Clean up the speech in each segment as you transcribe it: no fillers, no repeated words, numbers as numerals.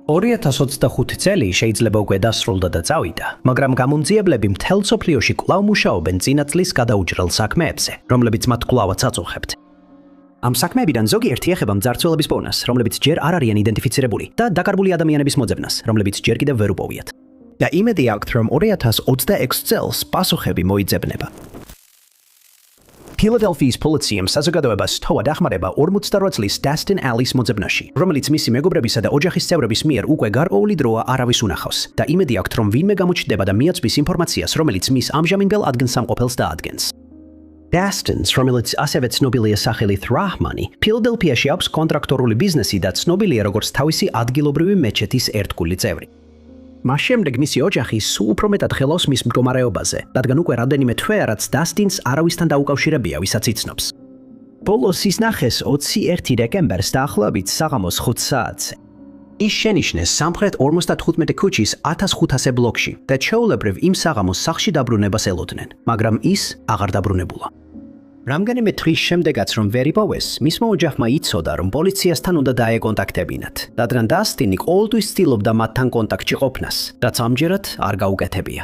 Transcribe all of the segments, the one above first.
2025 წელი შეიძლება უკვე დასრულდა და წავიდა, მაგრამ გამომძიებლები მთელ მსოფლიოში კვლავ მუშაობენ წინა წლის გადაუჭრელ საქმეებზე, რომლებიც მათ კვლავაც აწუხებთ. ამ საქმეებიდან ზოგიერთი ეხება მძარცველების პოვნას, რომლებიც ჯერ არ არიან იდენტიფიცირებული და დაკარგული ადამიანების მოძებნას, რომლებიც ჯერ კიდევ ვერ უპოვიათ. და იმედი აქვთ, რომ 2026 წელს პასუხები მოიძებნება. ფილადელფიის პოლიციამ საზოგადოებას სთხოვა დახმარება 48 წლის დასტინ ალის მოძებნაში, რომელიც მისი მეგობრებისა და ოჯახის წევრების მიერ უკვე გარკვეული დროა არავის უნახავს და იმედი აქვთ, რომ ვინმე გამოჩნდება და მიაწვის ინფორმაციას, რომელიც მის ამჟამინდელ ადგილსამყოფელს დაადგენს. დასტინს, რომელიც ასევე ცნობილია სახელით რაჰმანი, ფილადელფიაში აქვს კონტრაქტორული ბიზნესი და ცნობილია როგორც თავისი ადგილობრივი მეჩეთის ერთგული წევრი. მას შემდეგ მისი ოჯახი სულ უფრო მეტად ხელავს მის მდგომარეობაზე, რადგან უკვე რამდენიმე თვეა, რაც დასტინს არავისთან დაუკავშირებია, ვისაც იცნობს. ბოლოს ის ნახეს 21 დეკემბერს დაახლოებით საღამოს 5 საათზე. ის შენიშნეს სამხრეთ 55 ქუჩის 1500 ბლოკში და ჩვეულებრივ იმ საღამოს სახლში დაბრუნებას ელოდნენ, მაგრამ ის აღარ დაბრუნებულა. რამდენიმე თვის შემდეგაც რომ ვერ იპოვეს, მისმა ოჯახმა იცოდა, რომ პოლიციასთან უნდა დაეკონტაქტებინათ, რადგან დასტინი ყოველთვის ცდილობდა მათთან კონტაქტში ყოფნას, რაც ამჯერად არ გაუკეთებია.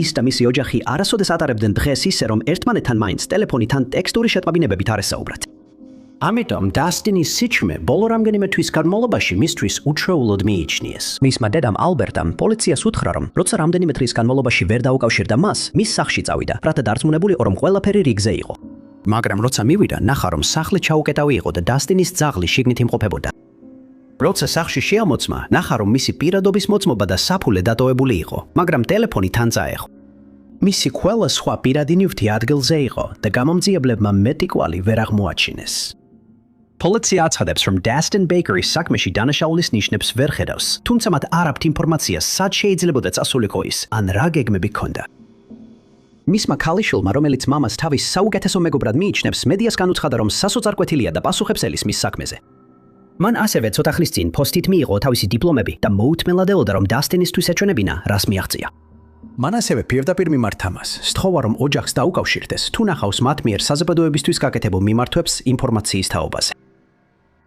ის და მისი ოჯახი არასოდეს ატარებდნენ დღეს ისე, რომ ერთმანეთთან მაინც ტელეფონით ან ტექსტური შეტყობინებებით არ ესაუბრათ. ამიტომ დასტინის სიჩუმე ბოლო რამდენიმე თვის განმავლობაში მისთვის უჩვეულოდ მიიჩნიეს. მისმა დედამ ალბერტამ პოლიციას უთხრა, რომ როცა რამდენიმე დღის განმავლობაში ვერ დაუკავშირდა მას, მის სახლში წავიდა, რათა დარწმუნებულიყო, რომ ყველაფერი რიგზე იყო. მაგრამ როცა მივიდა, ნახა, რომ სახლი ჩაუკეტავი იყო და დასტინის ძაღლი შიგნით იმყოფებოდა. როცა სახლში შეამოწმა, ნახა, რომ მისი პირადობის მოწმობა და საფულე დატოვებული იყო, მაგრამ ტელეფონი თან წაეღო. მისი ყველა სხვა პირადი ნივთი ადგილზე იყო და გამომძიებლებმა მეტი კვალი ვერ აღმოაჩინეს. პოლიცია აცხადებს, რომ დასტინ ბეიკერის საქმეში დანაშაულის ნიშნებს ვერ ხედავს, თუმცა მათ არ აქვთ ინფორმაციას, სად შეიძლებოდა წასულიყო ის, ან რა გეგმები ჰქონდა. მისმა ქალიშვილმა, რომელიც მამას თავის საუკეთესო მეგობრად მიიჩნევს, მედიას განუცხადა, რომ სასოწარკვეთილია და პასუხებს ელის მის საქმეზე. მან ასევე ცოტა ხნის წინ პოსტით მიიღო თავისი დიპლომები და მოუთმელად ელოდა, რომ დასტინისთვის ეჩვენებინა, რას მიაღწია. მან ასევე პირდაპირ მიმართა მას, სთხოვა, რომ ოჯახს დაუკავშირდეს, თუ ნახავს მათ მიერ საზოგადოებისთვის გაკეთებულ მიმართვებს ინფორმაციის თაობაზე.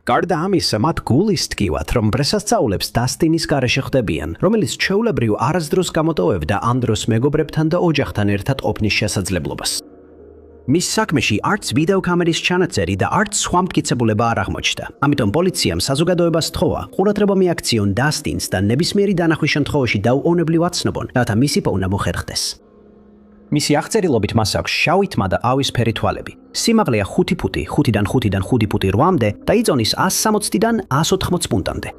გარდა ამისა, მათ გულის ტკივათ, რომ პრესასწაულებს დასტინის გარეშე ხდებიან, რომელიც ჩვეულებრივ არასდროს გამოტოვებდა ამ დროს მეგობრებთან და ოჯახთან ერთად ყოფნის შესაძლებლობას. მის საქმეში არც ვიდეოკამერის ჩანაწერი და არც სხვა მტკიცებულება არ აღმოჩნდა. ამიტომ პოლიციამ საზოგადოებას სთხოვა, ყურადღება მიაქციონ დასტინს და ნებისმიერი დანახვის შემთხვევაში დაუყოვნებლივ აცნობონ, რათა მისი პოვნა მოხერხდეს. მისი აღწერილობით მას აქვს შავი თმა და ავისფერი თვალები. სიმაღლეა 5 ფუტი, 5-დან 5 ფუტი 8-მდე და იწონის 160-დან 180 ფუნტამდე.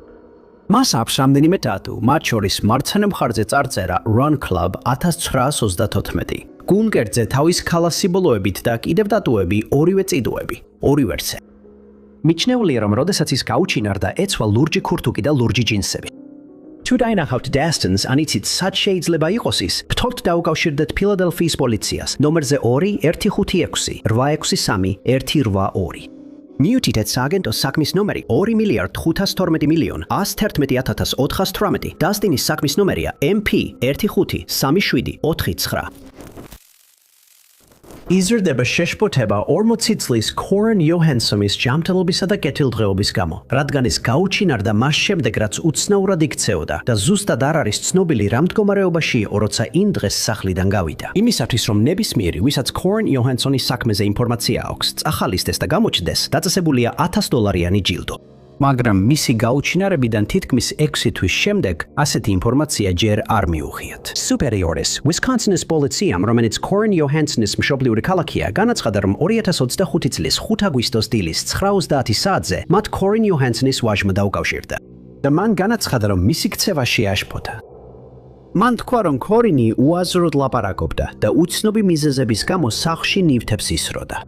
მას აქვს რამდენიმე ტატუ, მათ შორის მარცხენა მხარზე წარწერა Run Club 1934. გულმკერდზე თავის ქალის სიმბოლოებით და კიდევ ტატუები ორივე წიდოები, ორივერზე. მიჩნეულია, რომ როდესაც ის გაუჩინარდა, ეცვა ლურჯი ქურთუკი და ლურჯი ჯინსები. თუ დაინახავთ დასტინს, ან იცით სად შეიძლება იყოს ის, ფთხოვთ დაუკავშირდეთ ფილადელფიის პოლიციას ნომერზე 2-156 863 182. მიუთითეთ სააგენტოს საქმის ნომერი 2,512,111,418. დასტინის საქმის ნომერია MP 153749. იზრდება შეშფოთება 40 წლის კორენ იოჰანსონის ჯანმრთელობისა და კეთილდღეობის გამო, რადგან ის გაუჩინარდა მას შემდეგ, რაც უცნაურად იქცეოდა და ზუსტად არ არის ცნობილი რა მდგომარეობაში იყო, როცა იმ დღეს სახლიდან გავიდა. იმისათვის, რომ ნებისმიერი, ვისაც კორენ იოჰანსონის საქმეზე ინფორმაცია აქვს, წახალისდეს და გამოჩნდეს, დაწესებულია $1000 ჯილდო. მაგრამ მისი გაუჩინარებიდან თითქმის 6 თვის შემდეგ ასეთი ინფორმაცია ჯერ არ მიუღიათ. Superiores, Wisconsin-ის პოლიციამ, რომელიც კორენ იოჰანსონის მშობლიური ქალაქია, განაცხადა, რომ 2025 წლის 5 აგვისტოს დილის 9:30 საათზე მათ კორენ იოჰანსონის ვაჟმა დაუკავშირდა. და მან განაცხადა, რომ მისი ქცევა შეაშფოთა. მან თქვა, რომ კორენი უაზროდ ლაპარაკობდა და უცნობი მიზეზების გამო სახლში ნივთებს ისროდა.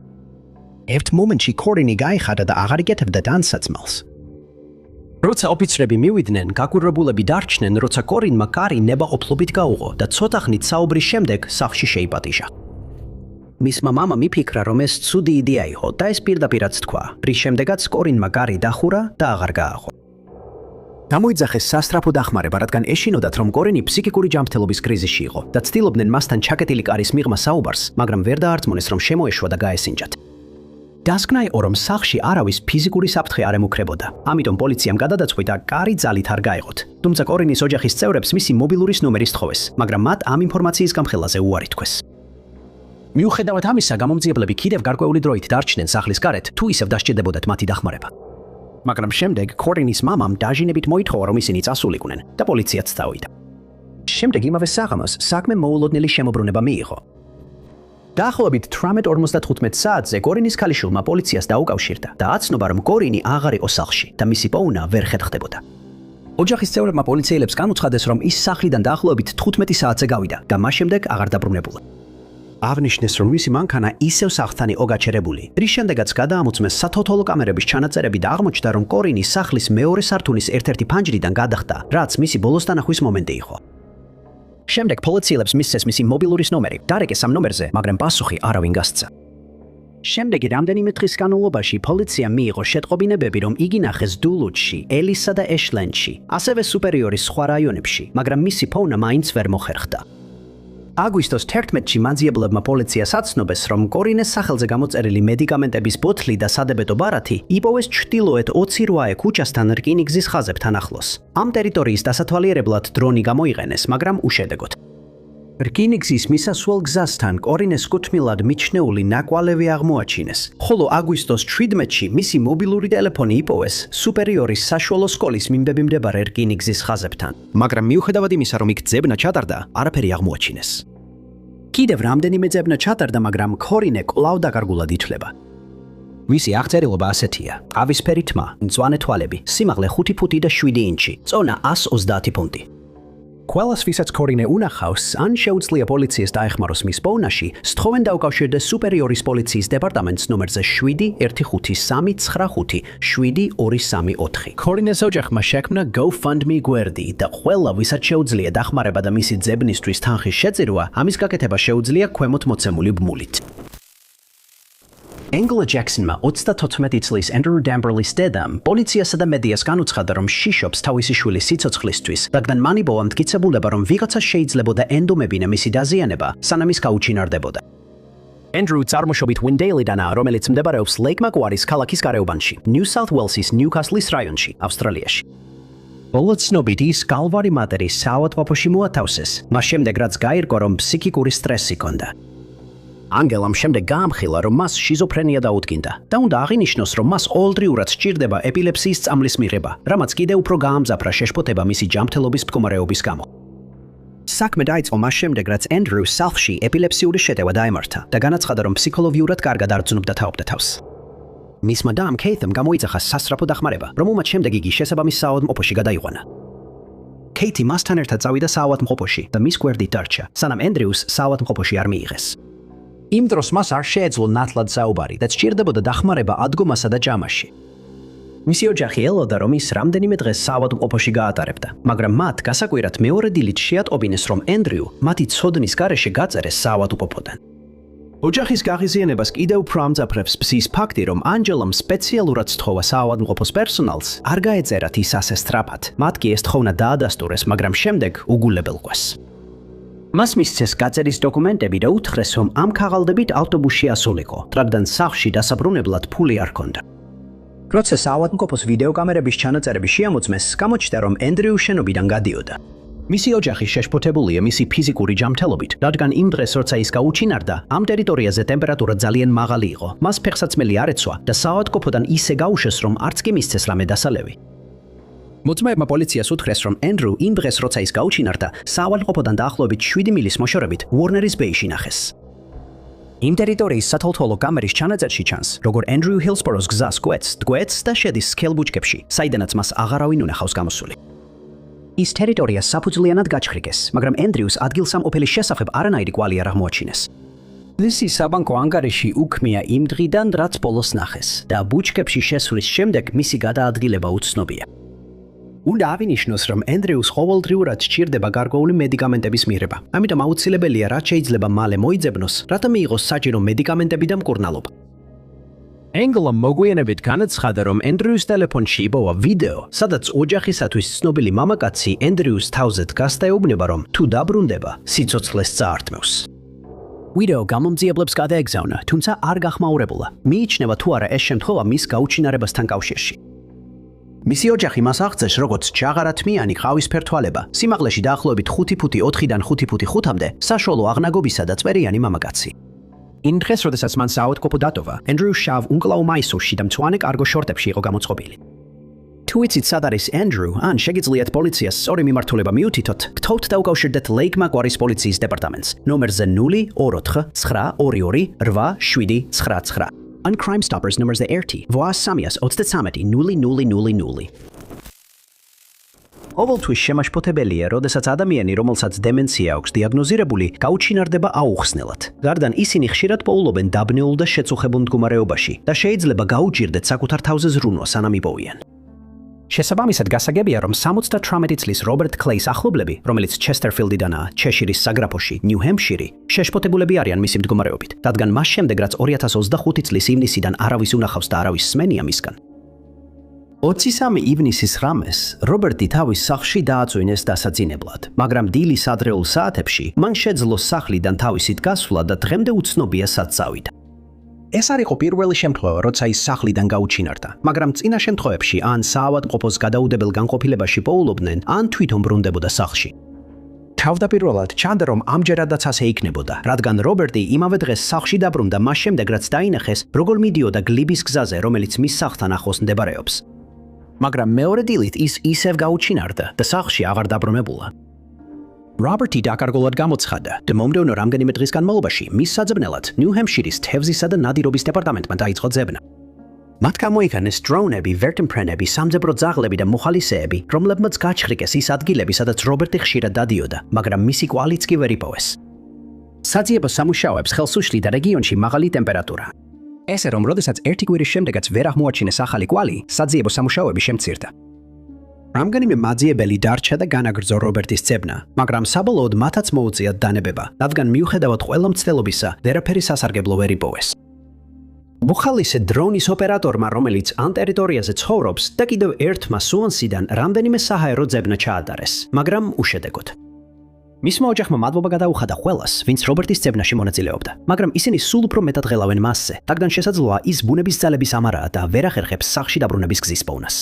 ერთ მომენტში კორენი გაიხადა და აღარ იკეთებდა ტანსაცმელს. როცა ოფიცრები მივიდნენ, გაგურებულები დარჩნენ, როცა კორინმა კარი ნებაყოფლობით გაუღო და ცოტა ხნით საუბრის შემდეგ სახლში შეიპატიჟა. მისმა მამამ იფიქრა, რომ ეს ცუდი იდეა იყო და ეს პირდაპირაც თქვა, რის შემდეგაც კორინმა კარი დახურა და აღარ გააღო. გამოიძახეს სასწრაფო დახმარება, რადგან ეშინოდათ, რომ კორენი ფსიქიკური ჯანმრთელობის კრიზისში იყო და ცდილობდნენ მასთან ჩაკეტილი კარის მიღმა საუბარს, მაგრამ ვერ დაარწმუნეს, რომ შემოეშვა და გაესინჯათ. დასკვნაიყო, რომ სახლში არავის ფიზიკური საფრთხე არ ემუქრებოდა. ამიტომ პოლიციამ გადადაწყვიტა კარი ძალით არ გაეღოთ. თუმცა კორინის ოჯახის წევრებს მისი მობილურის ნომერი სთხოვეს, მაგრამ მათ ამ ინფორმაციის გამხელაზე უარი თქვეს. მიუხედავად ამისა, გამომძიებლები კიდევ გარკვეული დროით დარჩნენ სახლის გარეთ, თუ ისევ დასჭირდებოდათ მათი დახმარება. მაგრამ შემდეგ კორინის მამამ დაჟინებით მოითხოვა, რომ ისინი წასულიყვნენ და პოლიციაც წავიდა. შემდეგ იმავე საღამოს საქმე მოულოდნელი შემოbrunება მიიღო. დაახლოებით 18:45 საათზე კორინის ქალიშვილმა პოლიციას დაუკავშირდა და აცნობა, რომ კორინი აღარ იყო სახლში და მისი პოვნა ვერ ხერხდებოდა. ოჯახის წევრებმა პოლიციელებს განუცხადეს, რომ ის სახლიდან დაახლოებით 15 საათზე გავიდა და მას შემდეგ აღარ დაბრუნებულა. აღნიშნეს, რომ მისი მანქანა ისევ სახლთან იყო გაჩერებული, რის შემდეგაც გადაამოწმეს სათოთოლო კამერების ჩანაწერები და აღმოჩნდა, რომ კორინი სახლის მეორე სართულის ერთ-ერთი ფანჯრიდან გადახტა, რაც მისი ბოლოს დანახვის მომენტი იყო. შემდეგ პოლიციელებს მისცეს მისი მობილურის ნომერი, დარეკეს ამ ნომერზე, მაგრამ პასუხი არავინ გასცა. შემდეგი რამდენიმე დღის განმავლობაში პოლიციამ მიიღო შეტყობინებები, რომ იგი ნახეს დულუჩში, ელისა და ეშლენდში, ასევე სუპერიორის სხვა რაიონებში, მაგრამ მისი ფოვნა მაინც ვერ მოხერხდა. აგვისტოს 11-ში მანძიებლებმა პოლიციას აცნობეს, რომ კორინეს სახელზე გამოწერილი მედიკამენტების ბოთლი და სადებედო ბარათი იპოვეს ჩრდილოეთ 28 ქუჩასთან რკინიგზის ხაზებთან ახლოს. ამ ტერიტორიის დასათვალიერებლად დრონი გამოიყენეს, მაგრამ უშედეგოდ. რკინიგზის მისასვლელ გზასთან კორინეს კუთვნილად მიჩნეული ნაკვალევი აღმოაჩინეს, ხოლო აგვისტოს 17-ში მისი მობილური ტელეფონი იპოვეს სუპერიორის საშუალო სკოლის მიმდებარე რკინიგზის ხაზებთან, მაგრამ მიუხედავად იმისა, რომ იქ ძებნა ჩატარდა, არაფერი აღმოაჩინეს. კიდევ რამდენიმე ძებნა ჩატარდა, მაგრამ კორინე კვლავ დაკარგულად ითვლება. მისი აღწერილობა ასეთია: ყავისფერი თმა, მწვანე თვალები, სიმაღლე 5 ფუტი და 7 ინჩი, წონა 130 ფუნტი. ყველას, ვისაც კორინე უნახავს, ან შეუძლია პოლიციას დაეხმაროს მის პოვნაში, სთხოვენ დაუკავშირდეს სუპერიორის პოლიციის დეპარტამენტს ნომერზე 7153957 7234. კორინეს ოჯახმა შექმნა GoFundMe გვერდი და ყველა, ვისაც შეუძლია დახმარება და მისი ძებნისთვის თანხის შეწირვა, ამის გაკეთება შეუძლია ქვემოთ მოცემული ბმულით. Angela Jacksonმა 34 წლის Andrew Damberlis დედამ პოლიციასა და მედიას განუცხადა, რომ შიშობს თავისი შვილის სიცოცხლისთვის, რადგან მან იპოვა მტკიცებულება, რომ ვიღაცას შეიძლებოდა ენდომებინა მისი დაზიანება, სანამ ის გაუჩინარდებოდა. Andrew წარმოშობით Windale-დანაა, რომელიც მდებარეობს Lake Macquarie's ქალაქის გარეუბანში, New South Wales-ის Newcastle-ის რაიონში, ავსტრალიაში. ბოლო ცნობით ის კალვარი მატერის საავადმყოფოში მოათავსეს, მას შემდეგ რაც გაირკვა, რომ ფსიქიკური სტრესი ჰქონდა. ანგელამ შემდეგ გაამხილა, რომ მას შიზოფრენია დაუდგინდა და უნდა აღინიშნოს, რომ მას ყოველდღიურად სჭირდება ეპილეფსიის წამლის მიღება, რამაც კიდევ უფრო გაამძაფრა შეშფოთება მისი ჯანმრთელობის მდგომარეობის გამო. საქმე დაიწყო მას შემდეგ, რაც ენდრუ სახლში ეპილეფსიური შეტევა დაემართა და განაცხადა, რომ ფსიქოლოგიურად კარგად არძნობდა თაობდა თავს. მისმა დამ კეითამ გამოიძახა სასწრაფო დახმარება, რომელმაც შემდეგ იგი შესაბამის საავადმყოფოში გადაიყვანა. კეითი მასთან ერთად წავიდა საავადმყოფოში და მის გვერდით დარჩა, სანამ ენდრუს საავადმყოფოში არ მიიღეს. იმ დროს მას არ შეეძლო ნათლად საუბარი და სჭირდებოდა დახმარება ადგომასა და ჭამაში. მისი ოჯახი ელოდა, რომ ის რამდენიმე დღეს საავადმყოფოში გაატარებდა, მაგრამ მათ გასაკვირად მეორე დილით შეატყობინეს, რომ ენდრუ მათი ცოდნის გარეშე გაწერეს საავადმყოფოდან. ოჯახის გაღიზიანებას კიდევ უფრო ამძაფრებს ფსის ფაქტი, რომ ანჯელამ სპეციალურად სთხოვა საავადმყოფოს პერსონალს არ გაეწერათ ის ასე სწრაფად. მათ კი ეს თხოვნა დაადასტურეს, მაგრამ შემდეგ უგულებელყვეს. მას მისცეს გაწერის დოკუმენტები და უთხრეს, რომ ამ ქაღალდებით ავტობუსში ასულიყო, რადგან სახლში დასაბრუნებლად ფული არ ჰქონდა. როცა საავადმყოფოს ვიდეოკამერების ჩანაწერები შეამოწმეს, გამოჩნდა, რომ ენდრუ შენობიდან გადიოდა. მისი ოჯახი შეშფოთებულია მისი ფიზიკური ჯანმრთელობით, რადგან იმ დღეს, როცა ის გაუჩინარდა, ამ ტერიტორიაზე ტემპერატურა ძალიან მაღალი იყო. მას ფეხსაცმელი არ ეცვა და საავადმყოფოდან ისე გაუშვეს, რომ არც კი მისცეს რამე დასალევი. მოწმეებმა პოლიციას უთხრეს, რომ ენდრუ იმ დღეს, როცა ის გაუჩინარდა, საავადმყოფოდან დაახლოებით 7 მილის მოშორებით უორნერის ბეიში ნახეს. იმ ტერიტორიის სათვალთვალო კამერის ჩანაწერში ჩანს, როგორ ენდრუ ჰილსბოროს გზას კვეთს და შედის სქელ ბუჩქებში, საიდანაც მას აღარავინ უნახავს გამოსული. ის ტერიტორია საფუძვლიანად გაჩხრიკეს, მაგრამ ენდრუს ადგილსამყოფელის შესახებ არანაირი კვალი არ აღმოაჩინეს. მისი საბანკო ანგარიში უქმია იმ დღიდან, რაც ბოლოს ნახეს და ბუჩქებში შესვლის შემდეგ მისი გადაადგილება უცნობია. უნდა აღინიშნოს, რომ ენდრუს ყოველდღიურად სჭირდება გარკვეული მედიკამენტების მიღება. ამიტომ აუცილებელია, რაც შეიძლება მალე მოიძებნოს, რათა მიიღოს საჭირო მედიკამენტები და მკურნალობა. ენგლამ მოგვიანებით განაცხადა, რომ ენდრუს ტელეფონში იპოვა ვიდეო, სადაც ოჯახისათვის ცნობილი მამაკაცი ენდრუს თავზე დგას და ეუბნება, რომ თუ დაბრუნდება, სიცოცხლეს წაართმევს. ვიდეო გამომძიებლებს გადაეგზავნა, თუმცა არ გახმაურებულა. მიიჩნევა თუ არა ეს შემთხვევა მის გაუჩინარებასთან კავშირში. მისი ოჯახი მას აღწერს როგორც ჯაღარათმიანი ყავისფერ თვალება, სიმაღლეში დაახლოებით 5 ფუტი 4-დან 5 ფუტი 5-მდე, საშუალო აღნაგობისა და წვერიანი მამაკაცი. იმ დღეს, როდესაც მან საავადმყოფო დატოვა, ენდრიუ შავ უნკლაუ მაისურში და მწვანე კარგო შორტებში იყო გამოწყობილი. თუ იცით სად არის ენდრიუ, ან შეგიძლიათ პოლიციას სწორი მიმართულება მიუთითოთ, გთხოვთ დაუკავშირდეთ ლეიკ მაგვარის პოლიციის დეპარტამენტს, ნომერზე 084-22-8-7-9. ან Crime Stoppers ნომერზე 1-300-000. ყოველთვის შემაშფოთებელია, როდესაც ადამიანი, რომელსაც დემენცია აქვს დიაგნოზირებული, გაუჩინარდება აუხსნელად. გარდა ისინი ხშირად პოულობენ დაბნეულ და შეწუხებულ მდგომარეობაში და შეიძლება გაუჭირდეთ საკუთარ თავზე ზრუნვა სანამ იპოვიან. შესაბამისად გასაგებია, რომ 78 წლის რობერტ კლეის ახლობლები, რომელიც ჩესტერფილდიდანაა, ჩეშირის საგრაფოში, ნიუ-ჰემპშირი, შეშფოთებულები არიან მისი მდგომარეობით, რადგან მას შემდეგ, რაც 2025 წლის ივნისიდან არავის უნახავს და არავის სმენია მისგან. 23 ივნისის ღამეს რობერტი თავის სახლში დააწვინეს დასაძინებლად, მაგრამ დილის ადრეულ საათებში მან შეძლო სახლიდან თავისით გასვლა და დღემდე უცნობია სად წავიდა. ეს არ იყო პირველი შემთხვევა, როცა ის სახლიდან გაუჩინარდა, მაგრამ წინა შემთხვევებში ან საავადმყოფოს გადაუდებელ განყოფილებაში პოულობდნენ, ან თვითონ ბრუნდებოდა სახლში. თავდაპირველად ჩანდა, რომ ამჯერადაც ასე იქნებოდა, რადგან რობერტი იმავე დღეს სახლში დაბრუნდა მას შემდეგ, რაც დაინახეს, როგორ მიდიოდა გლიბის გზაზე, რომელიც მის სახლთან ახლოს მდებარეობს. მაგრამ მეორე დილით ის ისევ გაუჩინარდა და სახლში აღარ დაბრუნებულა. რობერტი დაკარგულად გამოცხადა და მომდევნო რამდენიმე დღის განმავლობაში მის საძებნელად ნიუ-ჰემპშირის თევზისა და ნადირობის დეპარტამენტმა დაიწყო ძებნა. მათ გამოიყენეს დროუნები, ვერტმფრენები, სამძებრო ძაღლები და მოხალისეები, რომლებმაც გაჩხრიკეს ის ადგილები, სადაც რობერტი ხშირად დადიოდა, მაგრამ მისი კვალიც კი ვერ იპოვეს. საძიებო სამუშაოებს ხელს უშლიდა რეგიონში მაღალი ტემპერატურა. ესე რომ, როდესაც ერთი კვირის შემდეგაც ვერ აღმოაჩინეს ახალი კვალი, საძიებო სამუშაოები შემცირდა. რამდენიმე მაძიებელი დარჩა და განაგრძო რობერტის ძებნა, მაგრამ საბოლოოდ მათაც მოუწიათ დანებება, რადგან მიუხედავად ყველა მცდელობისა, ვერაფერი სასარგებლო ვერ იპოვეს. მოხალისე დრონის ოპერატორმა, რომელიც ამ ტერიტორიაზე ცხოვრობს და კიდევ ერთმა სუონსიდან რამდენიმე საჰაერო ძებნა ჩაატარეს, მაგრამ უშედეგოდ. მისმა ოჯახმა მადლობა გადაუხადა ყველას, ვინც რობერტის ძებნაში მონაწილეობდა, მაგრამ ისინი სულ უფრო მეტად ღელავენ მასზე, რადგან შესაძლოა ის ბუნების ძალების ამარაა და ვერ ახერხებს სახლში დაბრუნების გზის პოვნას.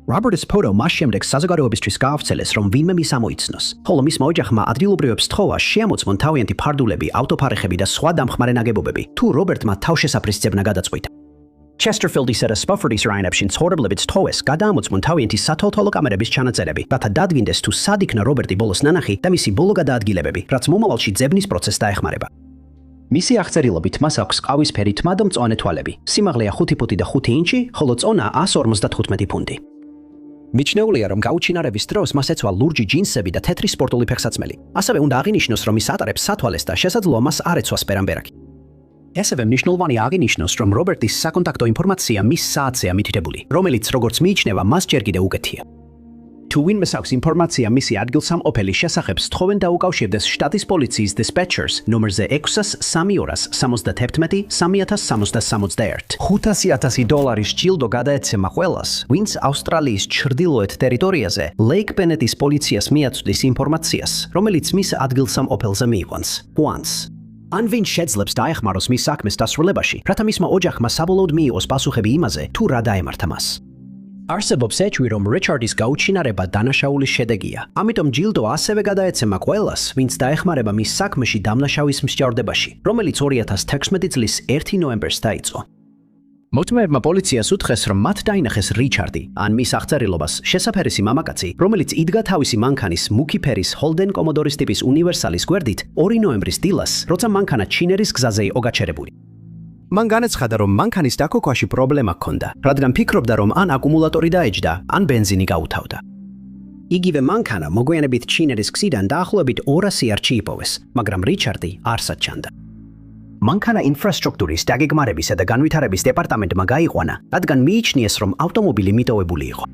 რობერტის ფოტო მას შემდეგ საზოგადოებისთვის გაავრცელეს, რომ ვინმე მის ამოიცნოს, ხოლო მისმა ოჯახმა ადგილობრივებს სთხოვა შეამოწმონ თავიანთი ფარდულები, ავტოფარეხები და სხვა დამხმარე ნაგებობები, თუ რობერტმა თავშესაფრის ძებნა გადაწყვიტა. ჩესტერფილდისა და სპოფორდის რაიონებში მცხოვრებლებიც სთხოვეს გადაამოწმონ თავიანთი სათვალთვალო კამერების ჩანაწერები, რათა დადგინდეს თუ სად იქნა რობერტი ბოლოს ნანახი და მისი ბოლო გადაადგილებები, რაც მომავალში ძებნის პროცესს დაეხმარება. მისი აღწერილობით მას აქვს ყავისფერი თმა და მწვანე თვალები, სიმაღლეა 5 ფუტი და 5 ინჩი, ხოლო წონა 155 ფუნტი. მიჩნეულია, რომ გაუჩინარების დროს მას ეცვა ლურჯი ჯინსები და თეთრი სპორტული ფეხსაცმელი. ასევე უნდა აღინიშნოს, რომ ის ატარებს სათვალეს და შესაძლოა მას არ ეცვა სპერამბერაკი. ასევე მნიშვნელოვანი აღინიშნოს, რომ რობერტის საკონტაქტო ინფორმაცია მის საათზეა მითითებული, რომელიც როგორც მიიჩნევა, მას ჯერ კიდევ უკეთია. თუ ვინმე აქვს ინფორმაცია მისი ადგილსამყოფელის შესახებ, სთხოვენ დაუკავშირდეს შტატის პოლიციის dispatchers ნომერზე 600-377-3061. $500,000 ჯილდო გადაეცემა ყველას, ვინც ავსტრალიის ჩრდილოეთ ტერიტორიაზე ლეიკ პენეტის პოლიციას მიაწვდის ინფორმაციას, რომელიც მის ადგილსამყოფელზე მიიყვანს. ან ვინ შეძლებს დაეხმაროს მის საქმეს დასრულებაში, რათა მისმა ოჯახმა საბოლოოდ მიიღოს პასუხები იმაზე, თუ რა დაემართა მას. არსებობს ეჭვი, რომ რიჩარდის გაუჩინარება დანაშაულის შედეგია. ამიტომ ჯილდო ასევე გადაეცემა ყველას, ვინც დაეხმარება მის საქმეში დამნაშავის მსჯავრდებაში, რომელიც 2016 წლის 1 ნოემბერს დაიწყო. მოწმეებმა პოლიციას უთხრეს, რომ მათ დაინახეს რიჩარდი, ან მის აღწერილობას, შესაფერისი მამაკაცი, რომელიც იდგა თავისი მანქანის მუქი ფერის ჰოლდენ კომოდორის ტიპის უნივერსალის გვერდით 2 ნოემბრის დილას, როცა მანქანა ჩინერის გზაზე იყო გაჩერებული. მან განაცხადა, რომ მანქანის დაქოქვაში პრობლემა ჰქონდა, რადგან ფიქრობდა, რომ ან აკუმულატორი დაეჯდა, ან ბენზინი გაუთავდა. იგივე მანქანა მოგვიანებით ჩინერის გზიდან დაახლოებით 200 იარდში იპოვეს, მაგრამ რიჩარდი არსად ჩანდა. მანქანა ინფრასტრუქტურის დაგეგმარებისა და განვითარების დეპარტამენტმა გაიყვანა, რადგან მიიჩნიეს, რომ ავტომობილი მიტოვებული იყო.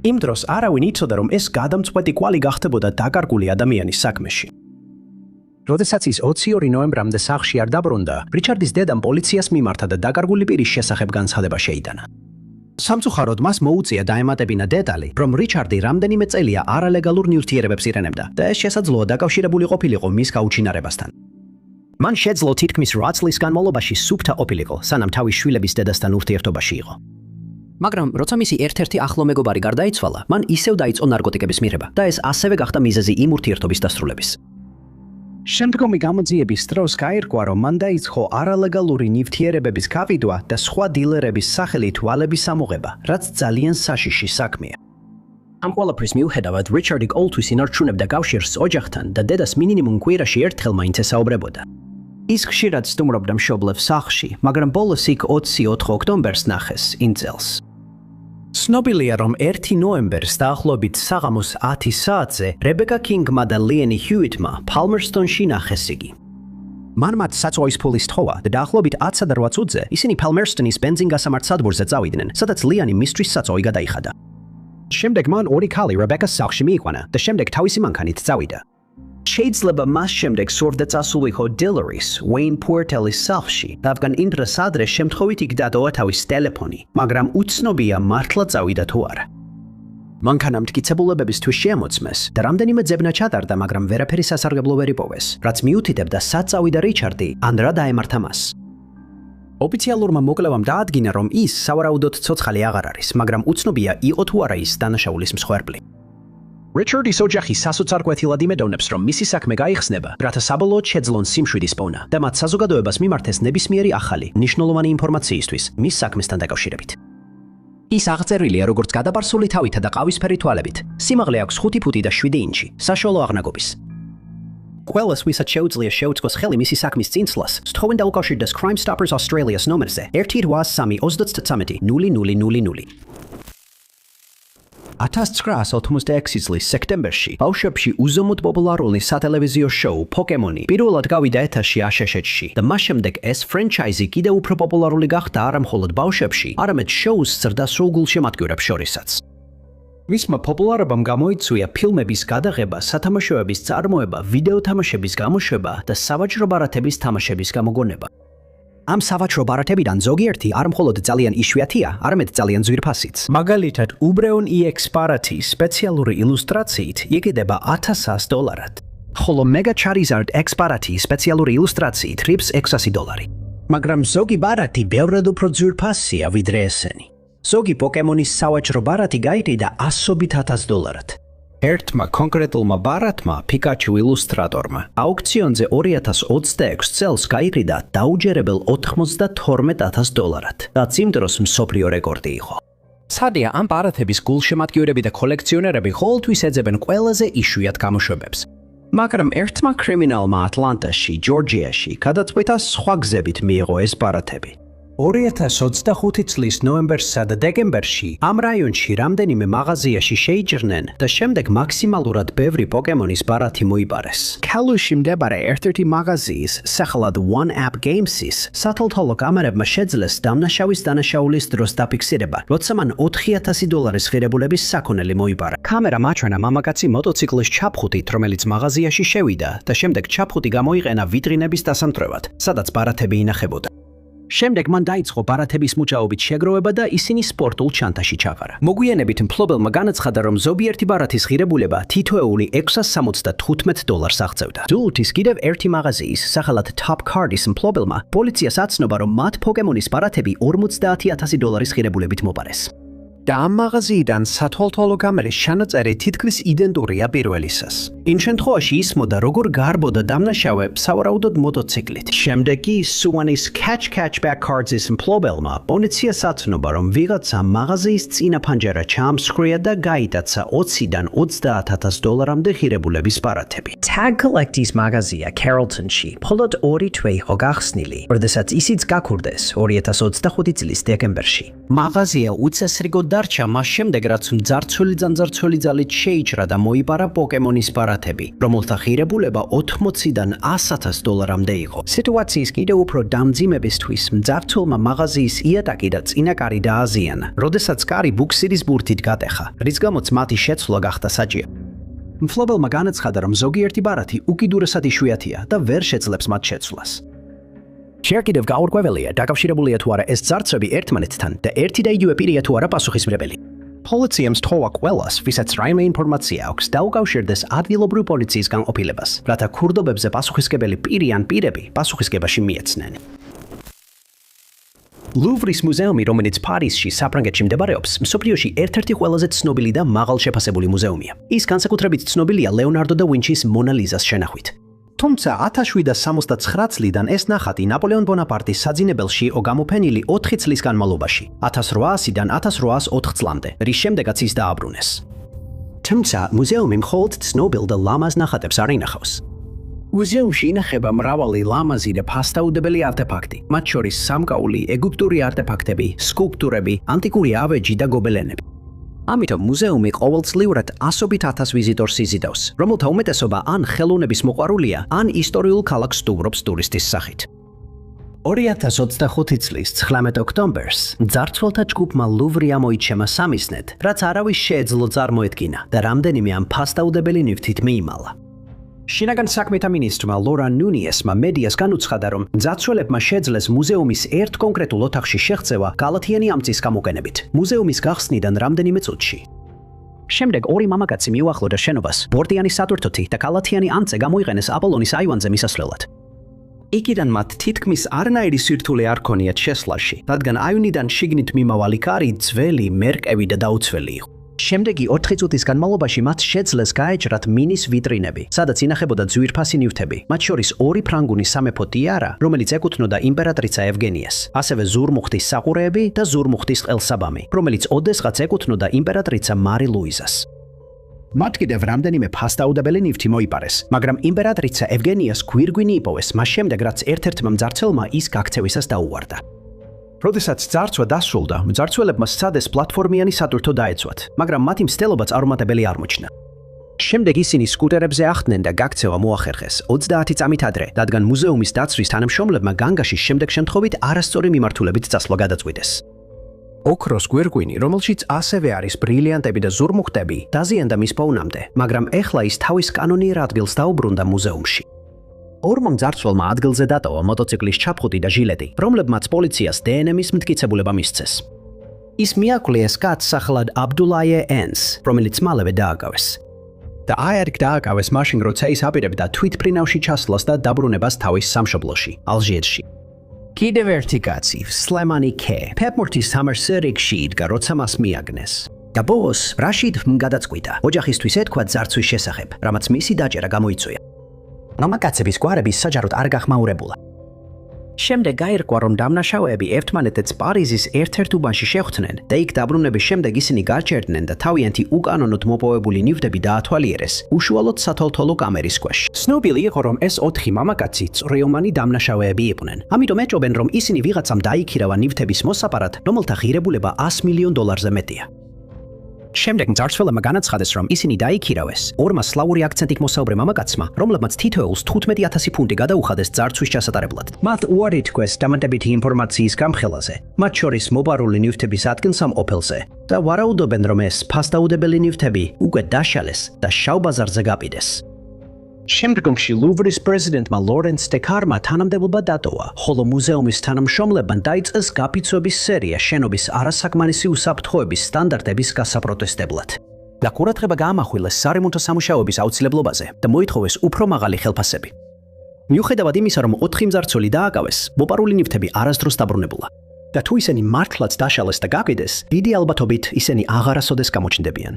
იმ დროს არავინ იცოდა, რომ ეს გადამწყვეტი კვალი გახდებოდა დაკარგული ადამიანის საქმეში. როდესაც ის 22 ნოემბრამდე სახლში არ დაბრუნდა, რიჩარდის დედამ პოლიციას მიმართა და დაკარგული პირის შესახებ განცხადება შეიტანა. სამწუხაროდ მას მოუწია დაემატებინა დეტალი, რომ რიჩარდი რამდენიმე წელია არალეგალურ ნივთიერებებს ირენებდა და ეს შესაძლოა დაკავშირებული ყოფილიყო მის გაუჩინარებასთან. მან შეძლო თითქმის 8 წლის განმავლობაში სუფთა ყოფილიყო, სანამ თავის შვილების დედასთან ურთიერთობაში იყო. მაგრამ როცა მისი ერთ-ერთი ახლო მეგობარი გარდაიცვალა, მან ისევ დაიწყო ნარკოტიკების მიღება და ეს ასევე გახდა მიზეზი იმ ურთიერთობის დასრულების. შემდგომი გამოძიების დროს გაირკვა, რომ მან დაიწყო არალეგალური ნივთიერებების გავიდვა და სხვა დილერების სახელით ვალების ამოღება, რაც ძალიან საშიში საქმეა. ამ ყველაფრის მიუხედავად, რიჩარდი ყოველთვის ინარჩუნებდა კავშირს ოჯახთან და დედას მინიმუმ კვირაში ერთხელ მაინც ესაუბრებოდა. ის ხშირად სტუმრობდა მშობლებს სახლში, მაგრამ ბოლოს იქ 24 ოქტომბერს ნახეს იმ წელს. ცნობილია, რომ 1 ნოემბერს დაახლოებით საღამოს 10 საათზე რებეკა კინგმა და ლიანი ჰიუიტმა პალმერსტონში ნახეს იგი. მან მათ საწვავის ფულის თხოვა და დაახლოებით 10:08 წუთზე ისინი პალმერსტონის ბენზინგასამართ სადგურზე წავიდნენ, სადაც ლიანი მისთვის საწვავი გადაიხადა. შემდეგ მან ორი ქალი რებეკას სახლში მიიყვანა და შემდეგ თავისი მანქანით წავიდა. შეიძლება მას შემდეგ სურდა წასულიყო დილერის, ვეინ პორტელის სახლში, რადგან იმ დროს ადრე შემთხვევით იქ დადოა თავის ტელეფონი, მაგრამ უცნობია მართლა წავიდა თუ არა. მანქანა მტკიცებულებებისთვის შეამოწმეს და რამდენიმე ძებნა ჩატარდა, მაგრამ ვერაფერი სასარგებლო ვერ იპოვეს, რაც მიუთითებდა სად წავიდა რიჩარდი ან რა დაემართა მას. ოფიციალურმა მოკვლევამ დაადგინა, რომ ის სავარაუდოდ ცოცხალი აღარ არის, მაგრამ უცნობია იყო თუ არა ის დანაშაულის მსხვერპლი. რიჩარდის ოჯახი სასოცარ კვეთილად იმედოვნებს, რომ მისი საქმე გაიხსნება, რათა საბოლოოდ შეძლონ სიმშვიდის პოვნა და მათ საზოგადოებას მიმართეს ნებისმიერი ახალი, მნიშვნელოვანი ინფორმაციისთვის მის საქმესთან დაკავშირებით. ის აღწერილია როგორც გადაბარსული თავითა და ყავისფერი თვალებით. სიმაღლე აქვს 5 ფუტი და 7 ინჩი, საშუალო აღნაგობის. ყველას ვისაც შეუძლია შეუწყოს ხელი მისი საქმის წინსვლას, სთხოვენ დაუკავშირდეს Crime Stoppers Australia-ს ნომერზე 183-30-0000. 1986 წლის სექტემბერში ბავშვებში უზომოდ პოპულარული სატელევიზიო შოუ პოკემონი პირველად გავიდა ეთერში აშშ-ში და მას შემდეგ ეს ფრენჩაიზი კიდევ უფრო პოპულარული გახდა არა მხოლოდ ბავშვებში, არამედ შოუს ზრდა სრულ შემადგენლებს შორისაც. მისმა პოპულარობამ გამოიწვია ფილმების გადაღება, სათამაშოების წარმოება, ვიდეო თამაშების გამოშვება და სავაჭრო ბარათების თამაშების გამოგონება. ამ სავაჭრო ბარათებიდან ზოგიერთი არ მხოლოდ ძალიან იშვიათია, არამედ ძალიან ძვირფასიც. მაგალითად, უბრეონ EX ბარათი სპეციალური ილუსტრაციით იკიდება $1000, ხოლო Mega Charizard X ბარათი სპეციალური ილუსტრაციით რიბს $600. მაგრამ ზოგი ბარათი ბევრად უფრო ძვირფასია ვიდრე ესენი. ზოგი პოკემონის სავაჭრო ბარათი გაიყიდა $100,000. ერთმა კონკრეტულმა ბარათმა, პიკაჩუ ილუსტრატორმა, აუქციონზე 2026 წელს გაიყიდა დაუჯერებელ $92,000, რაც იმ დროს მსოფლიო რეკორდი იყო. სადია ამ ბარათების გულშემატკივრები და კოლექციონერები ყოველთვის ეძებენ ყველაზე იშვიათ გამოშვებებს. მაგრამ ერთმა კრიმინალმა ატლანტაში, ჯორჯიაში, გადაწყვიტა სხვა გზებით მიიღო ეს ბარათები. 2025 წლის ნოემბერსა და დეკემბერში ამ რაიონში რამდენიმე მაღაზიაში შეიჭრნენ და შემდეგ მაქსიმალურად ბევრი პოკემონის ბარათი მოიპარეს. ქალუში მდებარე ერთ-ერთი მაღაზიის, სახელად One Up Games-ის, სათვალთვალო კამერებმა შეძლეს დამნაშავის დანაშაულის დროს დაფიქსირება, როცა მან $4,000 ღირებულების საქონელი მოიპარა. კამერა მაჩვენა მამაკაცი მოტოციკლის ჩაფხუტით, რომელიც მაღაზიაში შევიდა და შემდეგ ჩაფხუტი გამოიყენა ვიტრინების დასამტვრევად, სადაც ბარათები ინახებოდა. შემდეგ მან დაიწყო ბარათების მუჭაობით შეგროვება და ისინი სპორტულ ჩანთაში ჩაყარა. მოგვიანებით მფლობელმა განაცხადა, რომ ზოგიერთი ბარათის ღირებულება თითოეული $675 აღწევდა. დულუთის კიდევ ერთი მაღაზიის, სახელად Top Card-ის მფლობელმა პოლიციას აცნობა, რომ მათ პოკემონის ბარათები $50,000 ღირებულებით მოპარეს. და ამ მაღაზიიდან სათვალთვალო კამერის ჩანაწერი თითქმის იდენტურია პირველისას. იმ შემთხვევაში ისმოდა, როგორ გარბოდა დამნაშავე სავარაუდოდ მოტოციკლით. შემდეგ კი სუანის Catch-Back Cards-ის მფლობელმა პოლიციას აცნობა, რომ ვიღაცა მაღაზიის წინა ფანჯარა ჩაამსხვრია და გაიტაცა $20-დან $30,000-მდე ღირებულების ბარათები. Tag Collect-ის მაღაზია Carrollton-ში მხოლოდ 2 თვე იყო გახსნილი, როდესაც ისიც გაქურდეს 2025 წლის დეკემბერში. მაღაზია უწესრიგოდ დარჩა მას შემდეგ, რაც მძარცველი ძალით შეიჭრა და მოიპარა პოკემონის ბარათები, რომელთა ღირებულება $80-დან $100,000-მდე იყო. სიტუაციის კიდევ უფრო დამძიმებისთვის მძარცველმა მაღაზიის იატაკი და წინაკარი დააზიანა, როდესაც კარი ბუქსირის ბურთით გატეხა, რის გამოც მათი შეცვლა გახდა საჭირო. მფლობელმა განაცხადა, რომ ზოგიერთი ბარათი უკიდურესად იშვიათია და ვერ შეძლებს მათ შეცვლას. შენ კიდევ გაურკვეველია, დაკავშირებულია თუ არა ეს ძარცვები ერთმანეთთან და ერთი და იგივე პირია თუ არა პასუხისმგებელი. Polițiam sthoa quelas, visac რაიმე ინფორმაცია აქვს დაუკავშირდეს ადგილობრივ პოლიციის განყოფილებას, რათა ქურდობებზე პასუხისმგებელი პირი ან პირები პასუხისმგებაში მიეცნენ. ლუვრის მუზეუმი, რომელიც პარიზში, საფრანგეთში მდებარეობს, მსოფლიოში ერთ-ერთი ყველაზე ცნობილი და მაღალ შეფასებული მუზეუმია. ის განსაკუთრებით ცნობილია ლეონარდო და ვინჩის მონა ლიზას შენახვით. თუმცა 1769 წლიდან ეს ნახატი ნაპოლეონ ბონაპარტის საძინებელში იყო გამოფენილი 4 წლის განმავლობაში, 1800-დან 1804 წლამდე, რის შემდეგაც ის დააბრუნეს. თუმცა მუზეუმი მხოლოდ ცნობილ და ლამაზ ნახატებს არ ინახავს. მუზეუმში ინახება მრავალი ლამაზი და ფასდაუდებელი არტეფაქტი, მათ შორის სამკაული, ეგვიპტური არტეფაქტები, სკულპტურები, ანტიკური ავეჯი და გობელენები. ამიტომ მუზეუმი ყოველწლიურად ასობით ათას ვიზიტორს იზიდავს, რომელთა უმეტესობა ან ხელოვნების მოყვარულია, ან ისტორიულ ქალაქს სტუმრობს ტურისტის სახით. 2025 წლის 19 ოქტომბერს მძარცველთა ჯგუფმა ლუვრი ამოიჩემა სამიზნედ, რაც არავის შეეძლო წარმოედგინა და რამდენიმე ამ ფასდაუდებელი ნივთით მიიმალა. შინაგან საქმეთა მინისტრმა ლორან ნუნიესმა მედიას განუცხადა, რომ მძარცველებმა შეძლეს მუზეუმის ერთ კონკრეტულ ოთახში შეღწევა კალათიანი ამწის გამოყენებით, მუზეუმის გახსნიდან რამდენიმე წუთში. შემდეგ ორი მამაკაცი მიუახლოვდა შენობას, ბორდიანი სატვირთოთი და კალათიანი ამწე გამოიყენეს აპოლონის აივანზე მისასვლელად. იქიდან მათ თითქმის არნაირი სირთულე არ ქონიათ შესვლაში, რადგან აივნიდან შიგნით მიმავალი კარი ძველი, მერკევი და დაუცველი იყო. შემდეგი 4 წუთის განმავლობაში მათ შეძლეს გაეჭრათ მინის ვიტრინები, სადაც ინახებოდა ძვირფასი ნივთები, მათ შორის 2 ფრანგული სამეფო ტიარა, რომელიც ეკუთვნოდა იმპერატრიცა ევგენიას, ასევე ზურმუხტის საყურეები და ზურმუხტის ყელსაბამი, რომელიც ოდესღაც ეკუთვნოდა იმპერატრიცა მარი ლუიზას. მათ კიდევ რამდენიმე ფასდაუდებელი ნივთი მოიპარეს, მაგრამ იმპერატრიცა ევგენიას გვირგვინი იპოვეს მას შემდეგ, რაც ერთ-ერთმა მძარცველმა ის გაქცევისას დაუვარდა. როდესაც ძარცვა დასრულდა, მძარცველებმა სცადეს პლატფორმიანი სატვირთო დაეცვათ, მაგრამ მათი მცდელობა წარუმატებელი არ მოჩნდა. შემდეგ ისინი სკუტერებზე ახდნენ და გაქცევა მოახერხეს 30 წამით ადრე, რადგან მუზეუმის დაცვის თანამშრომლებმა განგაშის შემდეგ შემთხვევით არასწორი მიმართულებით წასვლა გადაწყვიტეს. ოქროს გვირგვინი, რომელშიც ასევე არის ბრილიანტები და ზურმუხტები, დაზიანდა მის პოვნამდე, მაგრამ ეხლა ის თავის კანონიერ ადგილს დაუბრუნდა მუზეუმში. ორმა მძარცველმა ადგილზე დატოვა მოტოციკლის ჩაფხუტი და ჟილეტი, რომლებმაც პოლიციას დნმ-ის მტკიცებულება მისცეს. ის მიაკვლიეს კაცს სახელად აბდულაიე ენს, რომელიც მალევე დააკავეს. და აერკ დააკავეს მაშინ, როცა ის აპირებდა თვითმფრინავში ჩასვლას და დაბრუნებას თავის სამშობლოში, ალჟირში. კიდევ ერთი კაცი, სლემანი ქე, ფეპმორტის სამარსერიკში იდგა, როცა მას მიაგნეს. და ბოლოს რაშიდმა გადაწყვიტა ოჯახისთვის ეთქვა ძარცვის შესახებ, რამაც მისი დაჭერა გამოიწვია. მამაკაცების გვარები საჯაროდ არ გახმაურებულა. შემდეგ გაირკვა, რომ დამნაშავეები ერთმანეთს პარიზის ერთ-ერთ უბანში შეხვდნენ და იქ დაბრუნების შემდეგ ისინი გარჩერდნენ და თავიანთი უკანონოდ მოპოვებული ნივთები დაათვალიერეს უშუალოდ სათვალთვალო კამერის ქვეშ. ცნობილი იყო, რომ ეს 4 მამაკაცი წვრილმანი დამნაშავეები იყვნენ. ამიტომ ეჭობენ, რომ ისინი ვიღაცამ დაიქირავა ნივთების მოსაპარად, რომელთა ღირებულება $100 მილიონზე მეტია. შემდეგ მძარცველებმა განაცხადეს, რომ ისინი დაიქირავეს ორმა სლავური აქცენტით მოსაუბრე მამაკაცმა, რომლებმაც თითოეულს 15,000 ფუნტი გადაუხადეს ძარცვის ჩასატარებლად. მათ უარი თქვეს დამატებითი ინფორმაციის გამხელაზე, მათ შორის მოპარული ნივთების ადგილსამყოფელზე და ვარაუდობენ, რომ ეს ფასდაუდებელი ნივთები უკვე დაშალეს და შავ ბაზარზე გაპიდეს. შემდგომში ლუვრის პრეზიდენტმა ლორენს დეკარმა თანამდებობა დატოვა, ხოლო მუზეუმის თანამშრომლებმა დაიწყეს გაფიცვების სერია შენობის არასაკმარისი უსაფრთხოების სტანდარტების გასაპროტესტებლად. და ყურადღება გაამახვილეს სარემონტო სამუშაოების აუცილებლობაზე და მოითხოვეს უფრო მაღალი ხელფასები. მიუხედავად იმისა, რომ 4 მძარცველი დააკავეს, მოპარული ნივთები არასდროს დაბრუნებულა. და თუ ისინი მართლაც დაშალეს და გაკიდეს, დიდი ალბათობით ისინი აღარასოდეს გამოჩნდებიან.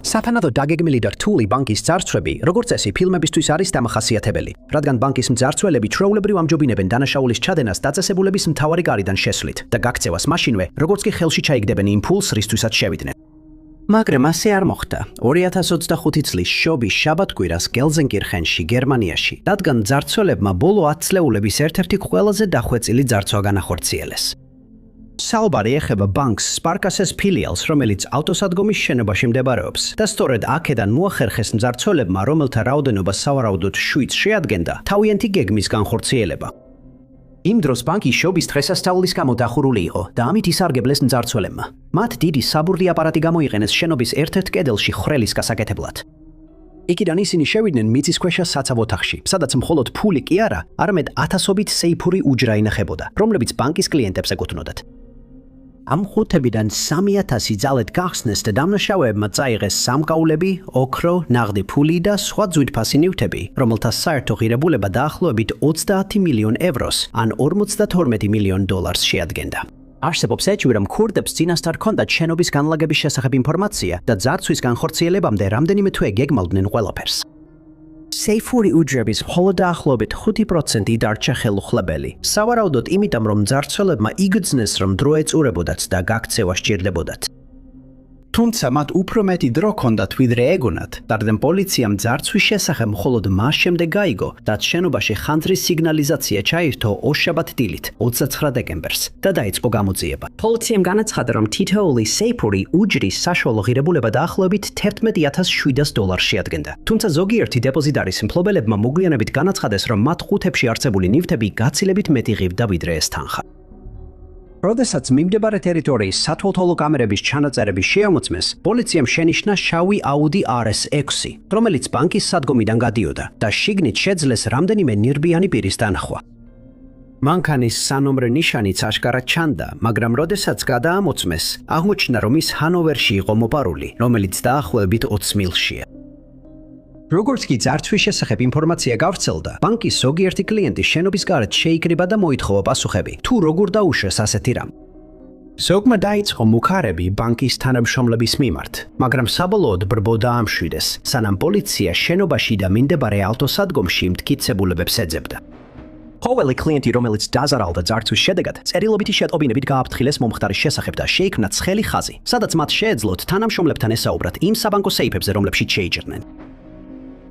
საფანადო დაგეგმილი და რთული ბანკის ძარცვები, როგორც წესი, ფილმებისთვის არის დამახასიათებელი, რადგან ბანკის მძარცველები ჩვეულებრივ ამჯობინებენ დანაშაულის ჩადენას დაწესებულების მთავარი კარიდან შესვლით და გაქცევას მაშინვე, როგორც კი ხელში ჩაიგდებენ იმპულსს, რისთვისაც შევიდნენ. მაგრამ ასე არ მოხდა 2025 წლის შობის შაბათ-კვირას გელზენკირხენში, გერმანიაში, რადგან მძარცველებმა ბოლო 10 წლეულების ერთ-ერთი ყველაზე დახვეწილი ძარცვა განახორციელეს. საუბარი ეხება ბანკს სპარკასეს ფილიალს, რომელიც ავტოსადგომის შენობაში მდებარეობს და სწორედ აქედან მოახერხეს მძარცველებმა, რომელთა რაოდენობა სავარაუდოდ 7 შეადგენდა, თავიანთი გეგმის განხორციელება. იმ დროს ბანკი შობის დღესასწაულის გამო დახურული იყო და ამით ისარგებლეს მძარცველებმა. მათ დიდი საბურთი აპარატი გამოიყენეს შენობის ერთ-ერთ კედელში ხვრელის გასაკეთებლად. იქიდან ისინი შევიდნენ მიწისქვეშა საცავ ოთახში, სადაც მხოლოდ ფული კი არა, არამედ ათასობით სეიფური უჯრა ინახებოდა, რომლებიც ბანკის კლიენტებს ეკუთვნოდათ. Am ხუთებიდან 3000 ძალეთ გახსნეს და დამნაშავეებმა წაიღეს სამკაულები, ოქრო, ნაღდი ფული და სხვა ძვირფასი ნივთები, რომელთა საერთო ღირებულება დაახლოებით 30 მილიონ ევროს, ან 52 მილიონ დოლარს შეადგენდა. არსებობს ეჭვი, რომ ქურდებს წინასწარ ჰქონდათ შენობის განლაგების შესახებ ინფორმაცია და ძარცვის განხორციელებამდე რამდენიმე თვე გეგმავდნენ ყველაფერს. Seifuri უჯრების მხოლოდ დაახლოებით 5% დარჩა ხელუხლებელი. სავარაუდოდ იმიტომ, რომ ძარცველებმა იგრძნეს, რომ დრო ეწურებოდათ და გაქცევა სჭირდებოდათ. თუმცა მათ უფრო მეტი დრო ჰქონდათ, ვიდრე ეგონათ, დარდენ პოლიციამ ძარცვის შესახებ მხოლოდ მას შემდეგ გაიგო, რაც შენობაში ხანძრის სიგნალიზაცია ჩაირთო ოშაბათ დილით, 29 დეკემბერს და დაიწყო გამოძიება. პოლიციამ განაცხადა, რომ თითოეული Seifuri უჯრის საშუალო ღირებულება დაახლოებით $11,700 შეადგენდა. თუმცა ზოგიერთი დეპოზიტარის მფლობელებმა მოგვიანებით განაცხადეს, რომ მათ ხუთებში არსებული ნივთები გაცილებით მეტი ღირდა ვიდრე ეს თანხა. როდესაც მიმდებარე ტერიტორიის სათვალთვალო კამერების ჩანაწერები შეამოწმეს, პოლიციამ შენიშნა შავი Audi RS6, რომელიც ბანკის სადგომიდან გადიოდა და შიგნით შეძლეს რამდენიმე ნირბიანი პირის დანახვა. მანქანის სანომრე ნიშანიც აშკარად ჩანდა, მაგრამ როდესაც გადაამოწმეს, აღმოჩნდა, რომ ის ჰანოვერში იყო მოპარული, რომელიც დაახლოებით 20 მილშია. როგორც კი ძარცვის შესახებ ინფორმაცია გავრცელდა, ბანკის ზოგიერთი კლიენტი შენობის გარეთ შეიკრიბა და მოითხოვა პასუხები, თუ როგორ დაუშვეს ასეთი რამ. ზოგმა დაიწყო მუქარები ბანკის თანამშრომლების მიმართ, მაგრამ საბოლოოდ ბრბო დაამშვიდეს, სანამ პოლიცია შენობაში და მიმდებარე ავტოსადგომში მტკიცებულებებს ეძებდა. ყოველი კლიენტი, რომელიც დაზარალდა ძარცვის შედეგად, წერილობითი შეტყობინებით გააფრთხილეს მომხდარის შესახებ და შეიქმნა ცხელი ხაზი, სადაც მათ შეეძლოთ თანამშრომლებთან ესაუბრათ იმ საბანკო სეიფებზე, რომლებშიც შეიჭრნენ.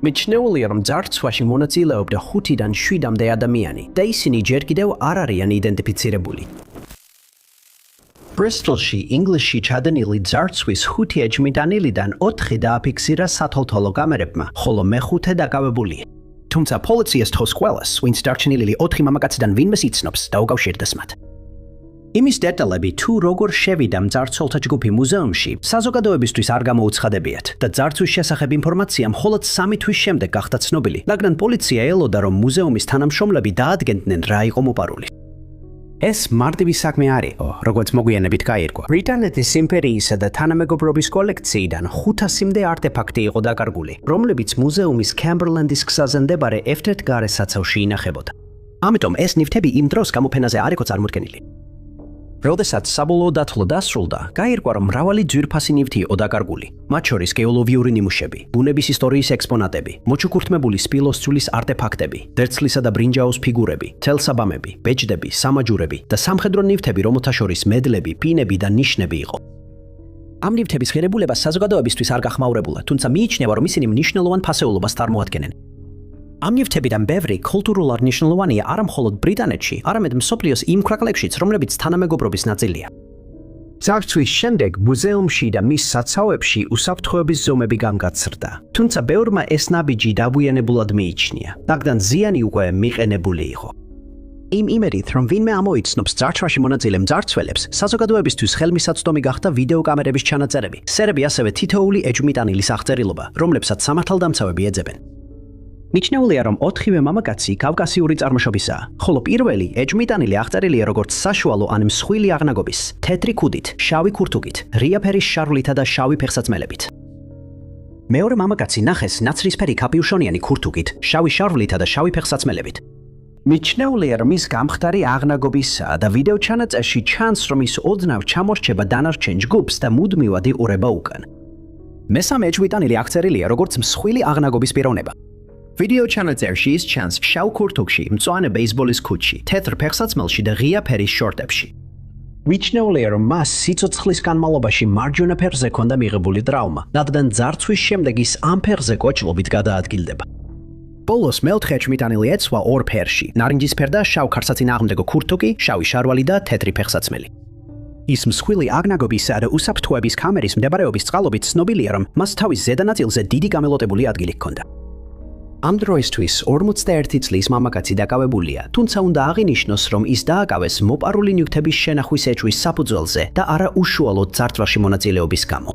მიჩნეულია, რომ ძარცვაში მონაწილეობდა 5-დან 7-მდე ადამიანი და ისინი ჯერ კიდევ არ არიან იდენტიფიცირებული. Bristolში, ინგლისში ჩადენილი ძარცვის 5 ეჭვმიტანილიდან 4 დააფიქსირა სათვალთვალო კამერებმა, ხოლო მეხუთე დაკავებულია. თუმცა პოლიციას თხოვს ყველას, ვინც დარჩენილი 4 მამაკაციდან ვინმეს იცნობს, დაუკავშირდეს მათ. იმის დეტალები თუ როგორ შევიდა მძარცველთა ჯგუფი მუზეუმში, საზოგადოებისთვის არ გამოუცხადებიათ და ძარცვის შესახებ ინფორმაცია მხოლოდ 3 თვის შემდეგ გახდა ცნობილი, რადგან პოლიცია ელოდა, რომ მუზეუმის თანამშრომლები დაადგენდნენ რა იყო მოპარული. ეს მარტივი საქმე არ იყო, როგორც მოგვიანებით გაირკვა. ბრიტანეთის იმპერიისა და თანამეგობრობის კოლექციიდან 500-მდე არტეფაქტი იყო დაკარგული, რომლებიც მუზეუმის Camberland-ის გზაზე მდებარე ერთ-ერთ გარე საცავში ინახებოდა. ამიტომ ეს ნივთები იმ დროს გამოფენაზე არ იყო წარმოდგენილი. როდესაც საბოლოო დათვლა დასრულდა, გაირკვა, რომ მრავალი ძვირფასი ნივთი იყო დაკარგული, მათ შორის გეოლოგიური ნიმუშები, ბუნების ისტორიის ექსპონატები, მოჩუქურთმებული სპილოს ცვლის არტეფაქტები, დერცლისა და ბრინჯაოს ფიგურები, თელსაბამები, ბეჭდები, სამაჯურები და სამხედრო ნივთები, რომელთა შორის მედლები, პინები და ნიშნები იყო. ამ ნივთების ღირებულება საზოგადოებისთვის არ გახმაურებულა, თუმცა მიიჩნევა, რომ ისინი მნიშვნელოვან ფასეულობას წარმოადგენენ. ამ ნივთებიდან ბევრი კულტურულად მნიშვნელოვანია არა მხოლოდ ბრიტანეთში, არამედ მსოფლიოს იმ ქვეყნებშიც, რომლებიც თანამეგობრობის ნაწილია. ძარცვის შემდეგ მუზეუმში და მის საცავებში უსაფრთხოების ზომები გამგაცრდა, თუმცა ბევრმა ეს ნაბიჯი დაგვიანებულად მიიჩნია, რადგან ზიანი უკვე მიყენებული იყო. იმ იმედით, რომ ვინმე ამოიცნობს ძარცვაში მონაწილე მძარცველებს, საზოგადოებისთვის ხელმისაწვდომი გახდა ვიდეოკამერების ჩანაწერები, სერები ასევე თითოეული ეჭვმიტანილის აღწერილობა, რომლებსაც სამართალდამცავები ეძებენ. მიჩნეულია, რომ 4-ვე მამაკაცი კავკასიური წარმოშობისაა, ხოლო პირველი ეჭვმიტანილი აღწერილია როგორც საშუალო ან მსხვილი აღნაგობის, თეთრი ქუდით, შავი ქურთუკით, რია ფერის შარვლითა და შავი ფეხსაცმელებით. მეორე მამაკაცი ნახეს ნაცრისფერი კაპიუშონიანი ქურთუკით, შავი შარვლითა და შავი ფეხსაცმელებით. მიჩნეულია, რომ ის გამხდარი აღნაგობისაა და ვიდეო ჩანაწერში ჩანს, რომ ის ოდნავ ჩამორჩება დანარჩენ ჯგუფს და მუდმივად იყურება უკან. მესამე ეჭვმიტანილი აღწერილია როგორც მსხვილი აღნაგობის პიროვნება. ვიდეო ჩანაწერში ის ჩანს შავ ქურთუკში, მწვანე ბეისბოლის ქუდში, თეთრ ფეხსაცმელში და ღია ფერის შორტებში. მიჩნეულია, რომ მას სიცოცხლის განმავლობაში მარჯვენა ფერზე ჰქონდა მიღებული ტრავმა, რადგან ძარცვის შემდეგ ის ამ ფერზე კოჭლობით გადაადგილდება. ბოლოს მეოთხე ეჭვმიტანილი ეცვა ორ ფერში, ნარინჯისფერ და შავ ქარსაწინააღმდეგო ქურთუკი, შავი შარვალი და თეთრი ფეხსაცმელი. ის მსხვილი აღნაგობისა და უსაფრთხოების კამერის მდებარეობის წყალობით ცნობილია, რომ მას თავის ზედა ნაწილზე დიდი გამელოტებული ადგილი ჰქონდა. ამ დროისთვის 41 წლის მამაკაცი დაკავებულია, თუმცა უნდა აღინიშნოს, რომ ის დააკავეს მოპარული ნივთების შენახვის ეჭვის საფუძველზე და არა უშუალოდ ძარცვაში მონაწილეობის გამო.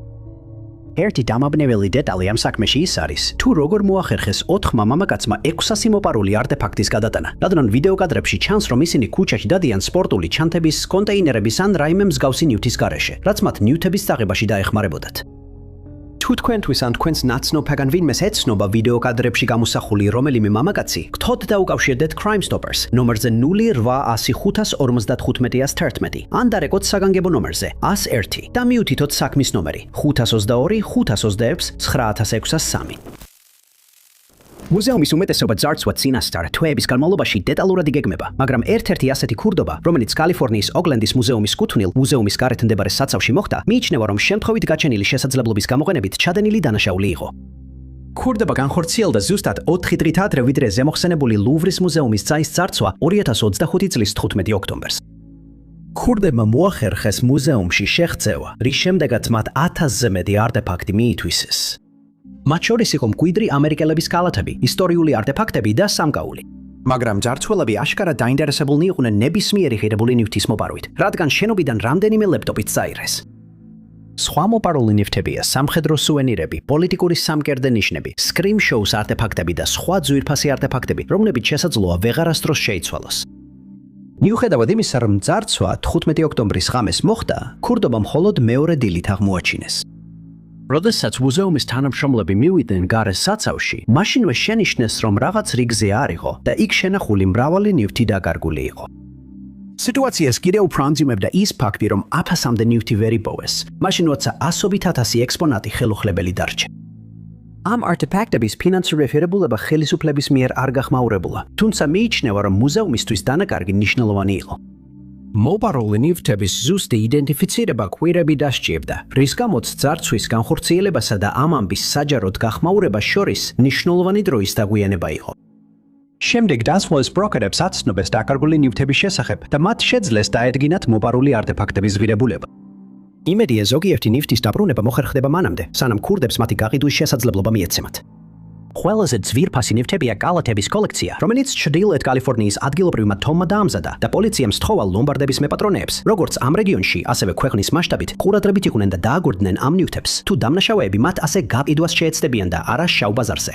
ერთი დამაბნეველი დეტალი ამ საქმეში ის არის, თუ როგორ მოახერხეს 4 მამაკაცმა 600 მოპარული არტეფაქტის გადატანა. რადგან ვიდეო კადრებში ჩანს, რომ ისინი ქუჩაში დადიან სპორტული ჩანთების, კონტეინერების ან რაიმე მსგავსი ნივთის გარეშე, რაც მათ ნივთების წაღებაში დაეხმარებოდათ. თუ თქვენთვის ან თქვენს ნაცნობთან ვინმეს ეცნობა ვიდეო კადრებში გამოსახული რომელიმე მამაკაცი, გთხოვთ დაუკავშირდეთ Crime Stoppers ნომერზე 0800555111 ან დარეკოთ საგანგებო ნომერზე 101 და მიუთითოთ საქმის ნომერი 522 526 9603. მუზეუმის უმეტესობა ძარცვა წინასწარ თვეების განმავლობაში დეტალურად იგეგმება, მაგრამ ერთ-ერთი ასეთი ქურდობა, რომელიც კალიფორნიის ოკლენდის მუზეუმის კუთვნილ მუზეუმის გარეთ მდებარე საცავში მოხდა, მიიჩნევა, რომ შემთხვევით გაჩენილი შესაძლებლობის გამოყენებით ჩადენილი დანაშაული იყო. ქურდობა განხორციელდა ზუსტად 4 დღით ადრე, ვიდრე ზემოხსენებული ლუვრის მუზეუმის ძაის ძარცვა 2025 წლის 15 ოქტომბერს. ქურდებმა მოახერხეს მუზეუმში შეღწევა, რის შემდეგაც მათ 1000-ზე მეტი არტეფაქტი მიითვისეს. მათ შორის იყო მკვიდრი ამერიკელების კალათები, ისტორიული არტეფაქტები და სამკაული. მაგრამ ძარცველები აშკარად დაინტერესებულნი იყვნენ ნებისმიერი ღირებული ნივთის მოპარვით, რადგან შენობიდან რამდენიმე ლეპტოპიც წაიღეს. სხვა მოპარული ნივთებია სამხედრო სუვენირები, პოლიტიკური სამკერდე ნიშნები, Scream Shows არტეფაქტები და სხვა ძვირფასი არტეფაქტები, რომლებიც შესაძლოა ვეღარასდროს შეიცვალოს. მიუხედავად იმისა, რომ ძარცვა 15 ოქტომბრის ღამეს მოხდა, ქურდობა მხოლოდ მეორე დილით აღმოაჩინეს. როდესაც მუზეუმის თანამშრომლები მივიდნენ გარეს საცავში, მაშინვე შენიშნეს, რომ რაღაც რიგზე არ იყო და იქ შენახული მრავალი ნივთი დაკარგული იყო. სიტუაციას კიდევ უფრო ამძიმებდა ის ფაქტი, რომ 1000-მდე ნივთი ვერ იპოვეს, მაშინ როცა ასობით ათასი ექსპონატი ხელუხლებელი დარჩა. ამ არტეფაქტების ფინანსირებულება ხელისუფლების მიერ არ გახმაურებულა, თუმცა მიიჩნევა, რომ მუზეუმისთვის დანაკარგი მნიშვნელოვანი იყო. მოპარული ნივთების ზუსტი იდენტიფიცირება კვირები დასჭირდა, რის გამოც ძარცვის განხორციელებასა და ამ ამბის საჯაროდ გახმაურებას შორის მნიშვნელოვანი დროის დაგვიანება იყო. შემდეგ დასვლის ბროკერებს აცნობეს დაკარგული ნივთების შესახებ და მათ შეძლეს დაედგინათ მოპარული არტეფაქტების ღირებულება. იმედია ზოგიერთი ნივთის დაბრუნება მოხერხდება მანამდე, სანამ ქურდებს მათი გაყიდვის შესაძლებლობა მიეცემათ. ყველაზე ძვირფასი ნივთებია კალათების კოლექცია, რომელიც ჩრდილოეთ კალიფორნიის ადგილობრივმა თომმა დაამზადა და პოლიციამ სთხოვა ლომბარდების მეპატრონეებს, როგორც ამ რეგიონში, ასევე ქვეყნის მასშტაბით, ყურადღებით იყვნენ და დააგორდნენ ამ ნივთებს, თუ დამნაშავეები მათ ასე გაყიდვას შეეცდებიან და არა შავ ბაზარზე.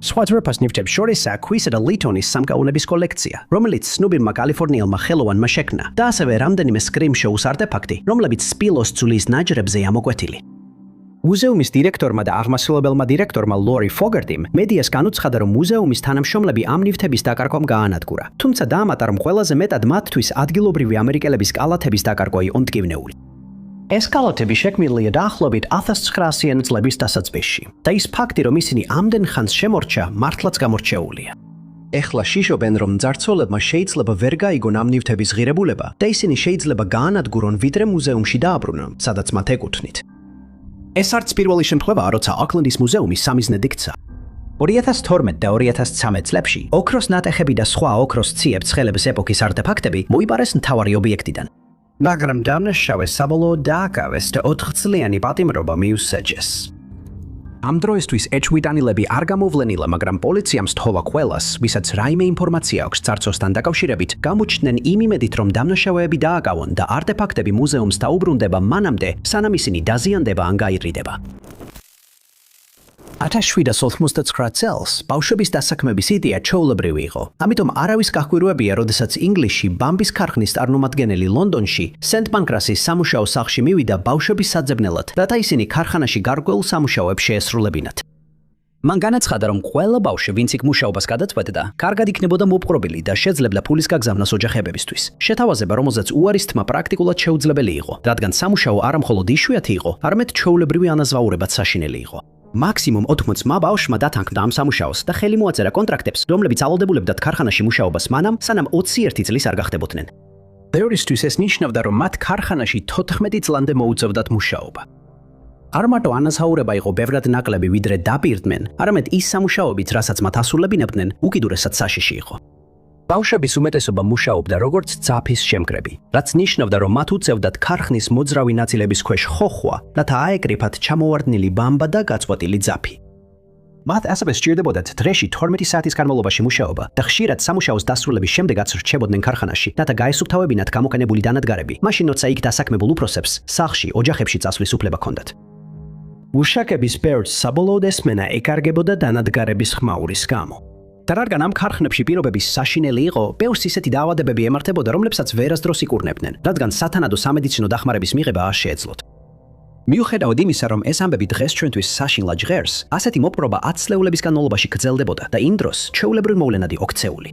სხვა ძვირფას ნივთებს შორისაა ქვისა და ლითონის სამკაულების კოლექცია, რომელიც ცნობილმა კალიფორნიელმა ხელოვანმა შექმნა და ასევე რამდენიმე Scream Shows არტეფაქტი, რომლებიც სპილოს ძვლის ნაჯრებზეა მოკვეთილი. მუზეუმის დირექტორმა და აღმასრულებელმა დირექტორმა ლორი ფოგერტიმ მედიას განუცხადა, რომ მუზეუმის თანამშრომლები ამ ნივთების დაკარგვამ გაანადგურა, თუმცა დაამატა, რომ ყველაზე მეტად მათთვის ადგილობრივი ამერიკელების კალათების დაკარგვა იყო მტკივნეული. ეს კალათები შექმნილია დაახლოებით 1900-იანი წლების დასაწყისში და ის ფაქტი, რომ ისინი ამდენ ხანს შემორჩა, მართლაც გამორჩეულია. ეხლა შიშობენ, რომ ძარცველებმა შეიძლება ვერ გაიგონ ამ ნივთების ღირებულება და ისინი შეიძლება გაანადგურონ, ვიდრე მუზეუმში დააბრუნონ, სადაც მათ ეკუთვნით. ეს არც პირველი შემთხვევაა, როცა ოკლენდის მუზეუმი სამიზნედ იქცა. 2012 და 2013 წლებში ოქროს ნატეხები და სხვა ოქროს ციებ ცხელების ეპოქის არტეფაქტები მოიპარეს მთავარი ობიექტიდან. მაგრამ დამნაშავეს საბოლოოდ დააკავეს და 4 წლიანი პატიმრობა მიუსაჯეს. ამ დროისთვის ეჭვიტანილები არ გამოვლენილა, მაგრამ პოლიციამ სთხოვა ყველას, ვისაც რაიმე ინფორმაცია აქვს ძარცვასთან დაკავშირებით, გამოჩნდნენ იმ იმედით, რომ დამნაშავეები დააკავონ და არტეფაქტები მუზეუმს დაუბრუნდება მანამდე, სანამ ისინი დაზიანდება ან გაირიდება. 1799 წელს ბავშვების დასაქმების იდეა ჩვეულებრივი იყო. ამიტომ არავის გაჰკვირვებია, როდესაც ინგლისში ბამბის ქარხნის წარმომადგენელი ლონდონში სენტ პანკრასის სამუშაო სახლში მივიდა ბავშვების საძებნელად, რათა ისინი ქარხანაში გარკვეულ სამუშაოებს შეესრულებინათ. მან განაცხადა, რომ ყველა ბავშვი, ვინც იქ მუშაობას გადაწყვეტდა, კარგად იქნებოდა მოპყრობილი და შეძლებდა ფულის გაგზავნას ოჯახებისთვის. შეთავაზება, რომელზეც უარის თმა პრაქტიკულად შეუძლებელი იყო, რადგან სამუშაო არა მხოლოდ იშვიათი იყო, არამედ ჩვეულებრივი ანაზვაურებაც საშინელი იყო. მაქსიმუმ 80 ბავშვმა დათანხმდა ამ სამუშაოს და ხელი მოაწერა კონტრაქტებს, რომლებიც ალოდებულებდათ ქარხანაში მუშაობას მანამ, სანამ 21 წლის არ გახდებოდნენ. ბევრისთვის ეს ნიშნავდა, რომ მათ ქარხანაში 14 წლამდე მოუწევდათ მუშაობა. არ მარტო ანაზღაურება იყო ბევრად ნაკლები, ვიდრე დაპირდნენ, არამედ ის სამუშაოებიც, რასაც მათ ასრულებინებდნენ, უკიდურესად საშიში იყო. ბავშვების უმეტესობა მუშაობდა როგორც ძაფის შემგრები, რაც ნიშნავდა, რომ მათ უწევდათ ქარხნის მოძრავი ნაწილების ქვეშ ხოხვა, რათა აეკრიფათ ჩამოვარდნილი ბამბა და გაწყვეტილი ძაფი. მათ ასევე სჭირდებოდათ დღეში 12 საათის განმავლობაში მუშაობა და ხშირად სამუშაოს დასრულების შემდეგაც რჩებოდნენ ქარხანაში, რათა გაესუფთავებინათ გამოყენებული დანადგარები, მაშინ როცა იქ დასაქმებულ უფროსებს სახლში, ოჯახებში წასვლის უფლება ჰქონდათ. მუშაკების ბევრს საბოლოოდ ესმენა ეკარგებოდა დანადგარების ხმაურის გამო. და რადგან ამ ქარხნებში პირობების საშინელი იყო, ბევრს ისეთი დაავადებები ემართებოდა, რომლებსაც ვერასდროს იკურნებდნენ, რადგან სათანადო სამედიცინო დახმარების მიღება არ შეეძლოთ. მიუხედავად იმისა, რომ ეს ამბები დღეს ჩვენთვის საშინლად ჟღერს, ასეთი მოპყრობა 10 წლეულების განმავლობაში გრძელდებოდა და იმ დროს ჩვეულებრივ მოვლენად იყო ქცეული.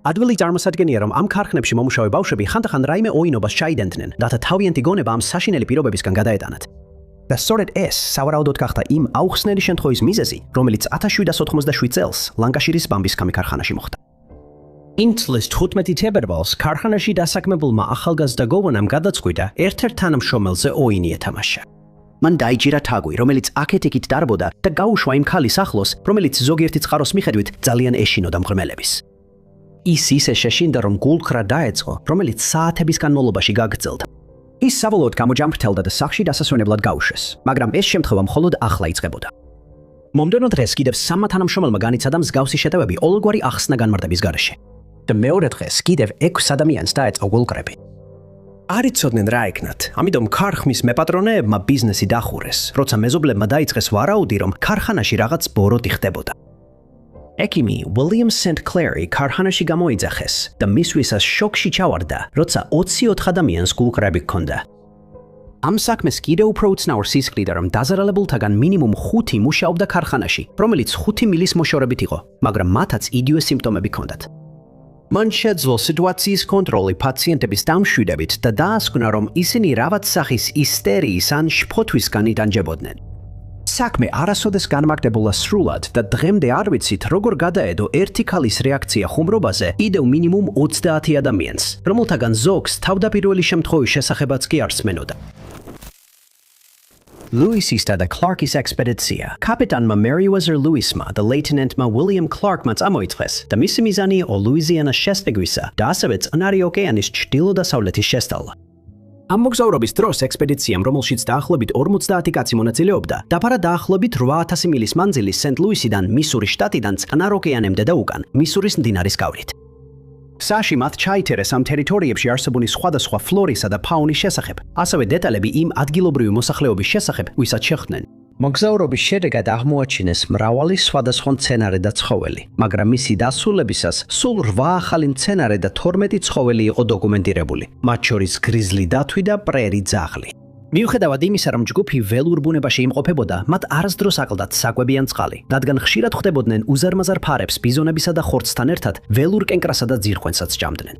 ადვილი წარმოსადგენია, რომ ამ ქარხნებში მომუშავე ბავშვები ხანდახან რაიმე ოინობას ჩაიდენდნენ, რათა თავიანთი გონება ამ საშინელი პირობებისგან გადაეტანათ. და სწორედ ეს სავარაუდოდ გახდა იმ აუხსნელი შემთხვევის მიზეზი, რომელიც 1787 წელს ლანკაშირის ბამბისქამი ქარხანაში მოხდა. იმ წლის 15 თებერვალს ქარხანაში დასაქმებულმა ახალგაზრდა გოგონამ გადაწყვიტა ერთ-ერთ თანამშრომელზე ოინი ეთამაშა. მან დაიჭირა თაგვი, რომელიც აქეთ-იქით დარბოდა და გაუშვა იმ ქალის ახლოს, რომელიც ზოგიერთი წყაროს მიხედვით ძალიან ეშინოდა მღრმელების. ის ისე შეშინდა, რომ გულხრა დაეწყო, რომელიც საათების განმავლობაში გაგრძელდა. ის საბოლოოდ გამოჯამრთელდა და სახლში დასასვენებლად გაუშვეს, მაგრამ ეს შემთხვევა მხოლოდ ახლა იწყებოდა. მომდევნო დღეს კიდევ სამმა თანამშრომელმა განიცადა მსგავსი შეტევები ყოველგვარი ახსნა განმარტების გარეშე. და მეორე დღეს კიდევ 6 ადამიანს დაეწყო გულკრები. არ იცოდნენ რა ეკნათ, ამიტომ ქარხნის მეპატრონეებმა ბიზნესი დახურეს, როცა მეზობლებმა დაიწყეს ვარაუდი, რომ ქარხანაში რაღაც ბოროტი ხდებოდა. ეკიმი William St. Clair ქარხანაში გამოიძახეს და მისვისას შოკში ჩავარდა, როცა 24 ადამიანს გულკრები ჰქონდა. ამ საქმეს კიდევ უფრო უცნაურ სისხლიდა, რომ დაზარალებულთაგან მინიმუმ 5 მუშაობდა ქარხანაში, რომელიც 5 მილის მოშორებით იყო, მაგრამ მათაც იდივე სიმპტომები ჰქონდათ. მან შეძლო სიტუაციის კონტროლი პაციენტების დამშვიდებით და დაასკვნა, რომ ისინი რაღაც სახის ისტერიის ან შფოთვისგან იტანჯებოდნენ. საქმე არასოდეს განმარტებულა სრულად და დღემდე არ ვიცით, როგორ გადაედო ერთი ქალის რეაქცია ხუმრობაზე კიდევ მინიმუმ 30 ადამიანს, რომელთაგან ზოგს თავდაპირველი შემთხვევის შესახებაც კი არ სმენოდა. ლუისის და კლარკის ექსპედიცია კაპიტანმა Meriwether Lewisმა და ლეიტენანტმა William Clarkმა წამოიწყეს და მისი მიზანი იყო ლუიზიანას შესწეგვისა და ასევე წყნარი ოკეანის ჩრდილო-დასავლეთის შესწავლა. ამ მოგზაურობის დროს ექსპედიციამ, რომელშიც დაახლოებით 50 კაცი მონაწილეობდა, დაფარა დაახლოებით 8000 მილის მანძილის სენტ-ლუისიდან მისურის შტატიდან წყნარ ოკეანემდე და უკან, მისურის მდინარის გავლით. გზაში მათ ჩაითერეს ამ ტერიტორიებში არსებული სხვადასხვა ფლორისა და ფაუნის შესახებ, ასევე დეტალები იმ ადგილობრივი მოსახლეობის შესახებ, ვისაც შეხვდნენ. მოგზაურობის შედეგად აღმოაჩინეს მრავალი სხვადასხვა მცენარე და ცხოველი, მაგრამ მისი დასრულებისას სულ 8 ახალი მცენარე და 12 ცხოველი იყო დოკუმენტირებული, მათ შორის გრიზლი დათვი და პრერი ძაღლი. მიუხედავად იმისა, რომ ჯგუფი ველურ ბუნებაში იმყოფებოდა, მათ არასდროს აკლდათ საკვები ან წყალი, რადგან ხშირად ხვდებოდნენ უზარმაზარ ფარებს ბიზონებისა და ხორცთან ერთად ველურ კენკრასა და ძირხვენსაც ჭამდნენ.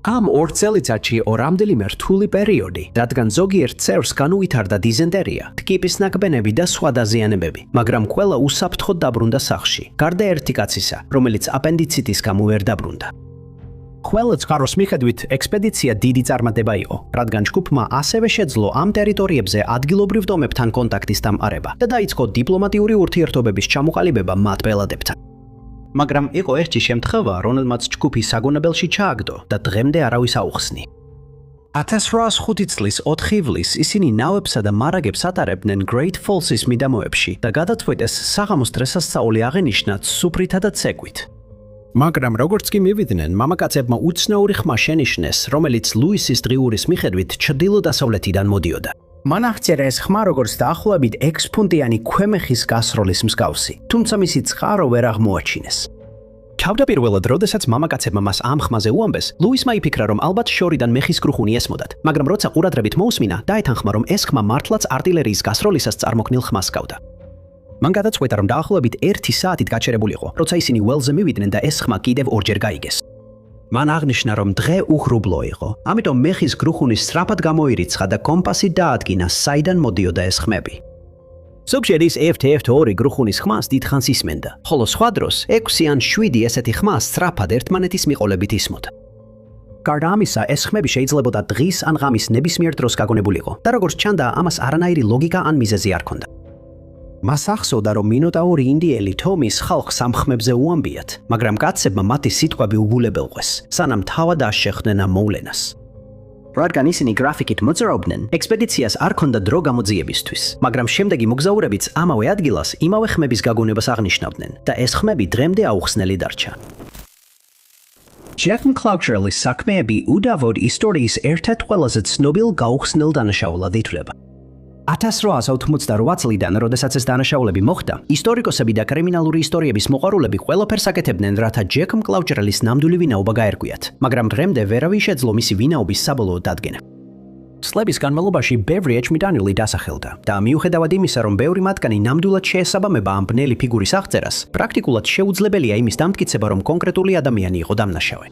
ამ 2 წელიწადში იყო რამდენიმე რთული პერიოდი, რადგან ზოგიერთ წევრს განუვითარდა დიზენტერია, ტკიპის ნაკბენები და სხვა დაზიანებები, მაგრამ ყველა უსაფრთხოდ დაბრუნდა სახლში, გარდა ერთი კაცისა, რომელიც აპენდიციტის გამო ვერ დაბრუნდა. ყველა წყაროს მიხედვით ექსპედიცია დიდი წარმატება იყო, რადგან ჯგუფმა ასევე შეძლო ამ ტერიტორიებზე ადგილობრივ დომებთან კონტაქტის დამყარება და დაიწყო დიპლომატიური ურთიერთობების ჩამოყალიბება მათ ბელადებთან. მაგრამ იყო ერთი შემთხვევა, რომელმაც ჯგუფი საგონებელში ჩააგდო და დღემდე არავის აუხსნი. 1805 წლის 4 ივლისს ისინი ნავებსა და მარაგებს ატარებდნენ Great Falls-ის მიდამოებში და გადაწყვეტეს საღამოს დღესასწაული აღენიშნათ სუფრითა და ცეკვით. მაგრამ როგორც კი მივიდნენ, მამაკაცებმა უცნაური ხმა შენიშნეს, რომელიც ლუისის დღიურის მიხედვით ჩრდილო-დასავლეთიდან მოდიოდა. მან აღწერა ეს ხმა როგორც დაახლოებით 6 ფუნტიანი ქვემეხის გასროლის მსგავსი, თუმცა მისი წყარო ვერ აღმოაჩინეს. თავდაპირველად, როდესაც მამაკაცებმა მას ამ ხმაზე უამბეს, ლუისმა იფიქრა, რომ ალბათ შორიდან მეხის კრუხუნი ესმოდათ, მაგრამ როცა ყურადღებით მოусმინა, დაეთანხმა, რომ ეს ხმა მართლაც артილერიის გასროლისას წარმოქმნილ ხმას ჰგავდა. მან გადაწყვეტა, რომ დაახლოებით 1 საათით გაჩერებულიყო, როცა ისინი ველზე მივიდნენ და ეს ხმა კიდევ ორჯერ გაიგეს. მან აღნიშნა, რომ დღე უღრუბლო იყო, ამიტომ მეხის კრუხუნის სწრაფად გამოირიცხა და კომპასი დაადგინა, საიდან მოდიოდა ეს ხმები. ზოგჯერ ის 1-2 კრუხუნის ხმას დიდხანს ისმენდა, ხოლო სხვა დროს 6 ან 7 ესეთი ხმა სწრაფად ერთმანეთის მიყოლებით ისმოდა. გარდა ამისა, ეს ხმები შეიძლებოდა დღის ან ღამის ნებისმიერ დროს გაგონებულიყო და როგორც ჩანდა, ამას არანაირი ლოგიკა ან მიზეზი არ ჰქონდა. მას ახსოვდა, რომ მინოტაური ინდიელი თომის ხალხს ამ ხმებზე უამბიათ, მაგრამ კაცებმა მათი სიტყვები უგულებელყვეს, სანამ თავად აშეხდნენ ამ მოვლენას. რადგან ისინი გრაფიკით მოძრაობდნენ, ექსპედიციას არ ჰქონდა დრო გამოძიებისთვის, მაგრამ შემდეგი მოგზაურებიც ამავე ადგილას იმავე ხმების გაგონებას აღნიშნავდნენ და ეს ხმები დღემდე აუხსნელი დარჩა. Jack McClough-ლის საქმეები უდავოდ ისტორიის ერთ-ერთ ყველაზე ცნობილ გაუხსნელ დანაშაულად ითვლება. 1888 წლიდან, როდესაც ეს დანაშაულები მოხდა, ისტორიკოსები და კრიმინალური ისტორიების მოყვარულები ყველაფერს აკეთებდნენ, რათა ჯეკ მკლავჭრელის ნამდვილი ვინაობა გაერკვიათ, მაგრამ დღემდე ვერავინ შეძლო მისი ვინაობის საბოლოო დადგენა. წლების განმავლობაში ბევრი ეჭვმიტანილი დასახელდა და მიუხედავად იმისა, რომ ბევრი მათგანი ნამდვილად შეესაბამება ამ ბნელი ფიგურის აღწერას, პრაქტიკულად შეუძლებელია იმის დამტკიცება, რომ კონკრეტული ადამიანი იყო დამნაშავე.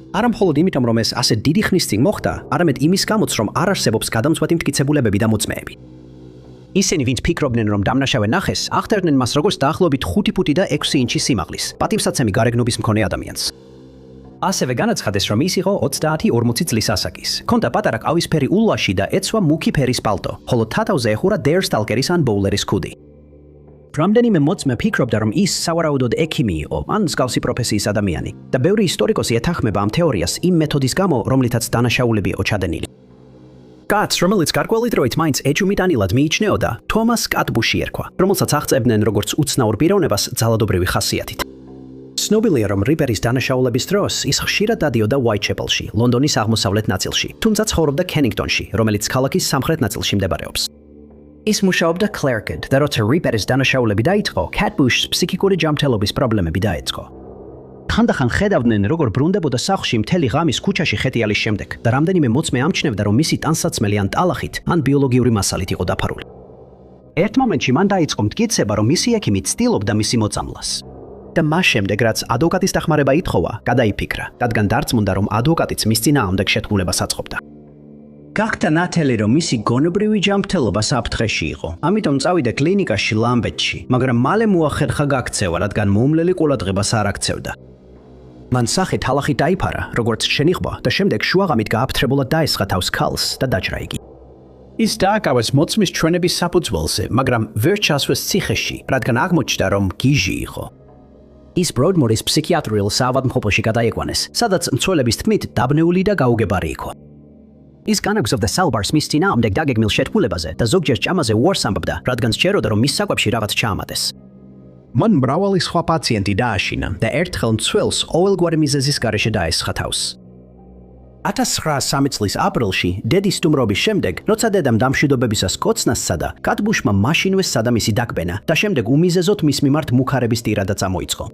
არა მხოლოდ იმიტომ, რომ ეს ასე დიდი ხნის წინ მოხდა, არამედ იმის გამოც, რომ არ არსებობს გადამწყვეტი მტკიცებულებები და მოწმეები. ისინი, ვინც ფიქრობდნენ, რომ დამნაშავე ნახეს, აღწერდნენ მას როგორც დაახლოებით 5 ფუტი და 6 ინჩი სიმაღლის, პატივსაცემი გარეგნობის მქონე ადამიანს. ასევე განაცხადეს, რომ ის იყო 30-40 წლის ასაკის. ჰქონდა პატარა ყავისფერი ულვაში და ეცვა მუქი ფერის პალტო, ხოლო თათავზე ეხურა დეერსტალკერის ან ბოულერის ქუდი. რამდენიმე მოწმე ფიქრობდა, რომ ის სავარაუდოდ ექიმი იყო, ან მსგავსი პროფესიის ადამიანი, და ბევრი ისტორიკოსი ეთანხმება ამ თეორიას იმ მეთოდის გამო, რომლითაც დანაშაულები იყო ჩადენილი. კაცს, რომელიც გარკვეული დროით მაინც ეჭვმიტანილად მიიჩნეოდა, თომას კატბუში ერქვა, რომელსაც აღწევდნენ როგორც უცნაურ პიროვნებას ძალადობრივი ხასიათით. ცნობილია, რომ რიპერის დანაშაულების დროს ის ხშირად დადიოდა უაიტჩეპელში, ლონდონის აღმოსავლეთ ნაწილში, თუმცა ცხოვრობდა კენინგტონში, რომელიც ქალაქის სამხრეთ ნაწილში მდებარეობს. ის მუშაობდა კლერკად და როცა რიპერის დანაშაულები დაიწყო, კატბუშს ფსიქიკური ჯანმრთელობის პრობლემები დაეწყო. ხანდახან ხედავდნენ, როგორ ბრუნდებოდა სახლში მთელი ღამის ქუჩაში ხეტიალის შემდეგ და რამდენიმე მოწმე ამჩნევდა, რომ მისი ტანსაცმელი ან ტალახით, ან ბიოლოგიური მასალით იყო დაფარული. ერთ მომენტში მან დაიწყო მტკიცება, რომ მისი ექიმი ცდილობდა მისი მოწამლას. და მას შემდეგ, რაც ადვოკატის დახმარება ითხოვა, გადაიფიქრა, რადგან დარწმუნდა, რომ ადვოკატიც მის წინააღმდეგ შეთქმულებას აწყობდა. გახდა ნათელი, რომ მისი გონებრივი ჯანმრთელობა საფრთხეში იყო. ამიტომ წავიდა კლინიკაში ლამბედში, მაგრამ მალე მოახერხა გაქცევა, რადგან მომვლელი ყურადღებას არ აქცევდა. მან სახე თალახით დაიფარა, როგორც შენიხვა და შემდეგ შუაღამით გააფთრებულად დაესხა თავს ქალს და დაჭრა იგი. ის დააკავეს მოწმის ჩვენების საფუძველზე, მაგრამ ვერ ჩასვეს ციხეში, რადგან აღმოჩნდა, რომ გიჟი იყო. ის ბროდმორის ფსიქიატრიულ საავადმყოფოში გადაიყვანეს, სადაც მცველების თქმით დაბნეული და გაუგებარი იყო. ის განაგზავნა სალბარს მის წინააღმდეგ დაგეგმილ შეთქმულებაზე და ზოგჯერ ჭამაზე უარს ამბობდა, რადგან სჯეროდა, რომ მის საკვებში რაღაც ჩაამატეს. მან მრავალი სხვა პაციენტი დააშინა და ერთხელ მცველს ყოველგვარი მიზეზის გარეშე დაესხა თავს. 1903 წლის აპრილში, დედის სტუმრობის შემდეგ, როცა დედამ დამშვიდობებისას კოცნას სცადა, კატბუშმა მაშინვე სცადა მისი დაკბენა და შემდეგ უმიზეზოდ მის მიმართ მუქარების ტირადა წამოიწყო.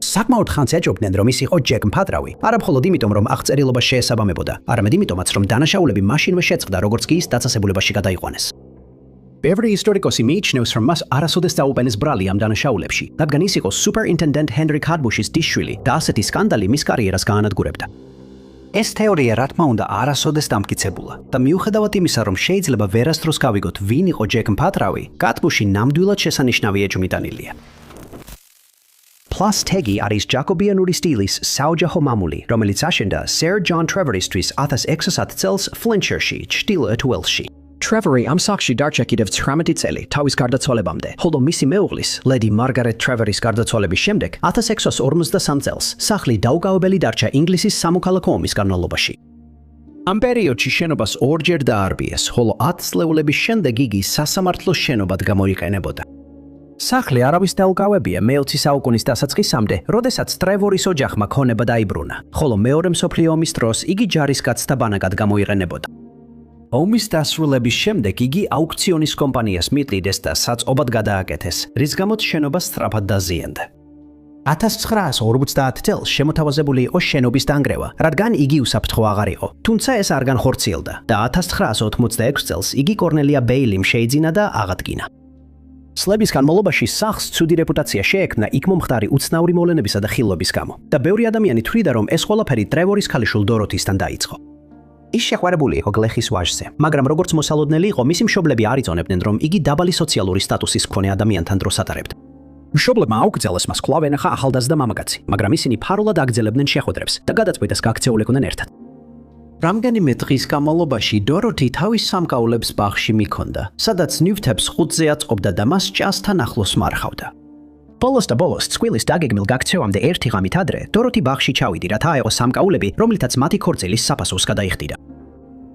საკმაოდ ხანს ეჭობდნენ, რომ ის იყო ჯეკ მფათრავი, არა მხოლოდ იმიტომ, რომ აღწერილობა შეესაბამებოდა, არამედ იმიტომაც, რომ დანაშაულები მაშინვე შეწყდა, როგორც კი ის დაწესებულებაში გადაიყვანეს. ბევრი ისტორიკოსი მიიჩნევს, რომ მას არასოდეს დაუყენეს ბრალი ამ დანაშაულებში, რადგან ის იყო სუპერინტენდენტ ჰენრი კატბუშის დისშვილი და ასეთი სკანდალი მის კარიერას გაანადგურებდა. ეს თეორია, რა თქმა უნდა, არასოდეს დამტკიცებულა და მიუხედავად იმისა, რომ შეიძლება ვერასდროს გავიგოთ, ვინ იყო ჯეკ მფათრავი, კატბუში ნამდვილად შესანიშნავი ეჭვმიტანილია. Plus Tegi არის ჯაკობიანური სტილის საოჯახო მამული, რომელიც აშენდა Sir John Trevorისთვის 1600 წელს Flintshire-ში, ჩრდილოეთ ველსში. Trevory ამ სახლში დარჩა კიდევ 19 წელი თავის გარდაცვალებამდე, ხოლო მისი მეუღლის, ლედი მარგარეტ Trevory's გარდაცვალების შემდეგ 1653 წელს სახლი დაუგავებელი დარჩა ინგლისის სამოქალაქო ომის განმავლობაში. ამ პერიოდში შენობას ორჯერ დაარბიეს, ხოლო 10 წლეულების შემდეგ იგი სასამართლოს შენობად გამოიყენებოდა. სახლი არავის დაუკავებია მე-20 საუკუნის დასაწყისამდე, როდესაც ტრევორის ოჯახმა ქონება დაიბრუნა, ხოლო მეორე მსოფლიო ომის დროს იგი ჯარისკაცთა ბანაკად გამოიყენებოდა. ომის დასრულების შემდეგ იგი აუქციონის კომპანიას მიტყიდეს და საწყობად გადააკეთეს, რის გამოც შენობა სწრაფად დაზიანდა. 1950 წელს შემოთავაზებული იყო შენობის დანგრევა, რადგან იგი უსაფრთხო აღარ იყო, თუმცა ეს არ განხორციელდა და 1986 წელს იგი კორნელია ბეილიმ შეიძინა და აღადგინა. სლების განმავლობაში სახლს ცუდი რეპუტაცია შეექმნა იქ მომხდარი უცნაური მოვლენებისა და ხილვების გამო და ბევრი ადამიანი თვლიდა, რომ ეს ყველაფერი ტრევორის ქალიშვილ დოროთისთან დაიწყო. ის შეყვარებული იყო გლეხის ვაჟზე, მაგრამ როგორც მოსალოდნელი იყო, მისი მშობლები არ იწონებდნენ, რომ იგი დაბალი სოციალური სტატუსის მქონე ადამიანთან დროს ატარებდა. მშობლებმა აუკრძალეს მას კვლავ ენახა ახალდაზრდა მამაკაცი, მაგრამ ისინი ფარულად აგრძელებდნენ შეხვედრებს და გადაწყვიტეს გაქცეულიყვნენ ერთად. რამდენიმე დღის განმავლობაში დოროთი თავის სამკაულებს ბაღში მიქონდა, სადაც ნივთებს ხუთზე აწყობდა და მას ჭასთან ახლოს მარხავდა. ბოლოს და ბოლოს წყვილის დაგეგმილ გაქცევამდე ერთი ღამით ადრე, დოროთი ბაღში ჩავიდი, რათა აეყო სამკაულები, რომლითაც მათი ქორწილის საფასურს გადაიხდიდა.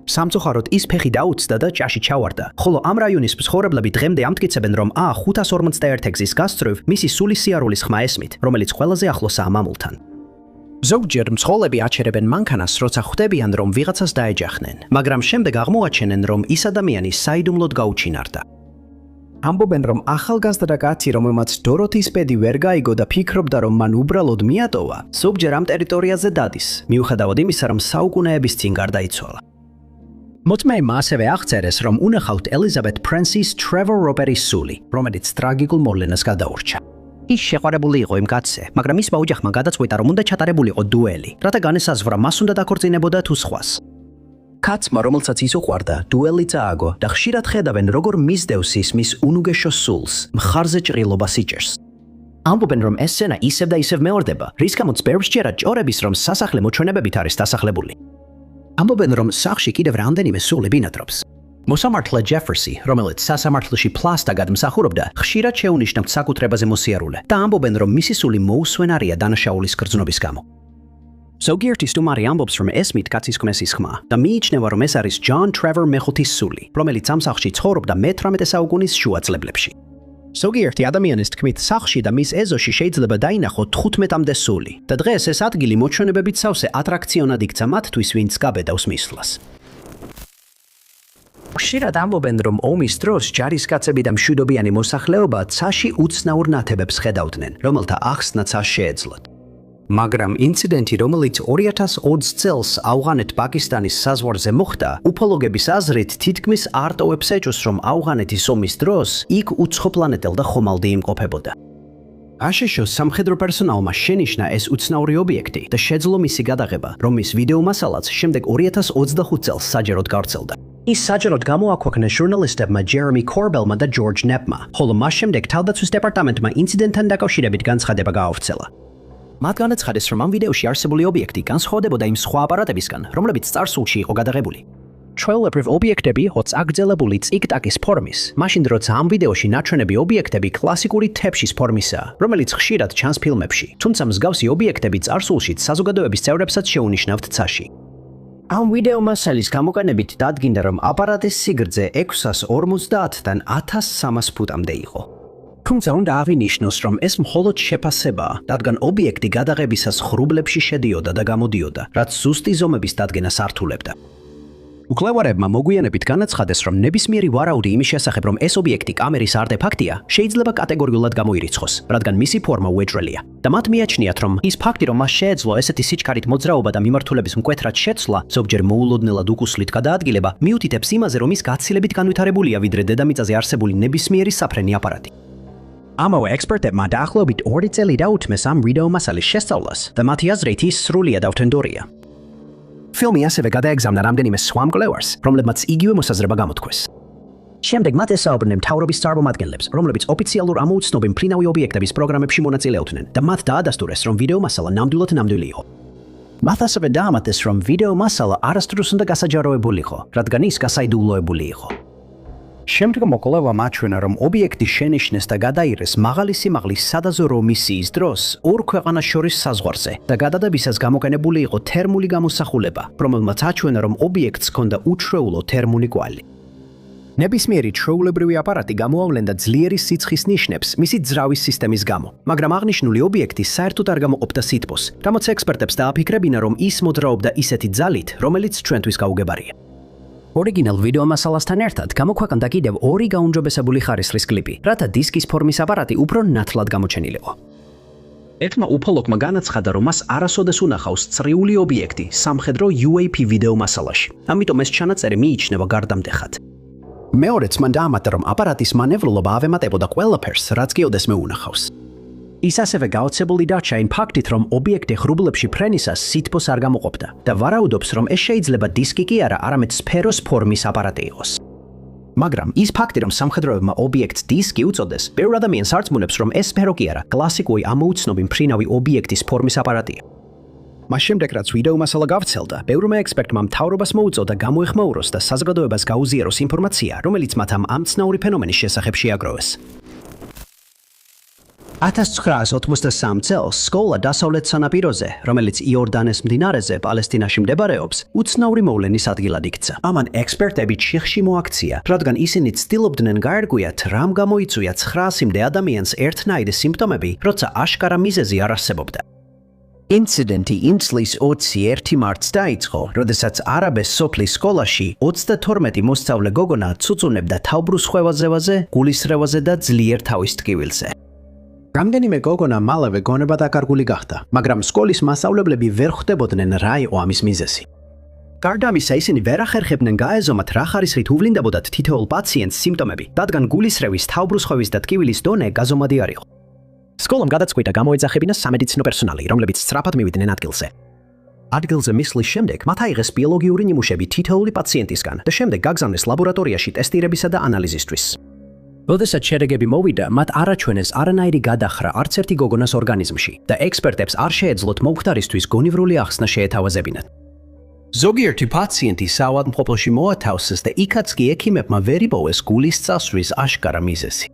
სამწუხაროდ ის ფეხი დაუცდა და ჭაში ჩავარდა, ხოლო ამ რაიონის მცხოვრებლები დღემდე ამტკიცებენ, რომ A551 გზის გასწვრივ მისი სული სიარულის ხმა ესმით, რომელიც ყველაზე ახლოსაა მამულთან. ზოგჯერ მცხოვრები აჩერებენ მანქანას, როცა ხვდებიან, რომ ვიღაცას დაეჯახნენ, მაგრამ შემდეგ აღმოაჩენენ, რომ ის ადამიანი საიდუმლოდ გაუჩინარდა. ამბობენ, რომ ახალგაზრდა კაცი, რომელმაც დოროთის პედი ვერ გაიგო და ფიქრობდა, რომ მან უბრალოდ მიატოვა, ზოგჯერ ამ ტერიტორიაზე დადის, მიუხედავად იმისა, რომ საუკუნეების წინ გარდაიცვალა. მოწმეებმა ასევე აღწერეს, რომ უნახავთ ელიზაბეთ ფრენსის ტრევორ როპერის სული, რომელიც ტრაგიკულ მოვლენას გადაურჩა. ის შეყვარებული იყო იმ კაცზე, მაგრამ მისმა ოჯახმა გადაწყვიტა, რომ უნდა ჩატარებულიყო დუელი, რათა განესაზღვრა მას უნდა დაქორწინებოდა თუ სხვას. კაცმა, რომელსაც ის უყვარდა, დუელი წააგო და ხშირად ხედავენ, როგორ მისდევს ის მის უნუგეშო სულს, მხარზე ჭრილობას იჭერს. ამბობენ, რომ ეს სცენა ისევ და ისევ მეორდება, რის გამოც ბევრს ჯერა ჭორების, რომ სასახლე მოჩვენებებით არის დასახლებული. ამბობენ, რომ სახლში კიდევ რამდენიმე სული ბინადრობს. მოსამართლე ჯეფერსი, რომელიც სასამართლოში ფლასდა გადმსახურობდა, ხშირად შეუნიშნავთ საკუთრებაზე მოსიარულე და ამბობენ, რომ მისი სული მოუსვენარია დანაშაულის გრძნობის გამო. ზოგიერთი სტუმარი ამბობს, რომ ესმით კაცის ქმესის ხმა და მიიჩნევა, რომ ეს არის ჯონ ტრევორ მეხუთის სული, რომელიც ამ სახლში ცხოვრობდა მე-18 საუკუნის შუა წლებში. ზოგიერთი ადამიანის თქმით, სახლში და მის ეზოში შეიძლება დაინახოთ 15-მდე სული და დღეს ეს ადგილი მოჩვენებებით სავსე ატრაქციონად იქცა მათთვის, ვინც გაბედავს მისვლას. ხშირად ამბობენ, რომ ომის დროს ჯარისკაცები და მშვიდობიანი მოსახლეობა ცაში უცნაურ ნათებებს ხედავდნენ, რომელთა ახსნაც არ შეეძლოთ. მაგრამ ინციდენტი, რომელიც 2020 წელს ავღანეთ-პაკისტანის საზღვარზე მოხდა, უფოლოგების აზრით თითქმის არ ტოვებს ეჭვს, რომ ავღანეთის ომის დროს იქ უცხოპლანეტელ და ხომალდი იმყოფებოდა. აშშ-ს სამხედრო პერსონალმა შენიშნა ეს უცნაური ობიექტი და შეძლო მისი გადაღება, რომლის ვიდეო მასალაც შემდეგ 2025 წელს საჯაროდ გავრცელდა. ის საჯაროდ გამოაქვეყნეს ჟურნალისტებმა ჯერემი კორბელმა და ჯორჯ ნეპმა, ხოლო მას შემდეგ თავდაცვის დეპარტამენტმა ინციდენტთან დაკავშირებით განცხადება გაავრცელა. მათ განაცხადეს, რომ ამ ვიდეოში არსებული ობიექტი განსხვავდებოდა იმ სხვა აპარატებისგან, რომლებიც წარსულში იყო გადაღებული. ჩვეულებრივ ობიექტები იყო წაგრძელებული წიკ-ტაკის ფორმის, მაშინ როცა ამ ვიდეოში ნაჩვენები ობიექტები კლასიკური თეფშის ფორმისაა, რომელიც ხშირად ჩანს ფილმებში, თუმცა მსგავსი ობიექტები წარსულშიც საზოგადოების წევრებსაც შეუნიშნავთ ცაში. ამ ვიდეო მასალის გამოყენებით დადგინდა, რომ აპარატის სიგრძე 650-დან 1300 ფუტამდე იყო. თუმცა უნდა აღინიშნოს, რომ ეს მხოლოდ შეფასებაა, რადგან ობიექტი გადაღებისას ღრუბლებში შედიოდა და გამოდიოდა, რაც ზუსტი ზომების დადგენას ართულებდა. მკვლევარებმა მოგვიანებით განაცხადეს, რომ ნებისმიერი ვარაუდი იმის შესახებ, რომ ეს ობიექტი კამერის არტეფაქტია, შეიძლება კატეგორიულად გამოირიცხოს, რადგან მისი ფორმა უეჭველია. და მათ მიაჩნიათ, რომ ის ფაქტი, რომ მას შეეძლო ესეთი სიჩქარით მოძრაობა და მიმართულების მკვეთრად შეცვლა, ზოგჯერ მოულოდნელად უკუსლით გადაადგილება, მიუთითებს იმაზე, რომ ის გაცილებით განვითარებულია, ვიდრე დედამიწაზე არსებული ნებისმიერი საფრენი აპარატი. ამავე ექსპერტებმა დაახლოებით 2 წელი დაუთმეს ამ ვიდეო მასალის შესწავლას და მათი აზრით ის სრულიად ავთენტურია. ფილმი ასევე გადაეგზავნა რამდენიმე სხვა მკვლევარს, რომლებმაც იგივე მოსაზრება გამოთქვეს. შემდეგ მათ ესაუბრნენ მთავრობის წარმომადგენლებს, რომლებიც ოფიციალურ ამოუცნობი მფრინავი ობიექტების პროგრამებში მონაწილეობდნენ და მათ დაადასტურეს, რომ ვიდეო მასალა ნამდვილად ნამდვილი იყო. მათ ასევე დაამატეს, რომ ვიდეო მასალა არასდროს უნდა გასაჯაროებულიყო, რადგან ის გასაიდუმლოებული იყო. შემდგომ მკვლევარმა აჩვენა, რომ ობიექტი შენიშნეს და გადაიღეს მაღალი სიმაღლის სადაზვერვო მისიის დროს ორ ქვეყანას შორის საზღვარზე და გადადებისას გამოყენებული იყო თერმული გამოსახულება, რომელმაც აჩვენა, რომ ობიექტს ჰქონდა უჩვეულო თერმული კვალი. ნებისმიერი ჩვეულებრივი აპარატი გამოავლენდა ძლიერი სიცხის ნიშნებს მისი ძრავის სისტემის გამო, მაგრამ აღნიშნული ობიექტი საერთოდ არ გამოყოფდა სითბოს, რამაც ექსპერტებს დააფიქრებინა, რომ ის მოძრაობდა ისეთი ძალით, რომელიც ჩვენთვის გაუგებარია. ორიგინალ ვიდეო მასალასთან ერთად გამოქვეყნდა კიდევ 2 გაუმჯობესებული ხარისხის კლიპი, რათა დისკის ფორმის აპარატი უფრო ნათლად გამოჩენილიყო. ერთმა უფოლოგმა განაცხადა, რომ მას არასოდეს უნახავს წრიული ობიექტი სამხედრო UAP ვიდეო მასალაში, ამიტომ ეს ჩანაწერი მიიჩნევა გარდამტეხად. მეორეც მან დაამატა, რომ აპარატის მანევრულობა ავემატებოდა ყველაფერს, რაც გიოდესმე უნახავს. ის ასევე გაოცებული დარჩა იმ ფაქტით, რომ ობიექტი ღრუბლებში ფრენისას სითბოს არ გამოყოფდა და ვარაუდობს, რომ ეს შეიძლება დისკი კი არა, არამედ სფეროს ფორმის აპარატი იყოს. მაგრამ ის ფაქტი, რომ სამხედროებმა ობიექტს დისკი უწოდეს, ბევრ ადამიანს არწმუნებს, რომ ეს სფერო კი არა, კლასიკური ამოუცნობი მფრინავი ობიექტის ფორმის აპარატია. მას შემდეგ, რაც ვიდეო მასალა გავრცელდა, ბევრმა ექსპერტმა მთავრობას მოუწოდა გამოეხმაუროს და საზოგადოებას გაუზიაროს ინფორმაცია, რომელიც მათ ამ ამცნაური ფენომენის შესახებ შეაგროვეს. 1983 წელს სკოლა დასავლეთ სანაპიროზე, რომელიც იორდანეს მდინარეზე, პალესტინაში მდებარეობს, უცნაური მოვლენის ადგილად იქცა. ამან ექსპერტები ჩიხში მოაქცია, რადგან ისინი ცდილობდნენ გაერკვიათ, რამ გამოიწვია 900-მდე ადამიანს ერთნაირი სიმპტომები, როცა აშკარა მიზეზი არ არსებობდა. ინციდენტი ინცლის 21 მარტს დაიწყო, როდესაც არაბეს სოფლის სკოლაში 32 მოსწავლე გოგონა ცუცუნებდა თავბრუს ხვევაზე, გულისრევაზე და ძლიერ თავის ტკივილზე. რამდენიმე გოგონა მალევე გონებადაკარგული გახდა, მაგრამ სკოლის მასწავლებლები ვერ ხვდებოდნენ რა იყო ამის მიზეზი. გარდა ამისა, ისინი ვერ ახერხებდნენ გაეზომათ რა ხარისხით უვლინდებოდათ თითოეულ პაციენტს სიმპტომები, რადგან გულისრევის, თავბრუს ხვევის და ტკივილის დონე გაზომადი არ იყო. სკოლამ გადაწყვიტა გამოეძახებინა სამედიცინო პერსონალი, რომლებიც სწრაფად მივიდნენ ადგილზე. ადგილზე მისვლის შემდეგ მათ აიღეს ბიოლოგიური ნიმუშები თითოეული პაციენტისგან და შემდეგ გაგზავნეს ლაბორატორიაში ტესტირებისა და ანალიზისთვის. როდესაც შედეგები მოვიდა, მათ არ აჩვენეს არანაირი გადახრა არც ერთი გოგონას ორგანიზმში და ექსპერტებს არ შეეძლოთ მომხდარისთვის გონივრული ახსნა შეეთავაზებინათ. ზოგიერთი პაციენტი საავადმყოფოში მოათავსეს და იქაც კი ექიმებმა ვერ იპოვეს გულის წასვლის აშკარა მიზეზი.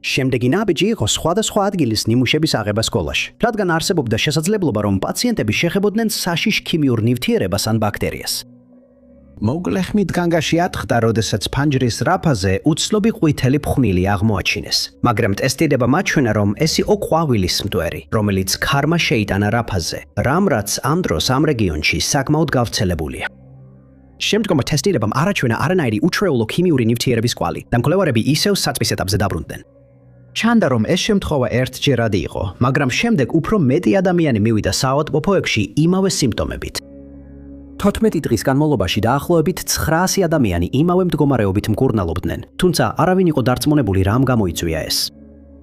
შემდეგი ნაბიჯი იყო სხვადასხვა ადგილის ნიმუშების აღება სკოლაში, რადგან არსებობდა შესაძლებლობა, რომ პაციენტები შეხებოდნენ საშიშ ქიმიურ ნივთიერებას ან ბაქტერიას. მოგლეხმით განგაში ატყდა, როდესაც ფანჯრის რაფაზე უცნობი ყვითელი ფხვნილი აღმოაჩინეს, მაგრამ ტესტირებამ აჩვენა, რომ ეს იყო ყვავილის მტვერი, რომელიც ქარმა შეიტანა რაფაზე, რამ რაც ამ დროს ამ რეგიონში საკმაოდ გავრცელებულია. შემდგომ ტესტირებამ არ აჩვენა არანაირი უჩვეულო ქიმიური ნივთიერების კვალი და მკვლევარები ისევ საწვის ეტაპზე დაბრუნდნენ. ჩანდა, რომ ეს შემთხვევა ერთჯერადი იყო, მაგრამ შემდეგ უფრო მეტი ადამიანი მივიდა საავადმყოფოებში იმავე სიმპტომებით. 14 დღის განმავლობაში დაახლოებით 900 ადამიანი იმავე მდგომარეობით მკურნალობდნენ, თუმცა არავინ იყო დარწმუნებული რამ გამოიწვია ეს.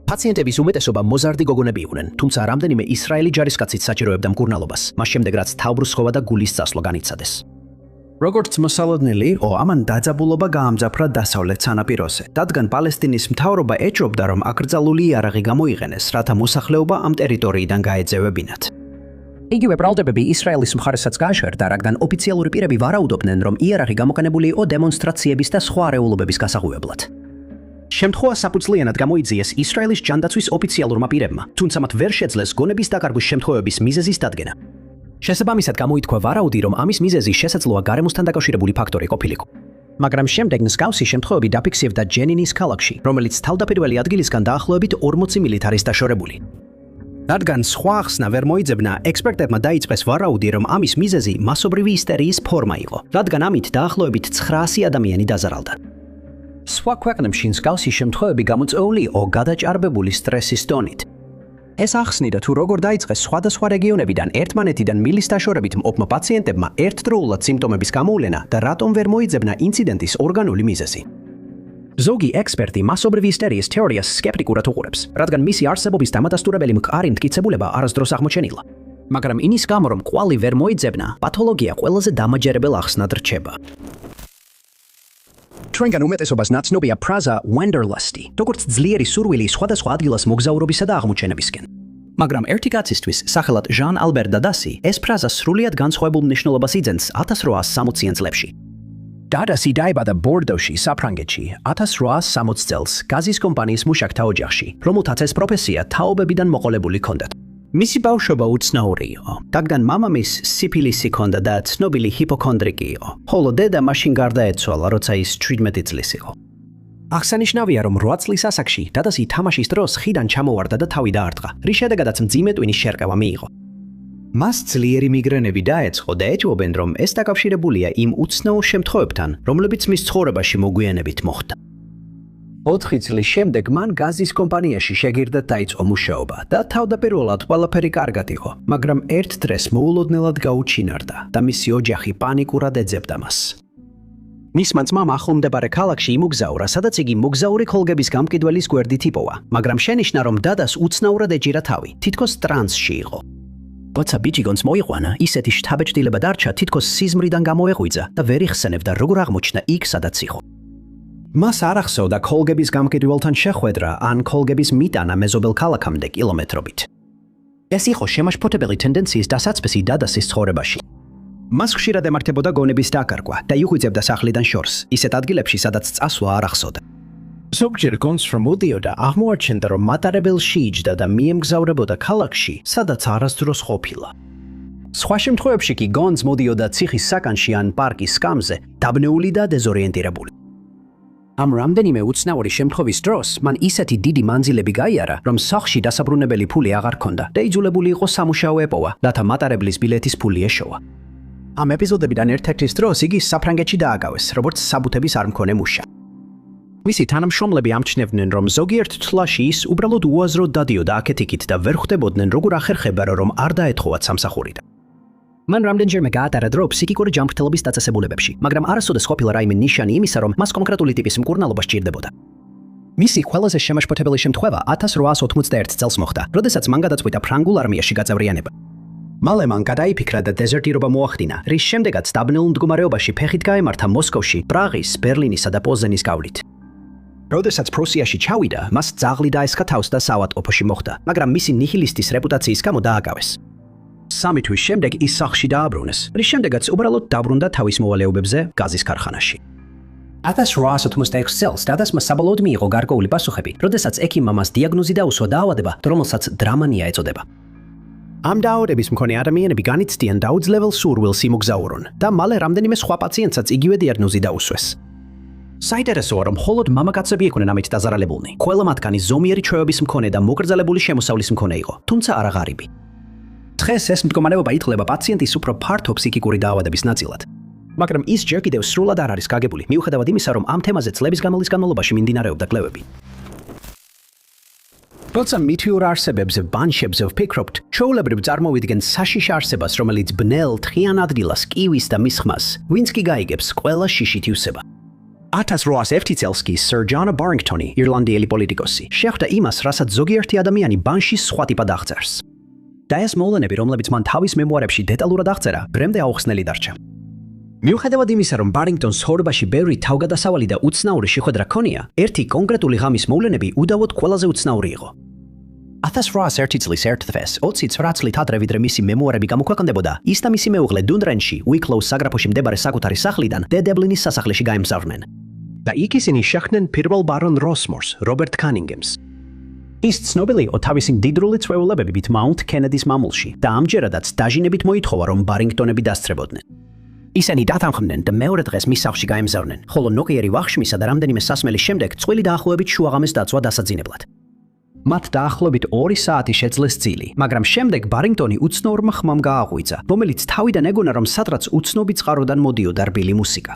პაციენტების უმეტესობა მოზარდი გოგონები იყვნენ, თუმცა რამდენიმე ისრაელი ჯარისკაციც საჭიროებდა მკურნალობას, მას შემდეგ რაც თავბრუს ხვევა და გულის წასვლა განიცადეს. როგორც მოსალოდნელი იყო, ამან დაძაბულობა გაამძაფრა დასავლეთ სანაპიროზე, რადგან პალესტინის მთავრობა ეჭვობდა, რომ აკრძალული იარაღი გამოიყენეს, რათა მოსახლეობა ამ ტერიტორიიდან გაეძევებინათ. იგივე ბრალდებები ისრაელის მხარესაც გააშვერდა, რადგან ოფიციალური პირები ვარაუდობდნენ, რომ იარაღი გამოყენებული იყო დემონსტრაციების და სხვა არეულობების გასაღუებლად. შემთხვევა საფუძვლიანად გამოიძიეს ისრაელის ჯანდაცვის ოფიციალურმა პირებმა, თუმცა მათ ვერ შეძლეს გონების დაკარგვის შემთხვევების მიზეზის დადგენა. შესაბამისად გამოითქვა ვარაუდი, რომ ამის მიზეზი შესაძლოა გარემოსთან დაკავშირებული ფაქტორი ყოფილიყო. მაგრამ შემდეგ მსგავსი შემთხვევები დაფიქსირდა ჯენინის ქალაქში, რომელიც თავდაპირველი ადგილისგან დაახლოებით 40 მილით არის დაშორებული. რადგან სხვა ახსნა ვერ მოიძებნა, ექსპერტებმა დაიწყეს ვარაუდი, რომ ამის მიზეზი მასობრივი ისტერიის ფორმა იყო, რადგან ამით დაახლოებით 900 ადამიანი დაზარალდა. სხვა ქვეყნებში მსგავსი შემთხვევები გამოწვეული იყო გადაჭარბებული სტრესის დონით. ეს ახსნიდა, თუ როგორ დაიწყეს სხვადასხვა რეგიონებიდან ერთმანეთიდან მილის დაშორებით მყოფმა პაციენტებმა ერთდროულად სიმპტომების გამოვლენა და რატომ ვერ მოიძებნა ინციდენტის ორგანული მიზეზი. ზოგი ექსპერტი მასობრივი ისტერიის თეორიას სკეპტიკურად უყურებს, რადგან მისი არსებობის დამადასტურებელი მყარი მტკიცებულება არასდროს აღმოჩენილა. მაგრამ ინის გამო, რომ ყვალი ვერ მოიძებნა, პათოლოგია ყველაზე დამაჯერებელ ახსნად რჩება. ჩვენგან უმეტესობას ნაცნობია ფრაზა wanderlusty, როგორც ძლიერი სურვილი სხვადასხვა ადგილას მოგზაურობისა და აღმოჩენებისკენ. მაგრამ ერთი კაცისთვის, სახელად ჟან ალბერ დადასი, ეს ფრაზა სრულიად განსხვავებულ მნიშვნელობას იძენს 1860-იან წლებში. დადასი დაიბადა ბორდოში, საფრანგეთში, 1860 წელს გაზის კომპანიის მუშაკთა ოჯახში, რომელთაც ეს პროფესია თაობებიდან მოყოლებული ჰქონდათ. მისი ბავშვობა უცნაური იყო, რადგან მამამისს სიფილისი ჰქონდა და ცნობილი ჰიპოქონდრიკი იყო, ხოლო დედა მაშინ გარდაეცვალა, როცა ის 17 წლის იყო. აღსანიშნავია, რომ 8 წლის ასაკში დადასი თამაშის დროს ხიდან ჩამოვარდა და თავი დაარტყა, რის შედეგადაც მძიმე ტვინის შერყევა მიიღო. მას ძლიერი მიგრენები დაეწყო და ეჭვობენ, რომ ეს დაკავშირებულია იმ უცნაურ შემთხვევებთან, რომლებიც მის ცხოვრებაში მოგვიანებით მოხდა. 4 წლის შემდეგ მან გაზის კომპანიაში შეგირდად დაიწყო მუშაობა და თავდაპირველად ყველაფერი კარგად იყო, მაგრამ ერთ დღეს მოულოდნელად გაუჩინარდა და მისი ოჯახი პანიკურად ეძებდა მას. მისმა ძმამ ახლომდებარე ქალაქში იმოგზაურა, სადაც იგი მოგზაური ხოლგების გამყიდველის გვერდით იპოვა, მაგრამ შენიშნა, რომ დადას უცნაურად ეჯირა თავი, თითქოს ტრანსში იყო. როცა ბიჭიგონს მოიყვანა, ისეთი შთაბეჭდილება დარჩა, თითქოს სიზმრიდან გამოეღვიძა და ვერ იხსენებდა, როგორ აღმოჩნდა იქ, სადაც იყო. მას არ ახსოვდა ხოლგების გამყიდველთან შეხვედრა ან ხოლგების მიტანა მეზობელ ქალაქამდე კილომეტრობით. ეს იყო შემაშფოთებელი ტენდენციის დასაწყისი დადასის ცხოვრებაში. მას ხშირად ემართებოდა გონების დაკარგვა და იღვიძებდა სახლიდან შორს, ისეთ ადგილებში, სადაც წასვლა არ ახსოვდა. ზოგჯერ გონს რომ მოდიოდა, აღმოაჩენდა, რომ მატარებელში იჯდა და მიემგზავრებოდა ქალაქში, სადაც არასდროს ყოფილა. სხვა შემთხვევებში კი გონს მოდიოდა ციხის საკანში ან პარკის სკამზე, დაბნეული და დეზორიენტირებული. Am რამდენიმე უცნაური შემთხვევის დროს მან ისეთი დიდი მანძილები გაიარა, რომ სახლში დასაბრუნებელი ფული აღარ ჰქონდა და იძულებული იყო სამუშაო ეპოვა, რათა მატარებლის ბილეთის ფული ეშოვა. Am ეპიზოდებიდან ერთ-ერთის დროს იგი საფრანგეთში დააგავეს, როგორც საბუთების არ მქონე მუშა. მისი თანამშრომლები ამჩნევდნენ, რომ ზოგიერთ თვლაში ის უბრალოდ უაზროდ დადიოდა აქეთ-იქით და ვერ ხვდებოდნენ, როგორ ახერხება, რომ არ დაეთხოვათ სამსახურიდან. მან რამდენჯერმე გაატარა დრო ფსიქიკური ჯანმრთელობის დაწესებულებებში, მაგრამ არასოდეს ყოფილა რაიმე ნიშანი იმისა, რომ მას კონკრეტული ტიპის მკურნალობა სჭირდებოდა. მისი ყველაზე შემაშფოთებელი შემთხვევა 1881 წელს მოხდა, როდესაც მან გადაწყვიტა ფრანგულ არმიაში გაწევრიანება. მალე მან გადაიფიქრა და დეზერტირობა მოახდინა, რის შემდეგაც დაბნეულ მდგომარეობაში ფეხით გაემართა მოსკოვში, პრაღის, ბერლინისა და პოზნენის გავლით. როდესაც პრუსიაში ჩავიდა, მას ძაღლი დაესხა თავს და საავადმყოფოში მოხვდა, მაგრამ მისი ნიჰილისტის რეპუტაციის გამო დააკავეს. 3 თვის შემდეგ ის სახლში დააბრუნეს, რის შემდეგაც უბრალოდ დაბრუნდა თავის მოვალეობებზე გაზის ქარხანაში. 1886 წელს დადასმა საბოლოოდ მიიღო გარკვეული პასუხები, როდესაც ექიმმა მას დიაგნოზი დაუსვა დაავადება, რომელსაც დრამანია ეწოდება. ამ დაავადების მქონე ადამიანები განიცდიან დაუძლებელ სურვილს იმოგზაურონ და მალე რამდენიმე სხვა პაციენტსაც იგივე დიაგნოზი დაუსვეს. საინტერესოა, რომ მხოლოდ მამაკაცები იყვნენ ამით დაზარალებულნი. ყველა მათგანი ზომიერი ჩვევების მქონე და მოკრძალებული შემოსავლის მქონე იყო, თუმცა არა ღარიბი. დღეს ეს მდგომარეობა ითვლება პაციენტის უფრო ფართო ფსიქიკური დაავადების ნაწილად. მაგრამ ის ჯერ კიდევ სრულად არ არის გაგებული, მიუხედავად იმისა, რომ ამ თემაზე წლების განმავლობაში მიმდინარეობდა კვლევები. როცა მითიურ არსებებზე ბანშებზე ვფიქრობთ, ჩვეულებრივ წარმოვიდგენთ საშიშ არსებას, რომელიც ბნელ თხიან ადგილას კივის და მის ხმას, ვინც კი გაიგებს ყველა შიშით ივსება. 1801 წელს კი სერ ჯონა ბარინგტონი, ირლანდიელი პოლიტიკოსი, შეხვდა იმას, რასაც ზოგიერთი ადამიანი ბანშის სხვა ტიპად აღწერს. და ეს მოვლენები, რომლებიც მან თავის მემუარებში დეტალურად აღწერა, დღემდე აუხსნელი დარჩა. მიუხედავად იმისა, რომ ბარინგტონს ცხოვრებაში ბევრი თავგადასავალი და უცნაური შეხვედრა ჰქონია, ერთი კონკრეტული ღამის მოვლენები უდავოდ ყველაზე უცნაური იყო. 1801 წლის ერთ დღეს, 29 წლით ადრე ვიდრე მისი მემუარები გამოქვეყნდებოდა, ის და მისი მეუღლე დუნდრენში, უიკლოუს საგრაფოში მდებარე საკუთარი სახლიდან დედებლინის სასახლეში გაემგზავრნენ. და იქ ისინი შეხვდნენ პირველ ბარონ როსმორს, რობერტ კანინგემს. ის ცნობილი იყო თავისი მდიდრული წვეულებებით მაუნთ კენედის მამულში და ამჯერადაც დაჟინებით მოითხოვა, რომ ბარინგტონები დასწრებოდნენ. ისინი დათანხმდნენ და მეორე დღეს მის სახლში გაემგზავრნენ, ხოლო ნოყიერი ვახშმისა და რამდენიმე სასმელის შემდეგ წყვილი დაახლოებით შუაღამეს დაწვა დასაძინებლად. მათ დაახლოებით 2 საათი შეძლეს წილი, მაგრამ შემდეგ ბარინგტონი უცნაურმა ხმამ გააღვიძა, რომელიც თავიდან ეგონა, რომ სადღაც უცნობი წყაროდან მოდიოდა რბილი მუსიკა.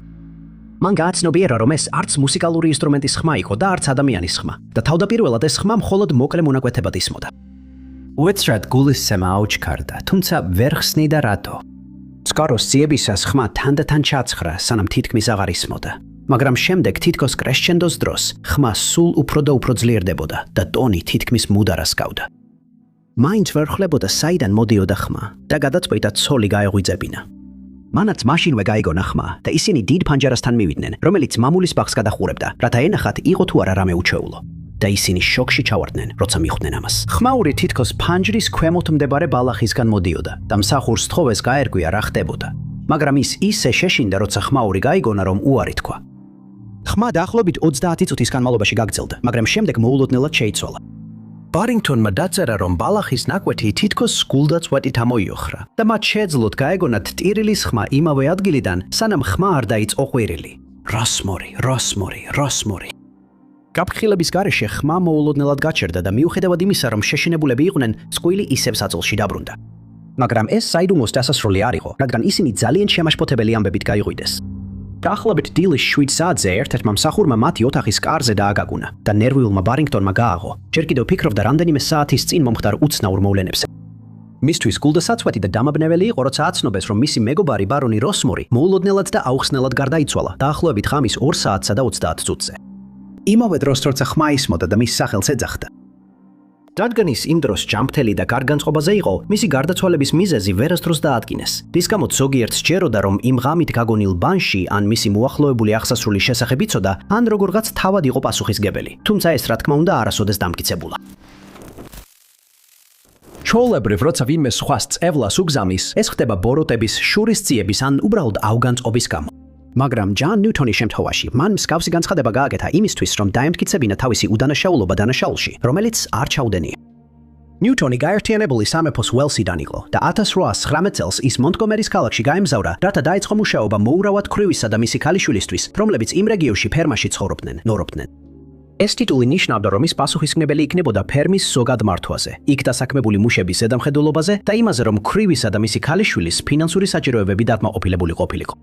მან გააცნობიერა, რომ ეს არც მუსიკალური ინსტრუმენტის ხმა იყო და არც ადამიანის ხმა, და თავდაპირველად ეს ხმა მხოლოდ მოკლე მონაკვეთებად ისმოდა. უეცრად გულისცემა აუჩქარდა, თუმცა ვერ ხსნიდა რატო. წყაროს ძიებისას ხმა თანდათან ჩაცხრა, სანამ თითქმის აღარ ისმოდა. მაგრამ შემდეგ თითქოს კრესჩენდოს დროს ხმა სულ უფრო და უფრო ძლიერდებოდა და ტონი თითქმის მუდარას გავდა. მაინც ვერ ხლებოდა საიდან მოდიოდა ხმა და გადაწყვიტა ცოლი გაეღვიძებინა. მანაც მაშინვე გაიგონა ხმა და ისინი დიდ ფანჯარასთან მივიდნენ, რომელიც მამულის ბაღს გადახურებდა, რათა ენახათ იყო თუ არა რამე უჩვეულო. და ისინი შოკში ჩავარდნენ, როცა მიხვდნენ ამას. ხმაური თითქოს ფანჯრის ქვემოთ მდებარე ბალახისგან მოდიოდა და მსახურს თხოვეს გაერკვია რა ხდებოდა. მაგრამ ის ისე შეშინდა, როცა ხმაური გაიგონა, რომ უარი თქვა. ხმა დაახლოებით 30 წუთის განმავლობაში გაგრძელდა, მაგრამ შემდეგ მოულოდნელად შეიცვალა. ბარინგტონმა დაწერა, რომ ბალახის ნაკვეთი თითქოს გულდაწვეტით ამოიოხრა და მათ შეეძლოთ გაეგონათ ტირილის ხმა იმავე ადგილიდან, სანამ ხმა არ დაიწყო ყვირილი. როსმორი. გაფრთხილების გარეშე ხმა მოულოდნელად გაჩერდა და მიუხედავად იმისა, რომ შეშინებულები იყვნენ, წყვილი ისევ საწოლში დაბრუნდა. მაგრამ ეს საიდუმლოს დასასრული არ იყო, რადგან ისინი ძალიან შემაშფოთებელი ამბებით გაიღვიდეს. დაახლოებით დილის 7 საათზე ერთ-ერთმა მსახურმა მათი ოთახის კარზე დააგაგუნა და ნერვიულმა ბარინგტონმა გააღო. ჯერ კიდევ ფიქრობდა რამდენიმე საათის წინ მომხდარ უცნაურ მოვლენებზე. მისთვის გულდასაცვეთი და დამაბნეველი იყო, როცა აცნობეს, რომ მისი მეგობარი ბარონი როსმორი მოულოდნელად და აუხსნელად გარდაიცვალა დაახლოებით ღამის 2 საათსა და 30 წუთზე. იმავე დროს, როცა ხმა ისმოდა და მის სახელს ეძახდა. რადგან ის იმ დროს ჯანმრთელი და კარგ განწყობაზე იყო, მისი გარდაცვალების მიზეზი ვერასდროს დაადგინეს. რის გამოც ზოგიერთს სჯეროდა, რომ იმ ღამით გაგონილ ბანში ან მისი მოახლოებული აღსასრულის შესახებ იცოდა, ან როგორღაც თავად იყო პასუხისგებელი. თუმცა ეს რა თქმა უნდა არასოდეს დამტკიცებულა. ჩვეულებრივ, როცა ვინმე სხვას წევლას უგზავნის, ეს ხდება ბოროტების, შურისძიების ან უბრალოდ ავგანწყობის გამო. მაგრამ ჯან ნიუტონის შემთხვევაში მან მსგავსი განცხადება გააკეთა იმისთვის, რომ დაემტკიცებინა თავისი უდანაშაულობა დანაშაულში, რომელიც არ ჩაუდენია. ნიუტონი გაერთიანებული სამეფოს ველსიდან იყო და 1819 წელს ის მონტგომერის ქალაქში გაემგზავრა, რათა დაეწყო მუშაობა მოურავად ქვრივისა და მისი ქალიშვილისთვის, რომლებიც იმ რეგიონში ფერმაში ცხოვრობდნენ. ეს ტიტული ნიშნავდა, რომ ის პასუხისმგებელი იქნებოდა ფერმის ზოგად მართვაზე, იქ დასაქმებული მუშების ზედამხედველობაზე და იმაზე, რომ ქვრივისა და მისი ქალიშვილის ფინანსური საჭიროებები დაკმაყოფილებული ყოფილიყო.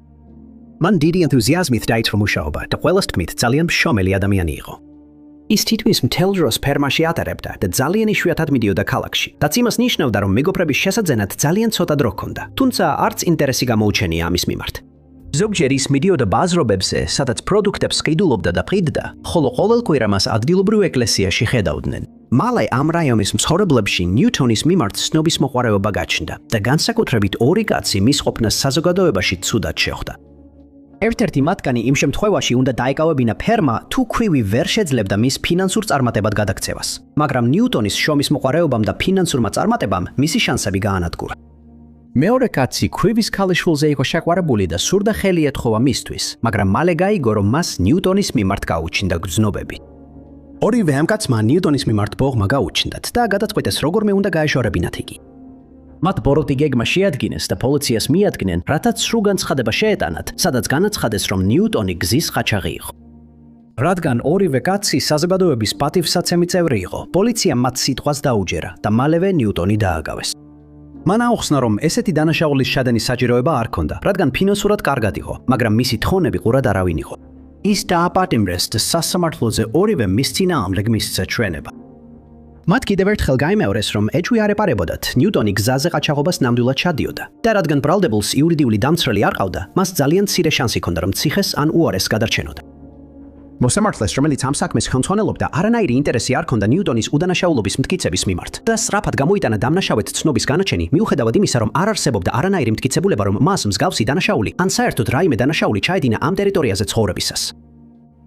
მან დიდი ენთუზიაზმით დაიწყო მუშაობა და ყველას თქმით ძალიან მშრომელი ადამიანი იყო. ის თითქმის მთელ დროს ფერმაში ატარებდა და ძალიან იშვიათად მიდიოდა ქალაქში. რაც იმას ნიშნავდა, რომ მეგობრების შესაძენად ძალიან ცოტა დრო ჰქონდა, თუმცა არც ინტერესი გამოუჩენია ამის მიმართ. ზოგჯერ ის მიდიოდა ბაზრობებზე, სადაც პროდუქტებს ყიდულობდა და ყიდდა, ხოლო ყოველ კვირა მას ადგილობრივ ეკლესიაში ხედავდნენ. მალე ამ რაიონის მცხოვრებლებში ნიუტონის მიმართ ცნობის მოყვარეობა გაჩნდა და განსაკუთრებით ორი კაცი მის ყოფნას საზოგადოებაში ცუდად შეხვდა. ერთ-ერთი მათგანი იმ შემთხვევაში უნდა დაეკავებინა ფერმა, თუ ქვრივი ვერ შეძლებდა მის ფინანსურ წარმატებად გადაქცევას. მაგრამ ნიუტონის შრომის მოყვარეობამ და ფინანსურმა წარმატებამ მისი შანსები გაანადგურა. მეორე კაცი ქვრივის ქალიშვილზე იყო შეყვარებული და სურდა ხელი ეთხოვა მისთვის, მაგრამ მალე გაიგო, რომ მას ნიუტონის მიმართ გაუჩნდა გრძნობები. ორივე ამ კაცმა ნიუტონის მიმართ ბოღმა გაუჩნდათ და გადაწყვიტეს როგორმე უნდა გაეშორებინათ იგი. მათ ბოროტი გეგმა შეადგინეს და პოლიციას მიადგნენ, რათაც სრულ განცხადება შეეტანათ, სადაც განაცხადეს, რომ ნიუტონი გზის ყაჩაღი იყო. რადგან ორივე კაცი საზოგადოების პატივსაცემი წევრი იყო, პოლიციამ მათ სიტყვას დაუჯერა და მალევე ნიუტონი დააგავეს. მან აუხსნა, რომ ესეთი დანაშაულის შადენის საჭიროება არ ჰქონდა, რადგან ფინანსურად კარგად იყო, მაგრამ მისი თხოვნები ყურად არავინ იყო. ის დააპატიმრეს და სასამართლოზე ორივე მის წინააღმდეგ მისცა ჩვენება. მათ კიდევ ერთხელ გაიმეორეს, რომ ეჭვი არ ეპარებოდათ, ნიუტონი გზაზე ყაჩაღობას ნამდვილად ჩადიოდა და რადგან ბრალდებულს იურიდიული დამცრელი არ ყავდა, მას ძალიან მცირე შანსი ჰქონდა, რომ ციხეს ან უარესს გადარჩენოდა. მოსამართლეს, რომელიც ამ საქმეს ხელმძღვანელობდა, არანაირი ინტერესი არ ჰქონდა ნიუტონის უდანაშაულობის მტკიცების მიმართ და სწრაფად გამოიტანა დამნაშავედ ცნობის განაჩენი, მიუხედავად იმისა, რომ არ არსებობდა არანაირი მტკიცებულება, რომ მას მსგავსი დანაშაული ან საერთოდ რაიმე დანაშაული ჩაედინა ამ ტერიტორიაზე ცხოვრებისას.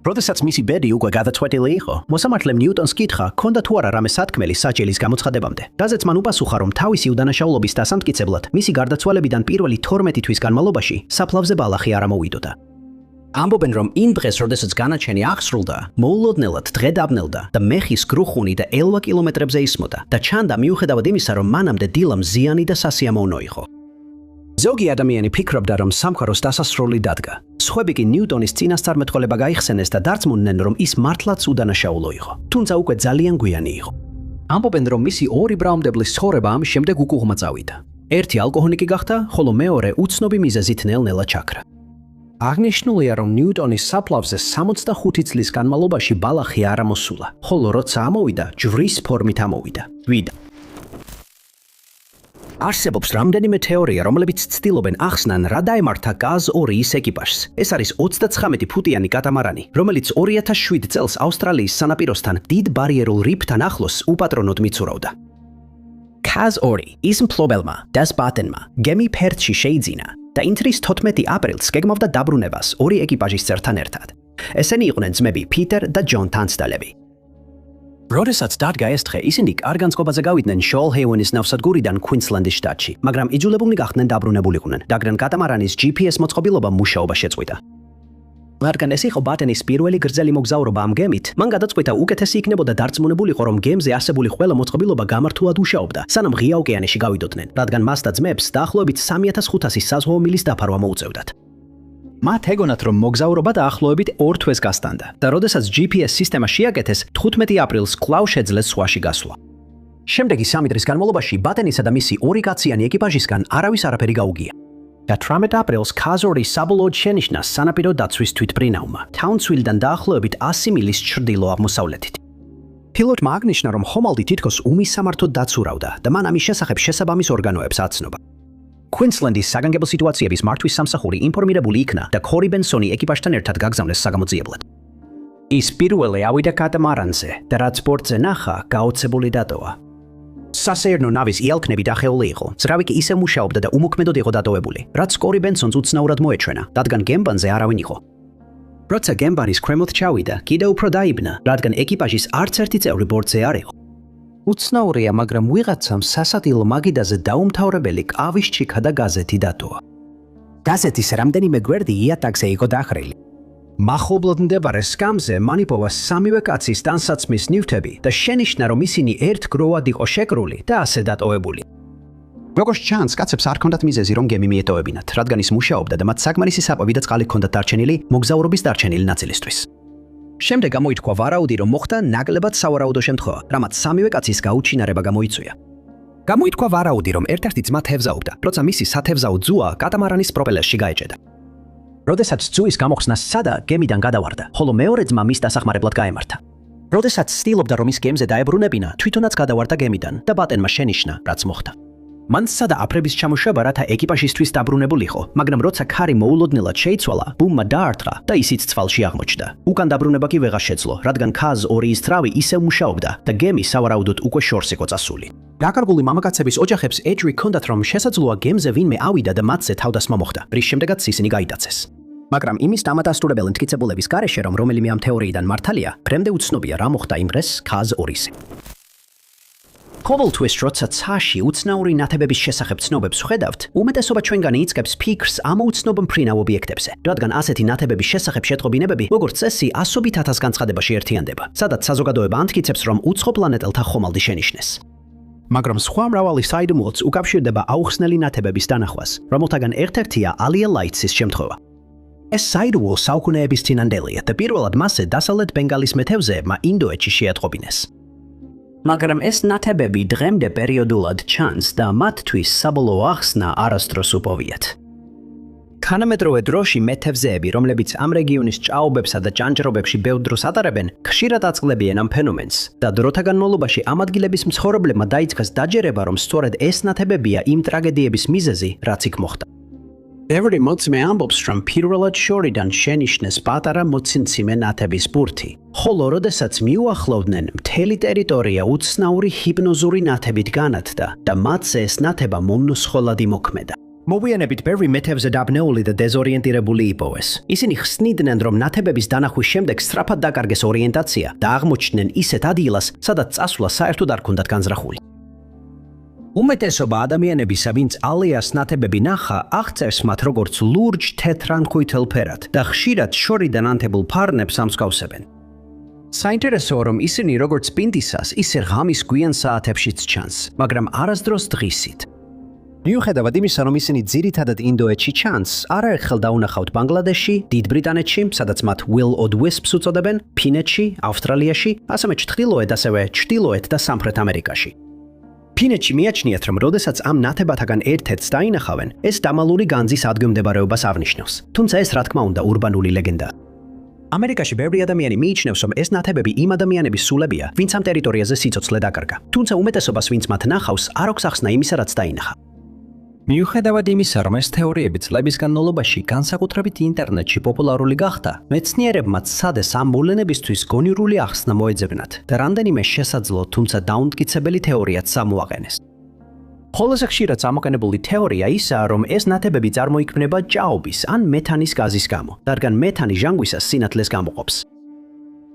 როდესაც მისი ბედი უკვე გადაწყვეტილი იყო, მოსამართლემ ნიუტონს კითხა, ჰქონდა თუ არა რამე სათქმელი საჭილის გამოცხადებამდე. რაზეც მან უპასუხა, რომ თავისი უდანაშაულობის დასამტკიცებლად მისი გარდაცვალებიდან პირველი 12 თვის განმავლობაში საფლავზე ბალახი არ ამოვიდოდა. ამბობენ, რომ იმ დღეს, როდესაც განაჩენი აღსრულდა, მოულოდნელად დღე დაბნელდა და მეხის გრუხუნი და ელვა კილომეტრებზე ისმოდა და ჩანდა მიუხედავად იმისა, რომ მანამდე დილა მზიანი და სასიამოვნო იყო. ზოგი ადამიანი ფიქრობდა, რომ სამყაროს დასასრული დადგა. სხვები კი ნიუტონის წინასწარმეტყველება გაიხსენეს და დარწმუნდნენ, რომ ის მართლაც უდანაშაულო იყო, თუმცა უკვე ძალიან გვიანი იყო. ამბობენ, რომ მისი ორი ბრაუმდებლის ცხოვრება ამის შემდეგ უკუღმა წავიდა. ერთი ალკოჰოლიკი გახდა, ხოლო მეორე უცნობი მიზეზით ნელ-ნელა ჩაქრა. აღნიშნულია, რომ ნიუტონის საფლავზე 65 წლის განმავლობაში ბალახი არ ამოსულა, ხოლო როცა ამოვიდა, ჯვრის ფორმით ამოვიდა. არსებობს რამდენიმე თეორია, რომლებიც ცდილობენ ახსნან, რა დაემართა გაზ 2-ის ეკიპაჟს. ეს არის 39 ფუტიანი კატამარანი, რომელიც 2007 წელს ავსტრალიის სანაპიროსთან დიდ ბარიერულ რიფთან ახლოს უპატრონოდ მიცურავდა. გაზ 2 ის მფლობელმა დას ბატენმა გემი ფერთში შეიძინა და ინტრის 14 აპრილს გეგმავდა დაბრუნებას ორი ეკიპაჟის წევრთან ერთად. ესენი იყვნენ ძმები პიტერ და ჯონ თანცდალები. როდესაც დადგა ეს დღე, ისინი კარგ განწყობაზე გავიდნენ შოულჰეივენის ნავსადგურიდან κουინსლენდის შტატში, მაგრამ იძულებულნი გახდნენ დაბრუნებულიყვნენ, რადგან კატამარანის GPS მოწყობილობა მუშაობა შეწყვიტა. რადგან ეს იყო ბატენის პირველი გრძელი მოგზაურობა ამ გემით, მან გადაწყვიტა უკეთესი იქნებოდა დარწმუნებულიყო, რომ გემზე არსებული ყველა მოწყობილობა გამართულად მუშაობდა, სანამ ღია ოკეანეში გავიდოდნენ, რადგან მას და ძმებს დაახლოებით 3500 საზღვაო მილის დაფარვა მოუწევდათ. მათ ეგონათ, რომ მოგზაურობა დაახლოებით 2 თვეს გასტანდა და როდესაც GPS სისტემა შეაკეთეს, 15 აპრილს კვლავ შეძლეს ზღვაში გასვლა. შემდეგი 3 დღის განმავლობაში ბატენისა და მისი 2 კაციანი ეკიპაჟისგან არავის არაფერი გაუგია. და 18 აპრილს ქაზორი საბოლოოდ შენიშნა სანაპირო დაცვის თვითმფრინავმა, თაუნსვილიდან დაახლოებით 100 მილის ჩრდილო-აღმოსავლეთით. პილოტმა აღნიშნა, რომ ხომალდი თითქოს უმისამართოდ დაცურავდა და მან ამის შესახებ შესაბამის ორგანოებს აცნობა. Queensland-ის საგანგებო სიტუაციების მართვის სამსახური ინფორმირებული იქნა და ქორი ბენსონი ეკიპაჟთან ერთად გაგზავნეს საგამოძიებლად. ის პირველი ავიდა კატამარანზე და რაც ბორტზე ნახა, გაოცებული დატოვა. სასეირნო ნავის იალქნები დახეული იყო, ძრავი კი ისე მუშაობდა და უმოქმედოდ იყო დატოვებული, რაც კორი ბენსონს უცნაურად მოეჩვენა, რადგან გემბანზე არავინ იყო. როცა გემბანის ქვემოთ ჩავიდა, კიდევ უფრო დაიბნა, რადგან ეკიპაჟის არც ერთი წევრი ბორტზე არ იყო. უცნაურია, მაგრამ ვიღაცამ სასადილო მაგიდაზე დაუმთავრებელი კავის ჩიქა და გაზეთი დატოვა. გაზეთის რამდენიმე გვერდი იატაკზე იყო დახრილი. მახლობლად მდებარე სკამზე მან იპოვა სამივე კაცის ტანსაცმლის ნივთები და შენიშნა, რომ ისინი ერთგროვად იყო შეკრული და ასე დატოვებული. როგორც ჩანს, კაცებს არ ჰქონდათ მიზეზი, რომ გემი მიეტოვებინათ, რადგან ის მუშაობდა და მათ საკმარისი საკვები და წყალი ჰქონდათ დარჩენილი მოგზაურობის დარჩენილი ნაწილისთვის. შემდეგ გამოითქვა ვარაუდი, რომ მოხდა ნაკლებად სავარაუდო შემთხვევა, რამაც სამივე კაცის გაუჩინარება გამოიწვია. გამოითქვა ვარაუდი, რომ ერთ-ერთი ძმა თევზაობდა, როცა მისი სათევზაო ძუა კატამარანის პროპელერში გაეჭედა. როდესაც ძუის გამოხსნა სცადა, გემიდან გადავარდა, ხოლო მეორე ძმა მის დასახმარებლად გაემართა. როდესაც ცდილობდა, რომ ის გემზე დაებრუნებინა, თვითონაც გადავარდა გემიდან და ბატენმა შენიშნა, რაც მოხდა. მან სცადა აფრების ჩამოშვება, რათა ეკიპაჟისთვის დაბრუნებულიყო, მაგრამ როცა ქარი მოულოდნელად შეიცვალა, ბუმმა დაარტყა და ისიც ცვალში აღმოჩნდა. უკან დაბრუნება კი ვეღარ შეძლო, რადგან ქაზ 2-ის თრავი ისევ მუშაობდა და გემი სავარაუდოდ უკვე შორს იყო წასული. დაკარგული მამაკაცების ოჯახებს ეჭვი ჰქონდათ, რომ შესაძლოა გემზე ვინმე ავიდა და მათზე თავდასხმა მოხდა, რის შემდეგაც ისინი გაიტაცეს. მაგრამ იმის დამადასტურებელი მტკიცებულების გარეშე, რომ რომელიმე ამ თეორიიდან მართალია, ფრემდე უცნობია რა მოხდა იმ დღეს ქაზ 2-ზე. ყოველთვის, როცა ცაში უცნაური ნათებების შესახებ ცნობებს ვხედავთ, უმეტესობა ჩვენგანი იწყებს ფიქრს ამოუცნობ მფრინავ ობიექტებზე, რადგან ასეთი ნათებების შესახებ შეტყობინებები, როგორც წესი, ასობით ათას განცხადებაში ერთიანდება, სადაც საზოგადოება ამტკიცებს, რომ უცხო პლანეტელთა ხომალდი შენიშნეს. მაგრამ სხვა მრავალი საიდუმლოც უკავშირდება აუხსნელი ნათებების დანახვას, რომელთაგან ერთ-ერთია ალია ლაიტსის შემთხვევა. ეს საიდუმლო საუკუნეების წინანდელია და პირველად მასზე დასავლეთ ბენგალის მეთევზეებმა ინდოეთში შეატყობინეს. მაგრამ ეს ნათებები დღემდე პერიოდულად ჩანს და მათთვის საბოლოო ახსნა არასდროს უპოვიათ. თანამედროვე დროში მეთევზეები, რომლებიც ამ რეგიონის ჭაობებსა და ჭანჭრობებში ბევრ დროს ატარებენ, ხშირად აწყლებიან ამ ფენომენს და დროთა განმავლობაში ამ ადგილების მცხოვრებლებმა დაიწყეს დაჯერება, რომ სწორედ ეს ნათებებია იმ ტრაგედიების მიზეზი, რაც იქ მოხდა. ბევრი მოწმე ამბობს, რომ პირველად შორიდან შენიშნეს პატარა მოცინციმე ნათების ბურთი, ხოლო როდესაც მიუახლოვდნენ, მთელი ტერიტორია უცნაური ჰიპნოზური ნათებით განათდა და მათზე ეს ნათება მომნუსხოლად იმოქმედა. მოგვიანებით ბევრი მეთევზე დაბნეული და დეზორიენტირებული იპოვეს. ისინი ხსნიდნენ, რომ ნათებების დანახვის შემდეგ სწრაფად დაკარგეს ორიენტაცია და აღმოჩნდნენ ისეთ ადგილას, სადაც წასვლა საერთოდ არ ჰქონდათ განზრახული. უმეტესობა ადამიანებისა, ვინც ალიას ნათებები ნახა, აღწერს მათ როგორც ლურჯ თეთრ ან ყვითელ ფერად და ხშირად შორიდან ანთებულ ფარნებს ამსგავსებენ. საინტერესოა, რომ ისინი როგორც პინდისას, ისე ღამის გვიან საათებშიც ჩანს, მაგრამ არასდროს დღისით. მიუხედავად იმისა, რომ ისინი ძირითადად ინდოეთში ჩანს, არაერთხელ დაუნახავთ ბანგლადეშში, დიდ ბრიტანეთში, სადაც მათ will o' the wisps უწოდებენ, ფინეთში, ავსტრალიაში, ასევე ჩრდილოეთ და სამხრეთ ამერიკაში. ფინეთში მიაჩნიათ, რომ როდესაც ამ ნათებათაგან ერთ-ერთს დაინახავენ, ეს დამალული განძის ადგილმდებარეობას აღნიშნავს. თუმცა ეს რა თქმა უნდა ურბანული ლეგენდაა. ამერიკაში ბევრი ადამიანი მიიჩნევს, რომ ეს ნათებები იმ ადამიანების სულებია, ვინც ამ ტერიტორიაზე სიცოცხლე დაკარგა. თუმცა უმეტესობას, ვინც მათ ნახავს, არ აქვს ახსნა იმისა, რაც დაინახა. მიუხედავად იმისა, რომ ეს თეორიები წლების განმავლობაში განსაკუთრებით ინტერნეტში პოპულარული გახდა, მეცნიერებმა სცადეს ამ მოვლენებისთვის გონივრული ახსნა მოეძებნათ და რამდენიმე შესაძლო, თუმცა დაუმტკიცებელი თეორიაც ამოაყენეს. ყველაზე ხშირად ამოყენებული თეორია ისაა, რომ ეს ნათებები წარმოიქმნება ჭაობის ან მეთანის გაზის გამო, რადგან მეთანი ჟანგვისას სინათლეს გამოყოფს.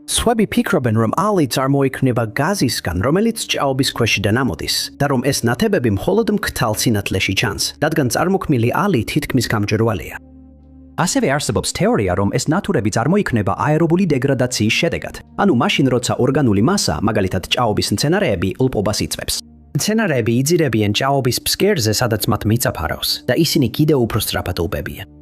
სხვები ფიქრობენ, რომ ალი წარმოიქმნება გაზისგან, რომელიც ჭაობის ქვეშიდან ამოდის, და რომ ეს ნათებები მხოლოდ მკრთალ სინათლეში ჩანს, რადგან წარმოქმნილი ალი თითქმის გამჭვირვალეა. ასევე არსებობს თეორია, რომ ეს ნათურები წარმოიქმნება აერობული დეგრადაციის შედეგად, ანუ მაშინ, როცა ორგანული მასა, მაგალითად ჭაობის მცენარეები, ულპობას იწვევს. მცენარეები იძირებიან ჭაობის ფსკერზე, სადაც მათ მიწა ფარავს, და ისინი კიდევ უფრო სწრაფად ულპებიან.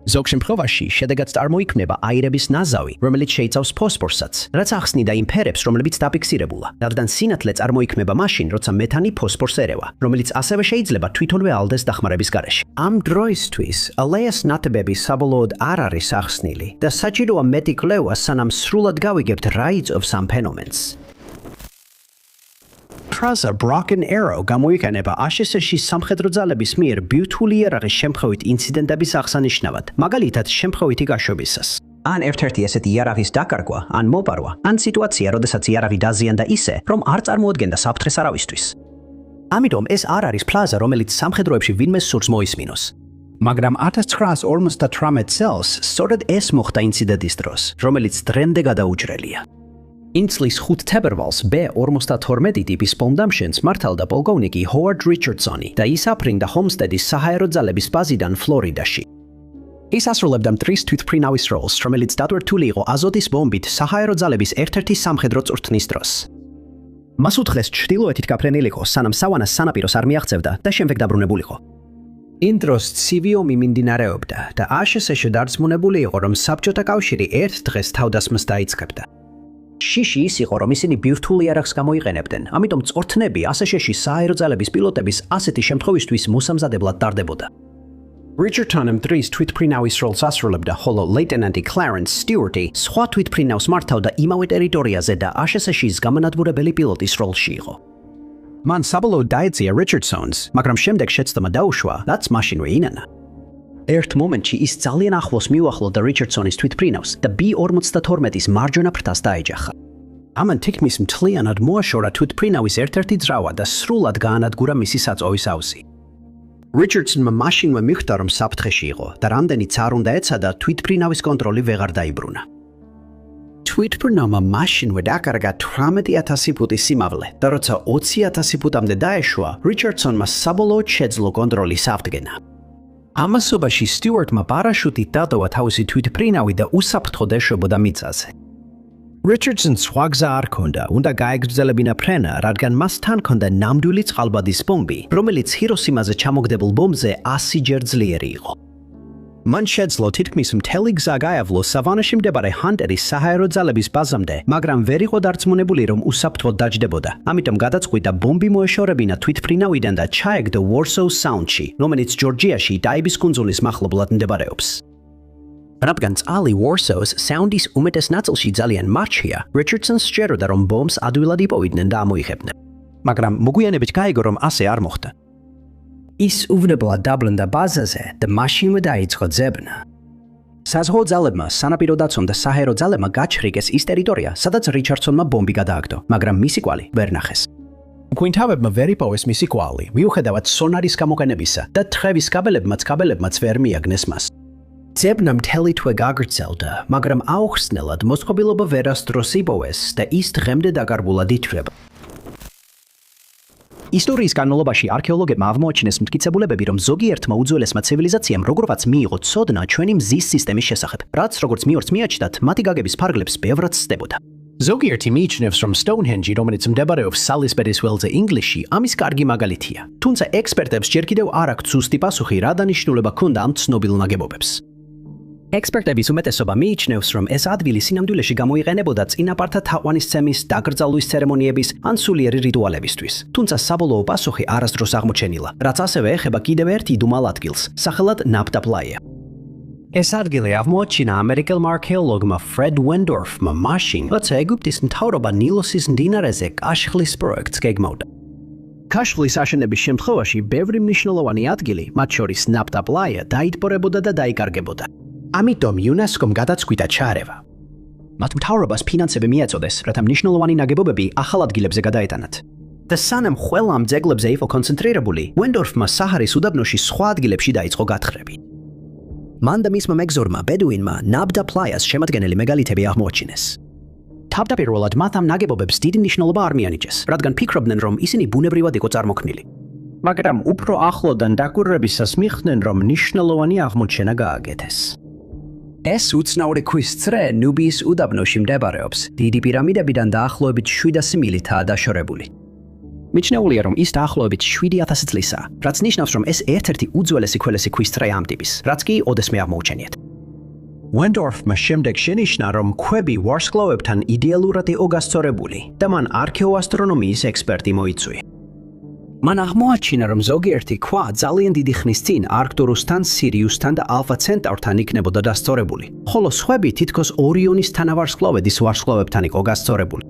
ზოგ შემთხვევაში შედეგად წარმოიქმნება აირების ნაზავი, რომელიც შეიცავს ფოსფორსაც, რაც ახსნიდა იმ ფერებს, რომლებიც დაფიქსირებულა, რადგან სინათლე წარმოიქმნება მაშინ, როცა მეთანი ფოსფორს ერევა, რომელიც ასევე შეიძლება თვითონვე ალდეს დახმარების გარეშე. ამ დროისთვის ალეას ნათებები საბოლოოდ არ არის ახსნილი და საჭიროა მეტი კვლევა, სანამ სრულად გავიგებთ რა იწვევს ამ ფენომენს. ფრაზა broken arrow გამოიყენება ASHS-ში სამხედრო ძალების მიერ ბირთვული იარაღის შემთხვევით ინციდენტების აღსანიშნავად, მაგალითად შემთხვევითი გაშვებისას. ან ერთ-ერთი ესეთი იარაღის დაკარგვა, ან მოპარვა, ან სიტუაცია, როდესაც იარაღი დაზიანდა ისე, რომ არ წარმოადგენდა საფრთხეს არავისთვის. ამიტომ ეს არ არის ფრაზა, რომელიც სამხედროებში ვინმე სურს მოისმინოს. მაგრამ 1958 წელს სწორედ ეს მოხდა ინციდენტის დროს, რომელიც დღემდე გადაუჭრელია. იმ წლის 5 თებერვალს B-52 ტიპის ბომბდამშენს მართავდა პოლკოვნიკი ჰოვარდ რიჩარდსონი და ის აფრინდა ჰომსტედის საჰაერო ძალების ბაზიდან ფლორიდაში. ის ასრულებდა მტრის თვითმფრინავის როლს, რომელიც დატვირთული იყო აზოტის ბომბით საჰაერო ძალების ერთ-ერთი სამხედრო წვრთნის დროს. მას უთხრეს ჩრდილოეთით გაფრენილიყო, სანამ სავანას სანაპიროს არ მიაღწევდა და შემდეგ დაბრუნებულიყო. იმ დროს ცივი ომი მიმდინარეობდა და აშშ-ში დარწმუნებული იყო, რომ საბჭოთა კავშირი ერთ დღეს თავდასხმას დაიწყებდა. შიში ის იყო, რომ ისინი ბირთვულ იარაღს გამოიყენებდნენ, ამიტომ წვრთნები აშშ-ში საჰაერო ძალების პილოტების ასეთი შემთხვევისთვის მოსამზადებლად ტარდებოდა. Richardson მტრის თვითმფრინავის როლს ასრულებდა, ხოლო ლეიტენანტი Clarence Stewart-ი სხვა თვითმფრინავს მართავდა იმავე ტერიტორიაზე და აშშ-ის გამანადგურებელი პილოტის როლში იყო. მან საბოლოოდ დაეწია Richardson's, მაგრამ შემდეგ შეცდომა დაუშვა, რაც მაშინვე ინანა. ერთ მომენტში ის ძალიან ახლოს მიუახლოვდა Richardson-ის თვითმფრინავს და B-52-ის მარჯვენა ფრთას დაეჯახა. ამან თითქმის მთლიანად მოაშორა თვითმფრინავის ერთ-ერთი ძრავა და სრულად გაანადგურა მისი საწვავის ავზი. Richardson-მა მაშინვე მიხვდა, რომ საფრთხეში იყო და რამდენიც არ უნდა ეცადა, თვითმფრინავის კონტროლი ვეღარ დაიბრუნა. თვითმფრინავმა მაშინვე დაკარგა 18,000 ფუტის სიმაღლე და როცა 20,000 ფუტამდე დაეშვა, Richardson-მა საბოლოოდ შეძლო კონტროლის აღდგენა. ამასობაში Stewart-მა პარაშუტით დატოვა თავისი თვითმფრინავი და უსაფრთხოდ ეშვებოდა მიწაზე. Richardson-ს სხვა გზა არ ჰქონდა, უნდა გაეგრძელებინა ფრენა, რადგან მას თან ჰქონდა ნამდვილი წყალბადის ბომბი, რომელიც ჰიროსიმაზე ჩამოგდებულ ბომბზე 100 ჯერ ძლიერი იყო. მან შეძლო თითქმის მთელი გზა გაევლო სავანაში მდებარე ჰანტერის საჰაერო ძალების ბაზამდე, მაგრამ ვერ იყო დარწმუნებული, რომ უსაფრთხოდ დაჯდებოდა. ამიტომ გადაწყვიტა ბომბი მოეშორებინა თვითმფრინავიდან და ჩაეგდო Warsaw Sound-ში, რომელიც ჯორჯიაში დაიბის კუნძულის მახლობლად მდებარეობს. რადგან წყალი Warsaw-ს Sound-ის უმეტეს ნაწილში ძალიან მარჩია, Richardson სჯეროდა, რომ ბომბს ადვილად იპოვიდნენ და ამოიღებდნენ. მაგრამ მოგვიანებით გაიგო, რომ ასე არ მოხდა. ის უვნებლად დაბრუნდა ბაზაზე და მაშინვე დაიწყო ძებნა. საზღვაო ძალებმა, სანაპირო დაცვამ და საჰაერო ძალებმა გაჩრიგეს ის ტერიტორია, სადაც Richardson-მა ბომბი გადააგდო, მაგრამ მისი კვალი ვერ ნახეს. მკვინთავებმა ვერ იპოვეს მისი კვალი, მიუხედავად სონარის გამოყენებისა და თხევის კაბელებმაც ვერ მიაგნეს მას. ძებნა მთელი თვე გაგრძელდა, მაგრამ აუხსნელად მოწყობილობა ვერასდროს იპოვეს და ის დღემდე დაკარგულად ითვლება. ისტორიის განმავლობაში არქეოლოგებმა აღმოაჩინეს მტკიცებულებები, რომ ზოგიერთმა უძველესმა ცივილიზაციამ როგორღაც მიიღო ცოდნა ჩვენი მზის სისტემის შესახებ, რაც როგორც მიორც მიაჩნდათ, მათი გაგების ფარგლებს ბევრად სდებოდა. ზოგიერთი მიიჩნევს, რომ Stonehenge, რომელიც მდებარეობს Salisbury-ის ველზე ინგლისში, ამის კარგი მაგალითია. თუმცა ექსპერტებს ჯერ კიდევ არ აქვთ ზუსტი პასუხი, რა დანიშნულება ჰქონდა ამ ცნობილ ნაგებობებს. ექსპერტების უმეტესობა მიიჩნევს, რომ ეს ადგილი სინამდვილეში გამოიყენებოდა წინაპართა თაყვანისცემის, დაკრძალვის ცერემონიების ან სულიერი რიტუალებისთვის. თუმცა საბოლოო პასუხი არასდროს აღმოჩენილა, რაც ასევე ეხება კიდევ ერთ იდუმალ ადგილს, სახელად Nabta Playa. ეს ადგილი აღმოაჩინა ამერიკელმა არქეოლოგმა Fred Wendorf-მა მაშინ, როცა ეგვიპტის მთავრობა ნილოსის მდინარეზე კაშხლის პროექტს გეგმავდა. კაშხლის აშენების შემთხვევაში ბევრი მნიშვნელოვანი ადგილი, მათ შორის Nabta Playa, დაიტბორებოდა და დაიკარგებოდა. ამიტომ UNESCO-მ გადაწყვიტა ჩაარევა. მათ მთავრობას ფინანსები მიაწოდეს, რათა მნიშვნელოვანი ნაგებობები ახალ ადგილებზე გადაეტანათ. და სანამ ყველა ამ ძეგლებზე იყო კონცენტრირებული, Wendorf-მა საჰარის უდაბნოში სხვა ადგილებში დაიწყო გათხრები. მან და მისმა მეგზურმა ბედუინმა Nabta Playa-ს შემადგენელი მეგალითები აღმოაჩინეს. თავდაპირველად მათ ამ ნაგებობებს დიდი მნიშვნელობა არ მიანიჭეს, რადგან ფიქრობდნენ, რომ ისინი ბუნებრივად იყო წარმოქმნილი. მაგრამ უფრო ახლოდან დაკვირვებისას მიხდნენ, რომ მნიშვნელოვანი აღმოჩენა გააკეთეს. ეს უცნაური ქვის წრე ნუბიის უდაბნოში მდებარეობს. დიდი პირამიდებიდან დაახლოებით 700 მილითაა დაშორებული. მიჩნეულია, რომ ის დაახლოებით 7000 წლისაა, რაც ნიშნავს, რომ ეს ერთ-ერთი უძველესი ქველესი ქვის წრე ამ ტიპის, რაც კი ოდესმე აღმოუჩენიათ. Wendorf-მა შემდეგ შენიშნა, რომ ქვები ვარსკვლავებთან იდეალურად იყო გასწორებული და მან არქეოასტრონომიის ექსპერტი მოიწვია. მან აღმოაჩინა, რომ ზოგიერთი ქვა ძალიან დიდი ხნის წინ არქტურუსთან, სირიუსთან და ალფა ცენტავრთან იქნებოდა დასწორებული, ხოლო სხვები თითქოს ორიონის თანავარსკვლავედის ვარსკვლავებთან იყო გასწორებული.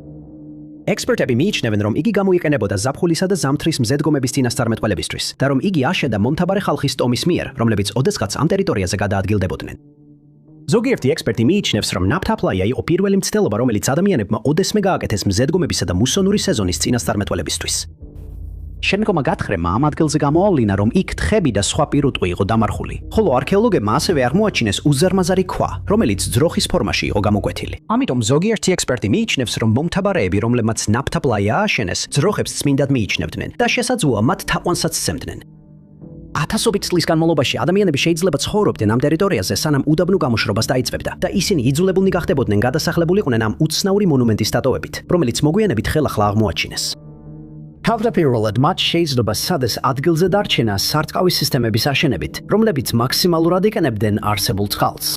ექსპერტები მიიჩნევენ, რომ იგი გამოიყენებოდა ზაფხულისა და ზამთრის მზედგომების წინასწარმეტყველებისთვის და რომ იგი აშენდა მომთაბარე ხალხის ტომის მიერ, რომლებიც ოდესღაც ამ ტერიტორიაზე გადაადგილდებოდნენ. ზოგიერთი ექსპერტი მიიჩნევს, რომ Nabta Playa იყო პირველი მცდელობა, რომელიც ადამიანებმა ოდესმე გააკეთეს მზედგომებისა და მუსონური სეზონის წინასწარმეტყველებისთვის. შემდგომა გათხრებმა ამ ადგილზე გამოავლინა, რომ იქ თხები და სხვა პირუტყვი იყო დამარხული, ხოლო არქეოლოგებმა ასევე აღმოაჩინეს უზარმაზარი ქვა, რომელიც ძროხის ფორმაში იყო გამოკვეთილი. ამიტომ ზოგიერთი ექსპერტი მიიჩნევს, რომ მომთაბარეები, რომლებმაც Nabta Playa ააშენეს, ძროხებს წმინდად მიიჩნევდნენ და შესაძლოა მათ თაყვანსაც სცემდნენ. ათასობით წლის განმავლობაში ადამიანები შეიძლება ცხოვრობდნენ ამ ტერიტორიაზე, სანამ უდაბნო გამოშრობას დაიწყებდა და ისინი იძულებულნი გახდებოდნენ გადასახლებულიყვნენ ამ უცნაური მონუმენტის სტატუებით, რომელიც მოგვიანებით ხელახლა აღმოაჩინეს. თავდაპირველად მათ შეიძლება სადეს ადგილზე დარჩენა სარწყავი სისტემების აშენებით, რომლებიც მაქსიმალურად იყენებდნენ არსებულ წყალს.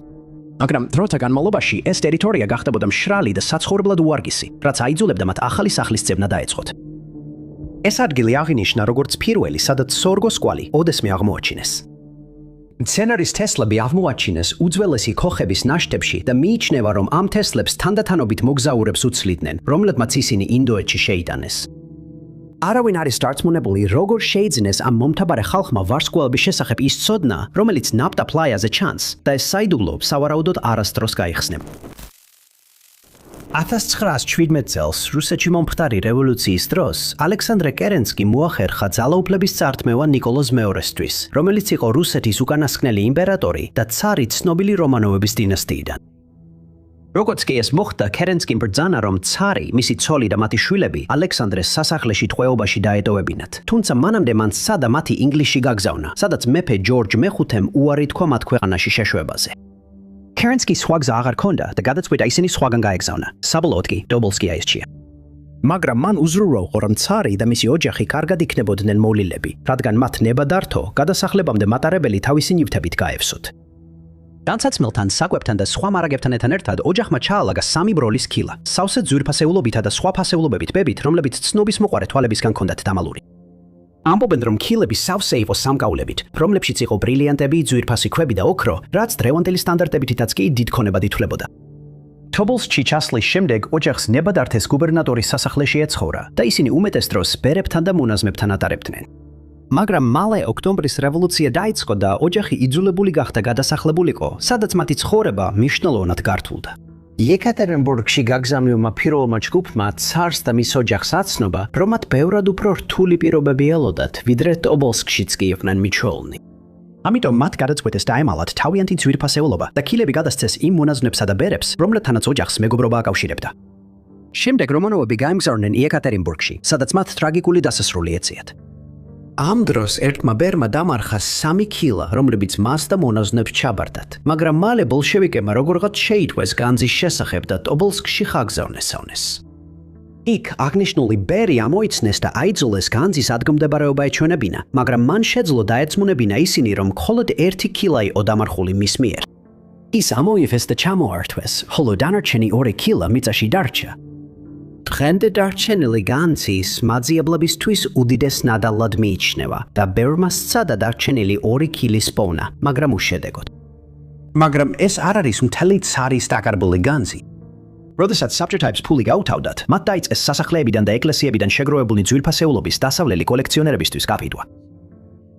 მაგრამ დროთა განმავლობაში ეს ტერიტორია გახდებოდა მშრალი და საცხოვრებლად უარგისი, რაც აიძულებდა მათ ახალი სახლის ძებნა დაეწყოთ. ეს ადგილი აღინიშნა როგორც პირველი, სადაც სორგოს კვალი ოდესმე აღმოაჩინეს. მცენარის თესლები აღმოაჩინეს უძველესი ქოხების ნაშთებში და მიიჩნევა, რომ ამ თესლებს თანდათანობით მოგზაურებს უცლიდნენ, რომლებმაც ისინი ინდოეთში შეიტანეს. არავინ არის დარწმუნებული, როგორ შეიძინეს ამ მომთაბარე ხალხმა ვარსკვლავების შესახებ ის ცოდნა, რომელიც ნაფტა პლაიაზე ჩანს და ეს საიდუმლო სავარაუდოდ არასდროს გაიხსნება. 1917 წელს რუსეთში მომხდარი რევოლუციის დროს ალექსანდრე კერენსკი მოახერხა ძალაუფლების წარდგმევა ნიკოლოზ მეორესთვის, რომელიც იყო რუსეთის უკანასკნელი იმპერატორი და ცარი ცნობილი რომანოვების დინასტიიდან. როგორც კი ეს მოხდა, კერენსკიმ ბრძანა, რომ ცარი, მისი ცოლი და მათი შვილები ალექსანდრეს სასახლეში ტყვეობაში დაეტოვებინათ. თუმცა მანამდე მან სცადა მათი ინგლისში გაგზავნა, სადაც მეფე ჯორჯ მეხუთემ უარი თქვა მათ ქვეყანაში შეშვებაზე. კერენსკი სხვა გზა აღარ ჰქონდა და გადაწყვიტა ისინი სხვაგან გაეგზავნა. საბოლოოდ კი დობოლსკი აირჩია. მაგრამ მან უზრუნო, რომ ცარი და მისი ოჯახი კარგად იქნებოდნენ მოვლილები, რადგან მათ ნება დართო, გადასახლებამდე მატარებელი თავისი ნივთებით გაევსოთ. განსაცმელთან, საკვებთან და სხვა მარაგებთან ერთად ოჯახმა ჩაალაგა 3 ბროლის ქილა, სავსე ძვირფასეულობითა და სხვა ფასეულობებით ბებით, რომლებიც ცნობის მოყარე თვალებისგან ჰქონდათ დამალული. ამბობენ, რომ ქილები სავსე იყო სამკაულებით, რომლებშიც იყო ბრილიანტები, ძვირფასი ქვები და ოქრო, რაც დრევანდელი სტანდარტებითაც კი დიდ ქონებად ითვლებოდა. თობოლსკში ჩასვლის შემდეგ ოჯახს ნება დართეს გუბერნატორის სასახლეში ეცხოვრა და ისინი უმეტეს დროს ბერებთან და მონაზმებთან ატარებდნენ. მაგრამ მალე ოქტომბრის რევოლუცია დაიწყო და ოჯახი იძულებული გახდა გადასახლებულიყო, სადაც მათი ცხოვრება მნიშვნელოვნად გართულდა. ეკატერინბურგში გაგზავნილმა პირველმა ჯგუფმა ცარს და მის ოჯახს აცნობა, რომ მათ ბევრად უფრო რთული პირობები ელოდათ, ვიდრე ტობოლსკშიც კი იყვნენ მიჩვეულნი. ამიტომ მათ გადაწყვეტეს დაემალათ თავიანთი ძვირფასეულობა და ქილები გადასცეს იმ მონაზვნებსა და ბერებს, რომლებთანაც ოჯახს მეგობრობა აკავშირებდა. შემდეგ რომანოვები გაემგზავრნენ ეკატერინბურგში, სადაც მათ ტრაგიკული დასასრული ეწიათ. ამ დროს ერთმა ბერმა დამარხა 3 ქილა, რომლებიც მას და მონაზვნებს ჩაბარდათ, მაგრამ მალე ბოლშევიკებმა როგორღაც შეიტყვეს განძის შესახებ და ტობოლსკში ხაგზავნესავნეს. იქ აღნიშნული ბერი ამოიცნეს და აიძულეს განძის ადგილმდებარეობა ეჩვენებინა, მაგრამ მან შეძლო დაეწმუნებინა ისინი, რომ მხოლოდ 1 ქილა იყო დამარხული მის მიერ. ის ამოიღეს და ჩამოართვეს, ხოლო დანარჩენი 2 ქილა მიწაში დარჩა. დღემდე დარჩენილი განძის მაძიებლებისთვის უდიდეს ნადავლად მიიჩნევა და ბერმა სცადა დარჩენილი 2 ქილის პოვნა, მაგრამ უშედეგოდ. მაგრამ ეს არ არის მთელი ცარის დაკარგული განძი. როდესაც საბჭოთაებს ფული გაუთავდათ, მათ დაიწყეს სასახლეებიდან და ეკლესიებიდან შეგროვებული ძვირფასეულობის დასავლელი კოლექციონერებისთვის კაპიტვა.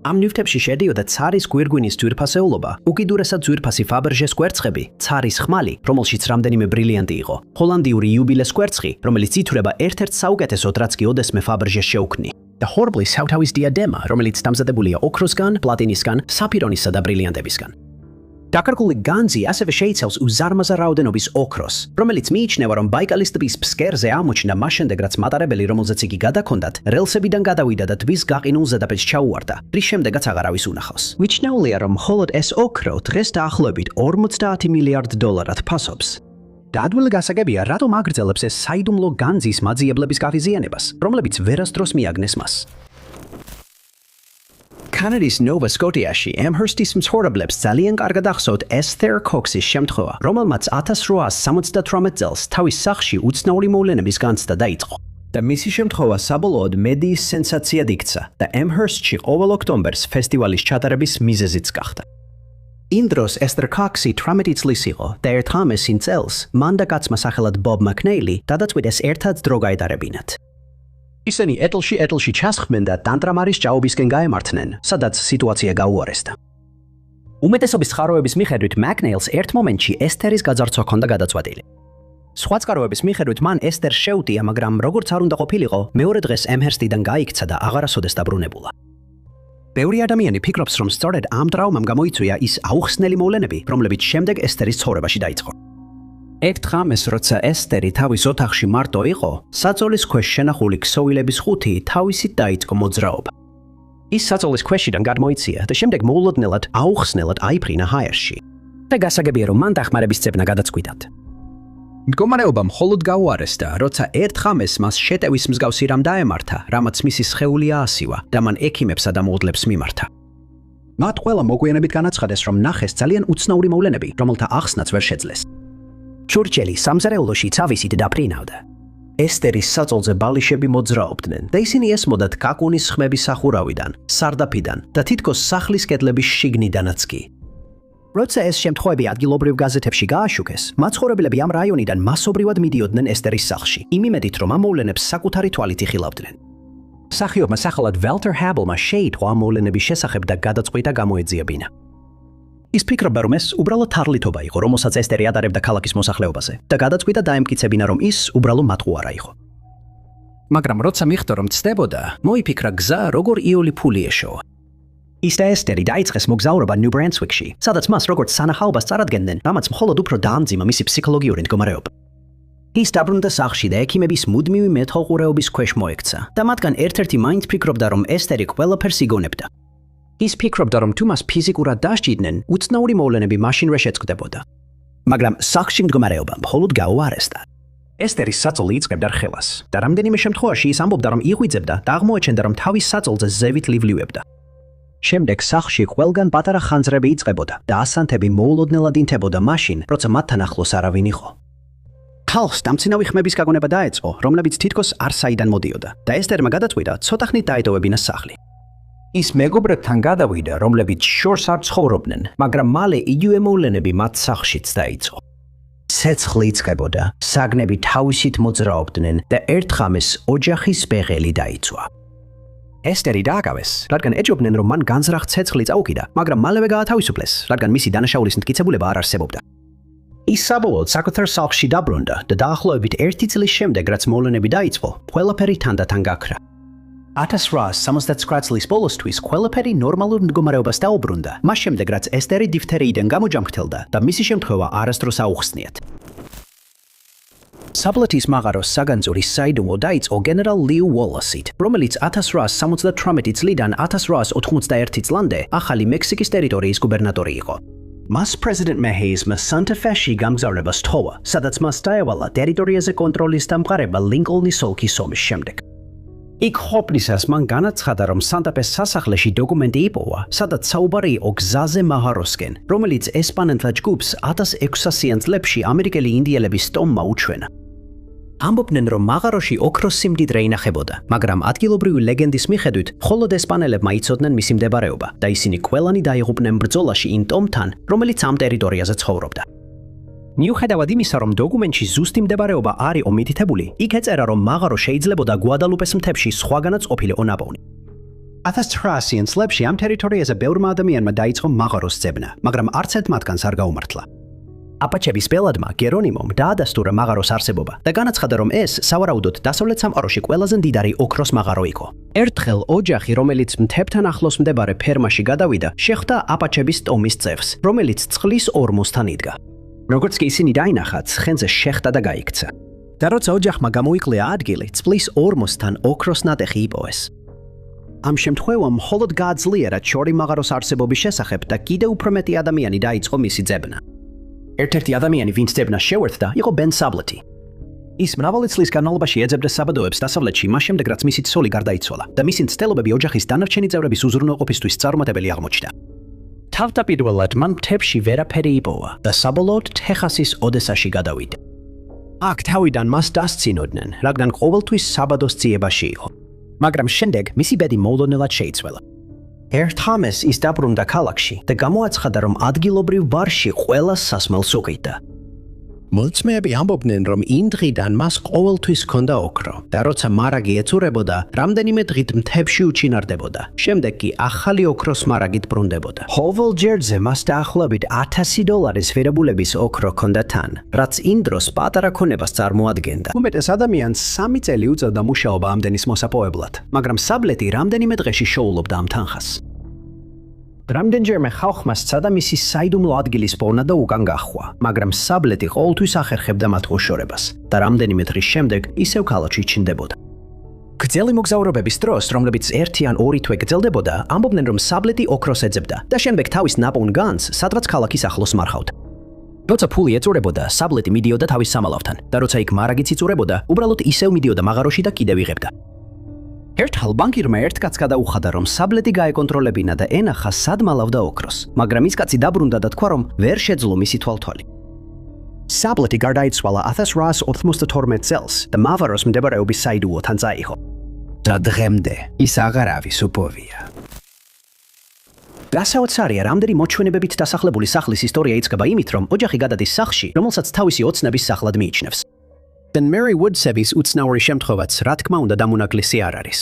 ამ ნივთებში შედიოდა ცარის გვირგვინის ძვირფასეულობა, უკიდურესად ძვირფასი ფაბერჟეს კვერცხები, ცარის ხმალი, რომელშიც რამდენიმე ბრილიანტი იყო, ჰოლანდიური იუბილეს კვერცხი, რომელიც ითვლება ერთ-ერთ საუკეთესოდ, რაც კი ოდესმე ფაბერჟეს შეუქმნი, და ჰორბლის სათავის დიადემა, რომელიც დამზადებულია ოქროსგან, პლატინისგან, საფირონისა და ბრილიანტებისგან. დაკარგული განძი ასევე შეიცავს უზარმაზარ რაოდენობის ოქროს, რომელიც მიიჩნევა, რომ ბაიკალის ტბის ფსკერზე აღმოჩნდა მას შემდეგ, რაც მატარებელი, რომელზეც იგი გადაქონდათ, რელსებიდან გადავიდა და ტბის გაყინულ ზედაპირს ჩაუვარდა, რის შემდეგაც აღარავის უნახავს. მიჩნეულია, რომ მხოლოდ ეს ოქრო დღეს დაახლოებით $50 მილიარდ ფასობს. და ადვილი გასაგებია, რატომ აგრძელებს ეს საიდუმლო განძის მაძიებლების გაღიზიანებას, რომლებიც ვერასდროს მიაგნეს მას. კანადის ნოვა სკოტიაში ემჰერსტის მცხოვრებლებს ძალიან კარგად ახსოვთ ესთერ კოქსის შემთხვევა, რომელმაც 1878 წელს თავის სახლში უცნაური მოვლენების განცდა დაიწყო. და მისი შემთხვევა საბოლოოდ მედიის სენსაციად იქცა და ემჰერსტში ყოველ ოქტომბერს ფესტივალის ჩატარების მიზეზიც გახდა. იმ დროს ესთერ კოქსი 18 წლის იყო და ერთ ღამეს წელს მან და კაცმა სახელად ბობ მაკნეილი გადაწყვიტეს ერთად დრო გაეტარებინათ. ისინი ეტლში ჩასხმენ და დანტრამარის ჭაობისკენ გაემართნენ, სადაც სიტუაცია გაუარესდა. უმეტესობის წყაროების მიხედვით მაკნეილს ერთ მომენტში ესთერის გაძარცვა ჰქონდა გადაწყვეტილი. სხვა წყაროების მიხედვით მან ესთერ შეუტია, მაგრამ როგორც არ უნდა ყოფილიყო, მეორე დღეს ემჰერსტიდან გაიქცა და აღარასოდეს დაბრუნებულა. ბევრი ადამიანი ფიქრობს, რომ სწორედ ამ ტრავმამ გამოიწვია ის აუხსნელი მოვლენები, რომლებიც შემდეგ ესთერის ცხოვრებაში დაიწყო. ერთ ღამეს, როცა ესტერი თავის ოთახში მარტო იყო, საწოლის ქვეშ შენახული ქსოვილების ხუთი თავისით დაიწყო მოძრაობა. ის საწოლის ქვეშიდან გადმოიცია და შემდეგ მოულოდნელად აუხსნელად აიფრინა ჰაერში. და გასაგებია, რომ მან დახმარების ძებნა გადაწყვიტათ. მდგომარეობა მხოლოდ გაუარესდა, როცა ერთ ხამეს მას შეტევის მსგავსი რამ დაემართა, რამაც მისი სხეული აასივა და მან ექიმებსა და მოუდლებს მიმართა. მათ ყველა მოგვიანებით განაცხადეს, რომ ნახეს ძალიან უცნაური მოვლენები, რომელთა ახსნაც ვერ შეძლეს. ჩურჩელი სამზარეულოში ცავისით დაფრინავდა. ესტერის საწოლზე ბალიშები მოძრაობდნენ და ისინი ესმოდათ კაკუნის ხმების სახურავიდან, სარდაფიდან და თითქოს სახლის კედლების შიგნიდანაც კი. როცა ეს შემთხვევები ადგილობრივ გაზეთებში გააშუქეს, მაცხოვრებლები ამ რაიონიდან მასობრივად მიდიოდნენ ესტერის სახლში, იმ იმედით, რომ ამ მოვლენებს საკუთარი თვალით იხილავდნენ. მსახიობმა სახელად ველტერ ჰაბელმა შეიტყო ამ მოვლენების შესახებ და გადაწყვიტა გამოეძიებინა. ის ფიქრობდა, რომ ეს უბრალოდ თარლითობა იყო, რომელსაც ესტერი ატარებდა ქალაქის მოსახლეობაზე და გადაწყვიტა დაემტკიცებინა, რომ ის უბრალო მატყუარა იყო. მაგრამ როცა მიხვდა, რომ ცდებოდა, მოიფიქრა გზა, როგორ იული ფული ეშოვა. ის და ესტერი დაიწყეს მოგზაურობა ნიუ ბრანსვიკში, სადაც მას როგორც სანახაობას წარადგენდნენ, რამაც მხოლოდ უფრო დაამძიმა მისი ფსიქოლოგიური მდგომარეობა. ის დაბრუნდა სახლში და ექიმების მუდმივი მეთვალყურეობის ქვეშ მოექცა და მათგან ერთ-ერთი მაინც ფიქრობდა, რომ ესტერი ყველაფერს იგონებდა. ის ფიქრობდა, რომ თუ მას ფიზიკურად დასჭიდნენ, უცნაური მოვლენები მაშინ ვერ შეწყდებოდა. მაგრამ სახლში მდგომარეობა მხოლოდ გაუარესდა. ესტერის საწოლი იწყებდა რხევას და რამდენიმე შემთხვევაში ის ამბობდა, რომ იღვიძებდა და აღმოაჩენდა, რომ თავის საწოლზე ზევით ლივლიუებდა. შემდეგ სახლში ყველგან პატარა ხანძრები იწყებოდა და ასანთები მოულოდნელად ინთებოდა მაშინ, როცა მათთან ახლოს არავინ იყო. ხალხს დამცინავი ხმების გაგონება დაეწყო, რომლებიც თითქოს არ საიდან მოდიოდა და ესტერმა გადაწყვიტა ცოტა ხნით დაეტოვებინა სახლი. ის მეგობრებთან გადავიდა, რომლებიც შორს არ ცხოვრობდნენ, მაგრამ მალე იგივე მოვლენები მათ სახლშიც დაიწყო. ცეცხლი იწყებოდა, საგნები თავისით მოძრაობდნენ და ერთ ხამეს ოჯახის ბეღელი დაიწვა. ესტერი დააკავეს, რადგან ეჭობდნენ, რომ მან განზრახ ცეცხლი წაუკიდა, მაგრამ მალევე გაათავისუფლეს, რადგან მისი დანაშაულის მტკიცებულება არ არსებობდა. ის საბოლოოდ საკუთარ სახლში დაბრუნდა და დაახლოებით 1 წლის შემდეგ, რაც მოვლენები დაიწყო, ყველაფერი თანდათან გაქრა. 1869 წლის ბოლოსთვის ყველაფერი ნორმალურ მდგომარეობას დაუბრუნდა, მას შემდეგ, რაც ესტერი დიფთერიიდან გამოჯამრთელდა და მისი შემთხვევა არასდროს აუხსნიათ. საბლეთის მაღაროს საგანძური საიდუმლო დაიწყო გენერალ ლიუ უოლასით, რომელიც 1878 წლიდან 1891 წლამდე ახალი მექსიკის ტერიტორიის გუბერნატორი იყო. მას პრეზიდენტ მეჰეიზმა სანტა-ფეში გამგზავრება სთხოვა, სადაც მას დაევალა ტერიტორიაზე კონტროლის დამყარება ლინკოლნის ოლქის ომის შემდეგ. იქ ყოფნისას მან განაცხადა, რომ სანტა-ფეს სასახლეში დოკუმენტი იპოვა, სადაც საუბარი იყო გზაზე მაჰაროსკენ, რომელიც ესპანელთა ჯგუფს 1600-იან წლებში ამერიკელი ინდიელების ტომმა უჩვენა. ამბობდნენ, რომ მაღაროში ოქროს სიმდიდრე ინახებოდა, მაგრამ ადგილობრივი ლეგენდის მიხედვით, მხოლოდ ესპანელებმა იცოდნენ მისი მდებარეობა და ისინი ყველანი დაიღუპნენ ბრძოლაში იმ ტომთან, რომელიც ამ ტერიტორიაზე ცხოვრობდა. მიუხედავად იმისა, რომ დოკუმენტში ზუსტი მდებარეობა არ იყო მითითებული, იქ ეწერა, რომ მაღარო შეიძლებოდა გვადალუპეს მთებში სხვაგანაც ყოფილიყო ნაპოვნი. 1800-იან წლებში ამ ტერიტორიაზე ბევრმა ადამიანმა დაიწყო მაღაროს ძებნა, მაგრამ არც ერთ მათგანს არ გაუმართლა. აპაჩების ბელადმა გერონიმომ დაადასტურა მაღაროს არსებობა და განაცხადა, რომ ეს სავარაუდოდ დასავლეთ სამყაროში ყველაზე მდიდარი ოქროს მაღარო იყო. ერთხელ ოჯახი, რომელიც მთებთან ახლოს მდებარე ფერმაში გადავიდა, შეხვდა აპაჩების ტომის წევრს, რომელიც წყლის ორმოსთან იდგა. როგორც კი ისინი დაინახა, ცხენზე შეხვდა და გაიქცა. და როცა ოჯახმა გამოიკლია ადგილი, წყლის ორმოსთან ოქროს ნატეხი იპოვეს. ამ შემთხვევამ მხოლოდ გააძლიერა ჩორი მაღაროს არსებობის შესახებ და კიდევ უფრო მეტი ადამიანი დაიწყო მისი ძებნა. ერთ-ერთი ადამიანი, ვინც ძებნას შეუერთდა, იყო ბენ საბლეთი. ის მრავალი წლის განმავლობაში ეძებდა საბადოებს დასავლეთში, მას შემდეგ რაც მისი ცოლი გარდაიცვალა და მისი მცდელობები ოჯახის დანარჩენი წევრების უზრუნველყოფისთვის წარუმატებელი აღმოჩნდა. თავდაპირველად მან მთებში ვერაფერი იპოვა და საბოლოოდ ტეხასის ოდესაში გადავიდა. აქ თავიდან მას დასცინოდნენ, რადგან ყოველთვის საბადოს ძიებაში იყო. მაგრამ შემდეგ მისი ბედი მოულოდნელად შეიცვალა. ერთ ხამეს ის დაბრუნდა ქალაქში და გამოაცხადა, რომ ადგილობრივ ბარში ყველა სასმელს უყიდა. მოლწმეები ამბობდნენ, რომ იმ დღიდან მას ყოველთვის ჰქონდა ოქრო და როცა მარაგი ეცურებოდა, რამდენიმე დღით მთებში უჩინარდებოდა. შემდეგ კი ახალი ოქროს მარაგით ბრუნდებოდა. ყოველ ჯერზე მას დაახლოებით $1000 ვერაბულების ოქრო ჰქონდა თან, რაც იმ დროს პატარა ქონებას წარმოადგენდა. უმეტეს ადამიანს 3 წელი უწევდა მუშაობა ამდენის მოსაპოვებლად, მაგრამ საბლეთი რამდენიმე დღეში შეულობდა ამ თანხას. რამდენჯერმე ხალხმა სცადა მისი საიდუმლო ადგილის პოვნა და უკან გახვა, მაგრამ საბლეთი ყოველთვის ახერხებდა მათ მოშორებას და რამდენიმე დღის შემდეგ ისევ ქალაქში ჩნდებოდა. გრძელი მოგზაურობების დროს, რომლებიც 1 ან 2 თვე გრძელდებოდა, ამბობდნენ, რომ საბლეტი ოქროს ეძებდა და შემდეგ თავის ნაპოვნ განძს, სადღაც ქალაქის ახლოს მარხავდა. როცა ფული ეწურებოდა, საბლეტი მიდიოდა თავის სამალავთან და როცა იქ მარაგიც იწურებოდა, უბრალოდ ისევ მიდიოდა მაღაროში და კიდევ იღებდა. ერთხელ ბანკირმა ერთ კაცს გადაუხადა, რომ საბლეტი გაეკონტროლებინა და ენახა სად მალავდა ოქროს, მაგრამ ის კაცი დაბრუნდა და თქვა, რომ ვერ შეძლო მისი თვალთვალი. საბლეტი გარდაიცვალა 1892 წელს და მავაროს მდებარეობის საიდუმლოთან წაიღო. და დღემდე ის აღარ არის უპოვია. გასაოცარია, რამდენი მოჩვენებებით დასახლებული სახლის ისტორია იწყება იმით, რომ ოჯახი გადადის სახლში, რომელსაც თავისი ოცნების სახლად მიიჩნევს. და მერი ვუდსების უცნაური შემთხვევაც, რა თქმა უნდა, დამონაკლისი არ არის.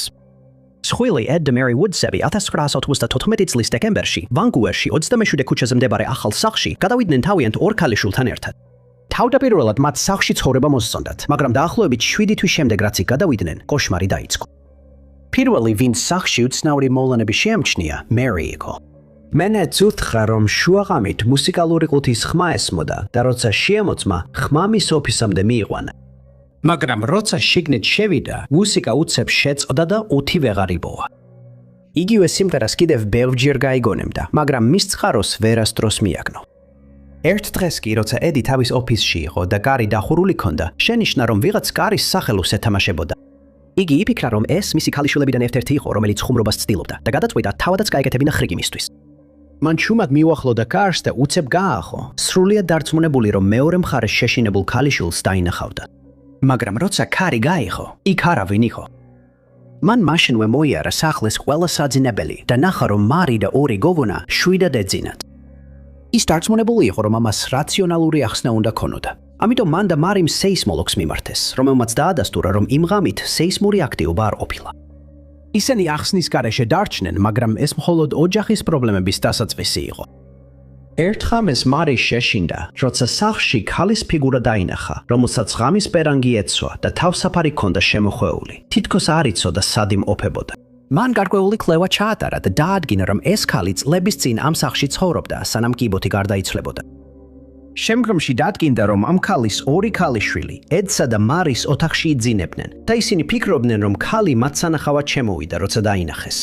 მსხვილი ედ და მერი ვუდსები 1994 წლის დეკემბერში, ვანკუვერში 27 ქუჩაზე მდებარე ახალ სახლში გადავიდნენ თავიანთ 2 ქალიშვილთან ერთად. თავდაპირველად მათ სახლში ცხოვრება მოსწონდათ, მაგრამ დაახლოებით 7 თვის შემდეგ, რაც იქ გადავიდნენ, კოშმარი დაიწყო. პირველი, ვინც სახლში უცნაური მოვლენები შეამჩნია, მერი იყო. მენეც უთხრა, რომ შუაღამით მუსიკალური ყუთის ხმა ესმოდა და როცა შეამოწმა, ხმა მის ოფისამდე მიიყვანა. მაგრამ როცა შიგნით შევიდა, მუსიკა უცებ შეწოდა და უთი ვეღარ იბოვა. იგივე სიმღერას კიდევ ბევრჯერ გაიგონებდა, მაგრამ მის წყაროს ვერასდროს მიაგნო. ერთ დღეს კი, როცა ედი თავის ოფისში იყო და კარი დახურული ჰქონდა, შენიშნა, რომ ვიღაც კარის სახელოს ეთამაშებოდა. იგი იფიქრა, რომ ეს მისი ქალიშვილებიდან ერთ-ერთი იყო, რომელიც ხუმრობას ცდილობდა და გადაწყვიტა თავადაც გაეკეთებინა ხრიგი მისთვის. მან შუმად მიუახლოვდა კარს და უცებ გაახო, სრულიად დარწმუნებული, რომ მეორე მხარეს შეშინებულ ქალიშვილს დაინახავდა. მაგრამ როცა კარი გაიღო, იქ არავინ იყო. მან მაშინვე მოიარა სახლის ყველა საძინებელი და ნახა, რომ მარი და 2 გოგონა შვიდად ეძინათ. ის დარწმუნებული იყო, რომ ამას რაციონალური ახსნა უნდა ქონოდა. ამიტომ მან და მარიმ სეისმოლოგს მიმართეს, რომელმაც დაადასტურა, რომ იმ ღამით სეისმური აქტივობა არ ყოფილა. ისინი ახსნის გარეშე დარჩნენ, მაგრამ ეს მხოლოდ ოჯახის პრობლემების დასაწყისი იყო. ერთ ღამეს მარი შეშინდა, როცა სახლში ქალის ფიგურა დაინახა, რომელსაც ღამის პერანგი ეცვა და თავსაფარი ჰქონდა შემოხვეული. თითქოს არ იცოდა სად იმყოფებოდა. მან გარკვეული კვლევა ჩაატარა და დაადგინა, რომ ეს ქალი წლების წინ ამ სახლში ცხოვრობდა, სანამ კიბოთი გარდაიცვლებოდა. შემდგომში დადგინდა, რომ ამ ქალის 2 ქალიშვილი, ედსა და მარის ოთახში იძინებდნენ და ისინი ფიქრობდნენ, რომ ქალი მათ სანახავად შემოვიდა, როცა დაინახეს.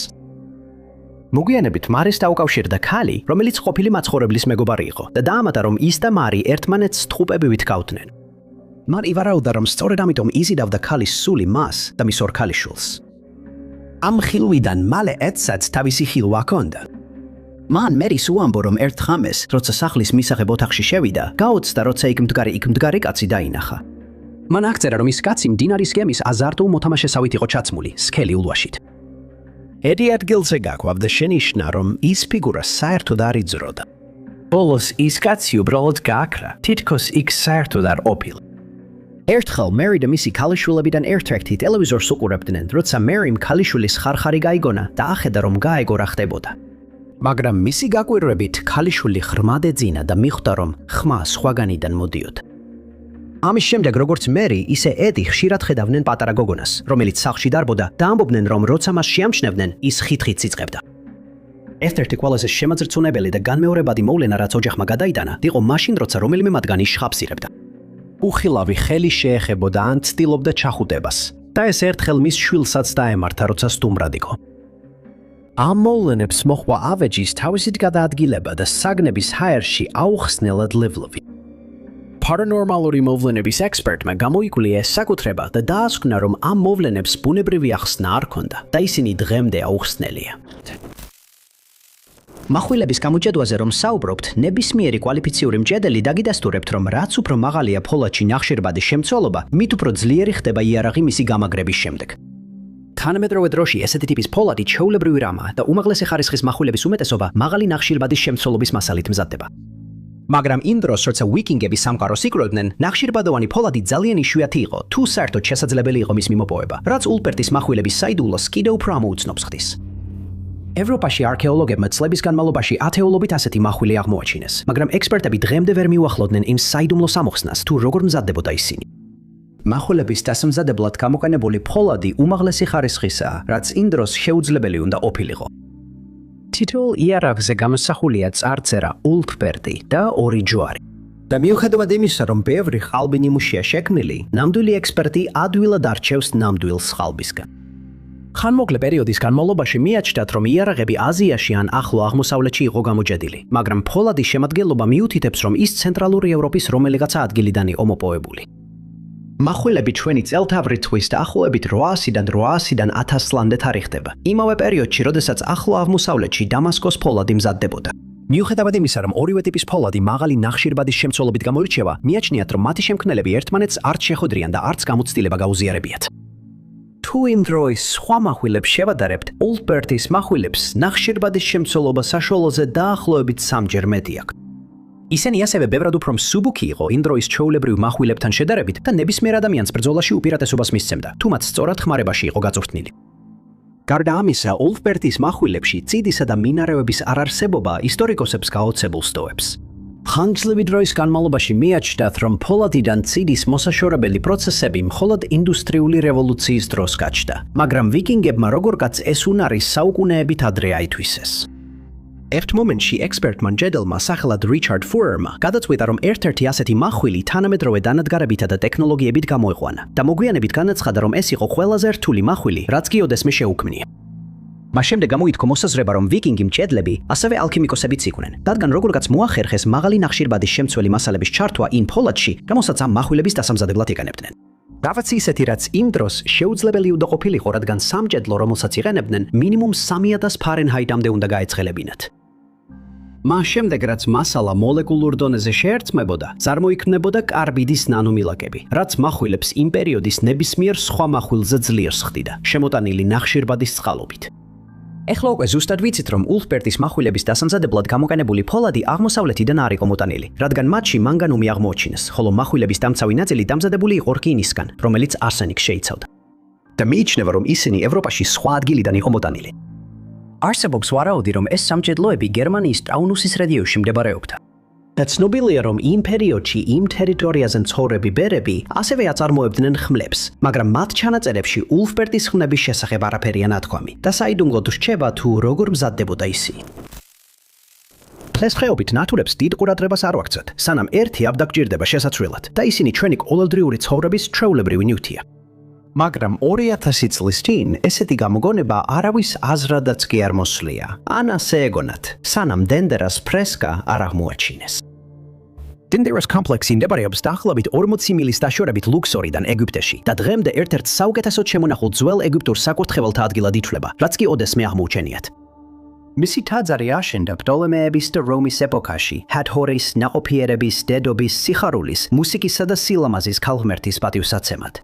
მოგვიანებით მარის დაუკავშირდა ქალი, რომელიც ყოფილი მაცხოვრებლის მეგობარი იყო და დაამატა, რომ ის და მარი ერთმანეთს თხუპებივით გავდნენ. მან ივარაუდა, რომ სწორედ ამიტომ იზიდავდა ქალის სული მას და მის 2 ქალიშვილს. ამ ხილვიდან მალე ედსაც თავისი ხილვა ჰქონდა. მან მერის უამბო, რომ ერთ ღამეს, როცა სახლის მისაღებ ოთახში შევიდა, გაოცდა, როცა იქ მდგარი კაცი დაინახა. მან აღწერა, რომ ის კაცი მდინარის გემის აზარტულ მოთამაშესავით იყო ჩაცმული, სქელი ულვაშით. ედი ადგილზე გაკვავდა შენიშნა, რომ ის ფიგურა საერთოდ არ იძროდა. ბოლოს ის კაცი უბრალოდ გააქრა, თითქოს იქ საერთოდ არ ყოფილა. ერთხელ მერი და მისი ქალიშვილებიდან ერთ-ერთი ტელევიზორს უყურებდნენ, როცა მერიმ ქალიშვილის ხარხარი გაიგონა და ახედა, რომ გაეგო რა ხდებოდა. მაგრამ მისი გაკვირვებით ქალიშვილი ღრმად ეძინა და მიხვდა, რომ ხმა სხვაგანიდან მოდიოდა. ამის შემდეგ, როგორც მერი, ისე ედი ხშირად ხედავდნენ პატარა გოგონას, რომელიც სახლში დარბოდა და ამბობდნენ, რომ როცა მას შეამჩნევდნენ, ის ხით-ხით იწყებდა. ერთ-ერთი ყველაზე შემაძრწუნებელი და განმეორებადი მოვლენა, რაც ოჯახმა გადაიტანა, იყო მაშინ, როცა რომელიმე მათგანი შხაპს ირებდა. უხილავი ხელი შეეხებოდა ან ცდილობდა ჩახუტებას და ეს ერთხელ მის შვილსაც დაემართა, როცა სტუმრად იყო. ამ მოვლენებს მოჰყვა ავეჯის თავისით გადაადგილება და საგნების ჰაერში აუხსნელად ლევლოვი. Paranormალური მოვლენების ექსპერტმა გამოიკვლია ეს საკუთრება და დაასკვნა, რომ ამ მოვლენებს ბუნებრივი ახსნა არ ჰქონდა და ისინი დღემდე აუხსნელია. מחვილების გამოჯადვაზე რომ საუბრობთ, ნებისმიერი კვალიფიციური მჭედელი დაგიდასტურებთ, რომ რაც უფრო მაღალია ფოლადში ნახშირბადის შემცველობა, მით უფრო ძლიერი ხდება იარაღი მისი გამაგრების შემდეგ. თანამედროვე დროში ესეთი ტიპის ფოლადი ჩვეულებრივი რამაა და უმაღლესი ხარისხის מחვილების უმეტესობა მაღალი ნახშირბადის შემცველობის მასალით მზადდება. მაგრამ იმ დროს, როცა ვიკინგები სამყაროს იკვლევდნენ, ნახშირბადოვანი ფოლადი ძალიან იშვიათი იყო, თუ საერთოდ შესაძლებელი იყო მის მიმოპოვება, რაც ულპერტის מחვილების საიდუმლოს კიდევ უფრო ამოუცნობს ხდის. ევროპაში არქეოლოგებმა წლების განმავლობაში ათეულობით ასეთი მახვილი აღმოაჩინეს, მაგრამ ექსპერტები დღემდე ვერ მიუახლოვდნენ იმ საიდუმლოს ამოხსნას, თუ როგორ მზადდებოდა ისინი. მახვილების დასამზადებლად გამოყენებული ფოლადი უმაღლესი ხარისხისაა, რაც იმ დროს შეუძლებელი უნდა ყოფილიყო. თითოეულ იარაღზე გამოსახულია წარწერა ულფპერტი და 2 ჯვარი. და მიუხედავად იმისა, რომ ბევრი ხალბი ნიმუშია შექმნილი, ნამდვილი ექსპერტი ადვილად არჩევს ნამდვილ ხალბისგან. ხანმოკლე პერიოდის განმავლობაში მიაჩნდათ, რომ იარაღები აზიაში ან ახლო აღმოსავლეთში იყო გამოჯედილი, მაგრამ ფოლადის შემადგენლობა მიუთითებს, რომ ის ცენტრალური ევროპის რომელიღაცა ადგილიდან იყო მოპოვებული. Მახვილები ჩვენი წელთაღრიცხვის დაახლოებით 800-დან 1000 ლამდე თარიღდება. იმავე პერიოდში, როდესაც ახლო აღმოსავლეთში დამასკოს ფოლადი მზადდებოდა. მიუხედავად იმისა, რომ ორივე ტიპის ფოლადი მაღალი ნახშირბადის შემცველობით გამოირჩევა, მიაჩნიათ, რომ მათი შემქმნელები ერთმანეთს არც შეხვედრიან და არც გამოცდილება გაუზიარებიათ. თუ იმ დროის სხვა მახვილებს შევადარებთ, ულფბერტის მახვილებს ნახშირბადის შემცველობა საშუალოზე დაახლოებით 3-ჯერ მეტი აქვს. ისინი ასევე ბევრად უფრო მსუბუქი იყო იმ დროის ჩვეულებრივ მახვილებთან შედარებით და ნებისმიერ ადამიანს ბრძოლაში უპირატესობას მისცემდა, თუ მათ სწორად ხმარებაში იყო გაწვრთნილი. გარდა ამისა, ულფბერტის მახვილებში წიდისა და მინარევების არარსებობა ისტორიკოსებს გაოცებულს ტოვებს. ხანგრძლივი დროის განმავლობაში მიაჩნდათ, რომ ფოლადიდან ციდის მოსაშორებელი პროცესები მხოლოდ ინდუსტრიული რევოლუციის დროს გაჩნდა, მაგრამ ვიკინგებმა როგორღაც ეს უნარი საუკუნეებით ადრე აითვისეს. ერთ მომენტში ექსპერტმა ჯედელმა სახელად რიჩარდ ფურერმა გადაწყვიტა, რომ ერთ-ერთი ასეთი მახვილი თანამედროვე დანადგარებითა და ტექნოლოგიებით გამოიყვანა და მოგვიანებით განაცხადა, რომ ეს იყო ყველაზე რთული მახვილი, რაც კი ოდესმე შეუქმნია. მას შემდეგ გამოითქო მოსაზრება, რომ ვიკინგი მჭედლები ასევე ალქიმიკოსებიც იყვნენ, რადგან როგორღაც მოახერხეს მაღალი ნახშირბადის შემცველი მასალების ჩართვა იმ ფოლადში, რომელსაც ამ მახვილების დასამზადებლად იყენებდნენ. რაღაც ისეთი, რაც იმ დროს შეუძლებელი უნდა ყოფილიყო, რადგან სამჭედლო, რომელსაც იყენებდნენ, მინიმუმ 3000 ფარენჰაიტამდე უნდა გაეცხელებინათ. მას შემდეგ, რაც მასალა მოლეკულურ დონეზე შეერწყმებოდა, წარმოიქმნებოდა კარბიდის ნანომილაკები, რაც მახვილებს იმ პერიოდის ნებისმიერ სხვა მახვილზე ძლიერს ხდიდა, შემოტანილი ნახშირბადის წყალობით. ეხლა უკვე ზუსტად ვიცით, რომ ულფბერტის მახვილების დასამზადებლად გამოყენებული ფოლადი აღმოსავლეთიდან არ იყო მოტანილი, რადგან მათში მანგანუმი აღმოაჩინეს, ხოლო მახვილების დამცავი ნაწილი დამზადებული იყო რკინისგან, რომელიც არსენიკს შეიცავდა. და მიიჩნევა, რომ ისინი ევროპაში სხვა ადგილიდან იყო მოტანილი. არსებობს ვარაუდი, რომ ეს სამჭედლოები გერმანიის ტრაუნუსის რეგიონში მდებარეობდა. და ცნობილია, რომ იმ პერიოდში იმ ტერიტორიაზე მცხოვრები ბერები ასევე აწარმოებდნენ ხმლებს, მაგრამ მათ ჩანაწერებში ულფბერტის ხმლების შესახებ არაფერია ნათქვამი და საიდუმლოდ რჩება, თუ როგორ მზადდებოდა ისინი. დღესდღეობით ნათურებს დიდ ყურადღებას არ ვაქცევთ, სანამ ერთი აბდა გჭირდება შესაცვლელად და ისინი ჩვენი ყოველდღიური ცხოვრების ჩვეულებრივი ნივთია. მაგრამ 2000 წლის წინ ესეთი გამოგონება არავის აზრადაც კი არ მოსვლია. ან ასე ეგონათ, სანამ დენდერას ფრესკა არ აღმოაჩინეს. დენდერას კომპლექსი მდებარეობს დაახლოებით 40 მილის დაშორებით ლუქსორიდან ეგვიპტეში და დღემდე ერთ-ერთ საუკეთესოდ შემონახულ ძველ ეგვიპტურ საკურთხეველთა ადგილად ითვლება, რაც კი ოდესმე აღმოუჩენიათ. მისი ტაძარი აშენდა პტოლემეების და რომის ეპოქაში, ჰათჰორის, ნაყოფიერების, დედობის, სიხარულის, მუსიკისა და სილამაზის ქალღმერთის პატივსაცემად.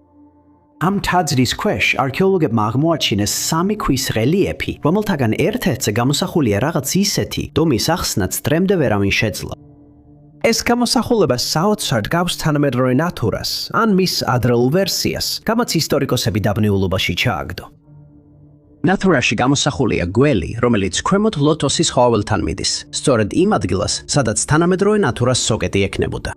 ამ ტაძრის ქვეშ არქეოლოგებმა აღმოაჩინეს 3 ქვის რელიეფი, რომელთაგან ერთ-ერთზე გამოსახულია რაღაც ისეთი, რომლის ახსნაც დღემდე ვერავინ შეძლო. ეს გამოსახულება საოცრად გავს თანამედროვე ნათურას, ან მის ადრეულ ვერსიას, გამაც ისტორიკოსები დაბნეულობაში ჩააგდო. ნათურაში გამოსახულია გველი, რომელიც ქვემოთ ლოტოსის ხოველთან მიდის, სწორედ იმ ადგილას, სადაც თანამედროვე ნათურას სოკეტი ექნებოდა.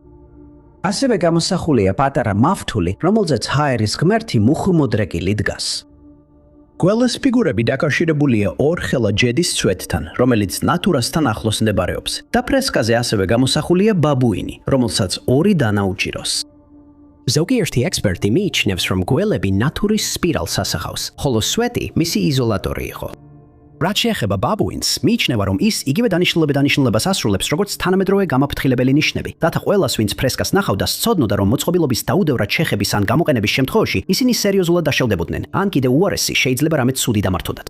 ასევე გამოსახულია პატარა მავთული, რომელზეც ჰაერის ღმერთი მუხლმოდრეკილი დგას. გველის ფიგურები დაკავშირებულია ორხელა ჯედის ცვეთთან, რომელიც ნათურასთან ახლოს მდებარეობს, და ფრესკაზე ასევე გამოსახულია ბაბუინი, რომელსაც 2 დანა უჭიროს. ზოგიერთი ექსპერტი მიიჩნევს, რომ გველები ნათურის სპირალს ასახავს, ხოლო სვეტი მისი იზოლატორი იყო. რაც შეეხება ბაბუინს, მიიჩნევა, რომ ის იგივე დანიშნულებას ასრულებს, როგორც თანამედროვე გამაფრთხილებელი ნიშნები, რათა ყველას, ვინც ფრესკას ნახავდა, სცოდნოდა, რომ მოწყობილობის დაუდევრად შეხების ან გამოყენების შემთხვევაში ისინი სერიოზულად დაშელდებოდნენ, ან კიდევ უარესი შეიძლება რამე ცუდი დამართოდათ.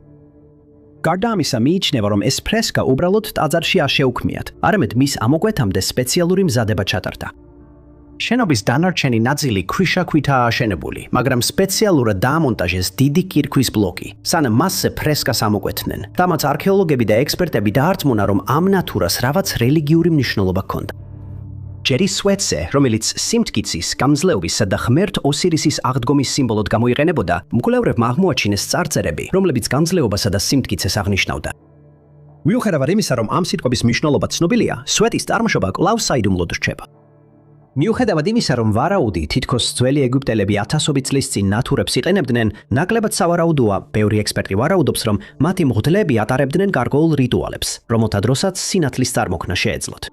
გარდა ამისა, მიიჩნევა, რომ ეს ფრესკა უბრალოდ ტაძარში არ შეუქმნიათ, არამედ მის ამოკვეთამდე სპეციალური მზადება ჩატარდა. შენობის დანარჩენი ნაწილი ქვიშაქვითაა აშენებული, მაგრამ სპეციალურად დაამონტაჟეს დიდი კირქვის ბლოკი, სანამ მასზე ფრესკას ამოკვეთნენ. დამაც არქეოლოგები და ექსპერტები დაარწმუნა, რომ ამ ნათურას რაღაც რელიგიური მნიშვნელობა ჰქონდა. ჯერი სვეტზე, რომელიც სიმტკიცის, გამძლეობისა და ღმერთ ოსირისის აღდგომის სიმბოლოდ გამოიყენებოდა, მკვლევრებმა აღმოაჩინეს წარწერები, რომლებიც გამძლეობასა და სიმტკიცეს აღნიშნავდა. მიუხედავად იმისა, რომ ამ სიტყვების მნიშვნელობა ცნობილია, სვეტის წარმოშობა კვლავ საიდუმლოდ რჩება. მიუხედავად იმისა, რომ ვარაუდი თითქოს ძველი ეგვიპტელები 1000 წლის წინ ნათურებს იყენებდნენ, ნაკლებად სავარაუდოა, ბევრი ექსპერტი ვარაუდობს, რომ მათი მღვდლები ატარებდნენ გარკვეულ რიტუალებს, რომელთა დროსაც სინათლის წარმოქმნა შეეძლოთ.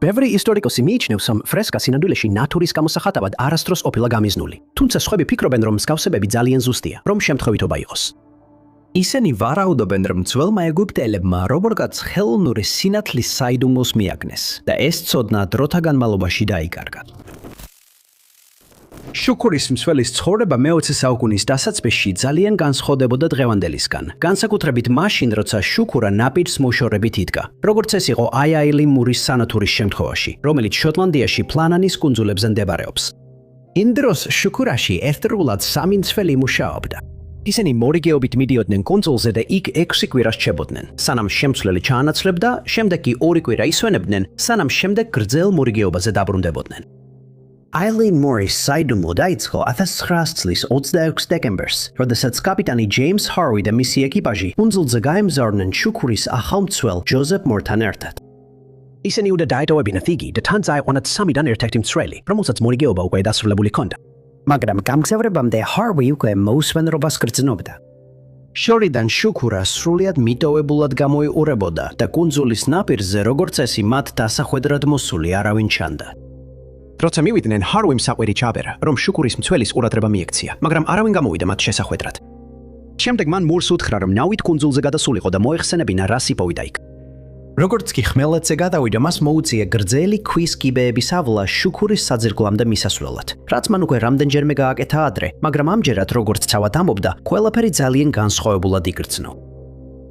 ბევრი ისტორიკოსი მიიჩნევს, რომ ფრესკა სინამდვილეში ნათურის გამოსახატავად არასდროს ყოფილა გამიზნული, თუმცა სხვები ფიქრობენ, რომ მსგავსებები ძალიან ზუსტია, რომ შემთხვევითობა იყოს. ისინი ვარაუდობენ, რომ ძველმა ეგვიპტელებმა როგორღაც ხელოვნური სინათლის საიდუმლოს მიაგნეს და ეს ცოდნა დროთა განმავლობაში დაიკარგა. შუქურის მსვლის ცხოვრება მე-20 საუკუნის დასაწყისში ძალიან განსხვავდებოდა დღევანდელისგან, განსაკუთრებით მაშინ, როცა შუქურა ნაპირს მოშორებით იდგა, როგორც ეს იყო აიაილი მურის სანათურის შემთხვევაში, რომელიც შოტლანდიაში პლანანის კუნძულებზე მდებარეობს. იმ დროს შუქურაში ერთდროულად 3 მცველი მუშაობდა. ისინი მორიგეობით მიდიოდნენ კუნძულზე და იქ 6 კვირა რჩებოდნენ, სანამ შემცვლელი ჩაანაცვლებდა, შემდეგ კი 2 კვირა ისვენებდნენ, სანამ შემდეგ გრძელ მორიგეობაზე დაბრუნდებოდნენ. Eileen Moore's საიდუმლო დაიწყო 1900 წლის 26 დეკემბერს, როდესაც კაპიტანი ჯეიმს ჰარვი და მისი ეკიპაჟი კუნძულზე გაემგზავრნენ შუქურის ახალმცველ ჯოზეფ მორთან ერთად. ისინი უნდა დაეტოვებინათ იგი და თან წაიყვანათ 3-დან ერთ-ერთი მცველი, რომელსაც მორიგეობა უკვე დასრულებული ჰქონდა. მაგრამ გამგზავრებამდე ჰარვი უკვე მოუსვენრობას გრძნობდა. შორიდან შუქურა სრულიად მიტოვებულად გამოიყურებოდა და კუნძულის ნაპირზე როგორც წესი მათ დასახვედრად მოსული არავინ ჩანდა. როცა მივიდნენ, ჰარვიმ საყვირი ჩააბერა, რომ შუქურის მცველის ყურადღება მიექცია, მაგრამ არავინ გამოვიდა მათ შესახვედრად. შემდეგ მან მურს უთხრა, რომ ნავით კუნძულზე გადასულიყო და მოეხსენებინა რას იპოვიდა იქ. როგორც კი ხმელეთზე გადავიდა, მას მოუწია გრძელი ქვის კიბეების ავლა შუქურის საძირკვლამდე მისასვლელად, რაც მან უკვე რამდენჯერმე გააკეთა ადრე, მაგრამ ამჯერად როგორც ცავად ამბობდა, ყველაფერი ძალიან განსხვავებულად იგრძნო.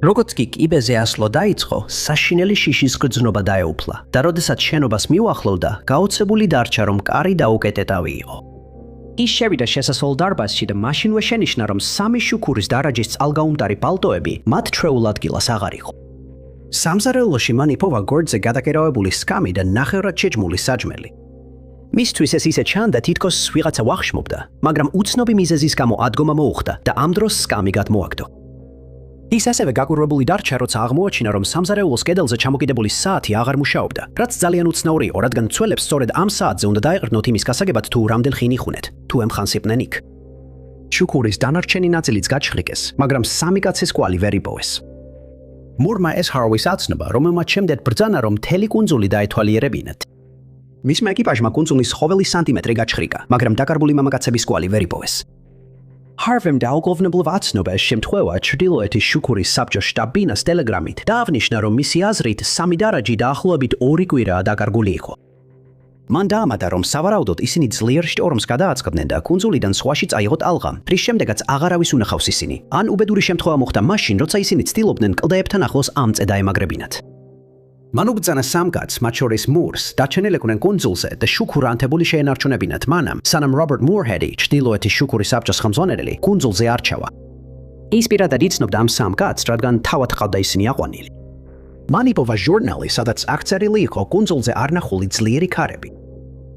როგორც კი კიბეზე ასვლა დაიწყო, საშინელი შიშის გრძნობა დაეუფლა და როდესაც შენობას მიუახლოვდა, გაოცებული დარჩა, რომ კარი დაუკეტეტავი იყო. ის შევიდა შესასვლელ დარბაზში და მაშინვე შენიშნა, რომ 3 შუქურის დარაჯის წყალგაუმტარი პალტოები მათ ჩვეულ ადგილას აღარ იყო. სამზარეულოში მან იპოვა გორდზე გადაკერავებული სკამი და ნახევრად შეჭმული საჭმელი. მისთვის ეს ისე ჩანდა, თითქოს ვიღაცა ვახშმობდა, მაგრამ უცნობი მიზეზის გამო ადგომა მოუხდა და ამ დროს სკამი გადმოაგდო. ის ასევე გაკურვებული დარჩა, როცა აღმოაჩინა, რომ სამზარეულოს კედელზე ჩამოკიდებული საათი აღარ მუშაობდა, რაც ძალიან უცნაური იყო, რადგან მცველებს სწორედ ამ საათზე უნდა დაეყრდნოთ იმის გასაგებად, თუ რამდენ ხინი იხუნეთ, თუ ემხანს იყვნენ იქ. შუქურის დანარჩენი ნაწილიც გაჩხრიკეს, მაგრამ 3 კაცის კვალი ვერ იპოვეს. მურმა ეს ჰარვის აცნობა, რომელმაც შემდეგ ბრძანა, რომ მთელი კუნძული დაეთვალიერებინათ. მისმა ეკიპაჟმა კუნძულის ყოველი სანტიმეტრი გაჩხრიკა, მაგრამ დაკარგული მამაკაცების კვალი ვერ იპოვეს. ჰარვიმ დაუგოვნებლად აცნობა ეს შემთხვევა ჩრდილოეთის შუქურის საბჭოს შტაბ-ბინას ტელეგრამით და აღნიშნა, რომ მისი აზრით 3 დარაჯი დაახლოებით 2 კვირაა დაკარგული იყო. მან დაამატა, რომ სავარაუდოდ ისინი ძლიერ შტორმს გადააწყდნენ და კუნძულიდან სხვაში წაიღო ტალღა, რის შემდეგაც აღარავის უნახავს ისინი. ან უბედური შემთხვევა მოხდა მაშინ, როცა ისინი ცდილობდნენ კლდეებთან ახლოს ამწე დაემაგრებინათ. მან უბრძანა 3 კაცს, მათ შორის მურს, დაჩენილიყვნენ კუნძულზე და შუქურა ანთებული შეენარჩუნებინათ მანამ, სანამ რობერტ მურჰედი, ჩრდილოეთის შუქურის საბჭოს ხელმძღვანელი, კუნძულზე არ ჩავა. ის პირადად იცნობდა ამ 3 კაცს, რადგან თავად ჰყავდა ისინი აყვანილი. მან იპოვა ჟურნალი, სადაც აღწერილი იყო კუნძულზე არნახული ძლიერი ქარები.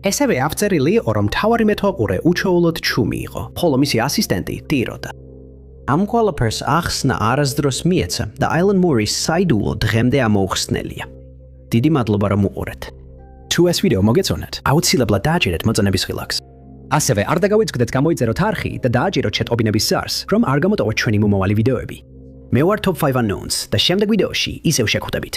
ესევე აღწერილი იყო, რომ მთავარი მეთვალყურე უჩვეულოდ ჩუმი იყო, ხოლო მისი ასისტენტი ტიროდა. ამ ყველაფერს ახსნა არასდროს მიეცა და აილენ მურის საიდუმლო დღემდე ამოუხსნელია. დიდი მადლობა, რომ უყურეთ. თუ ეს ვიდეო მოგეწონათ, აუცილებლად დააჭირეთ მოწონების ღილაკს. ასევე არ დაგავიწყდეთ გამოიწეროთ არხი და დააჭიროთ შეტყობინების ზარს, რომ არ გამოტოვოთ ჩვენი მომავალი ვიდეოები. მე ვარ Top 5 Unknowns და შემდეგ ვიდეოში ისევ შეგხვდებით.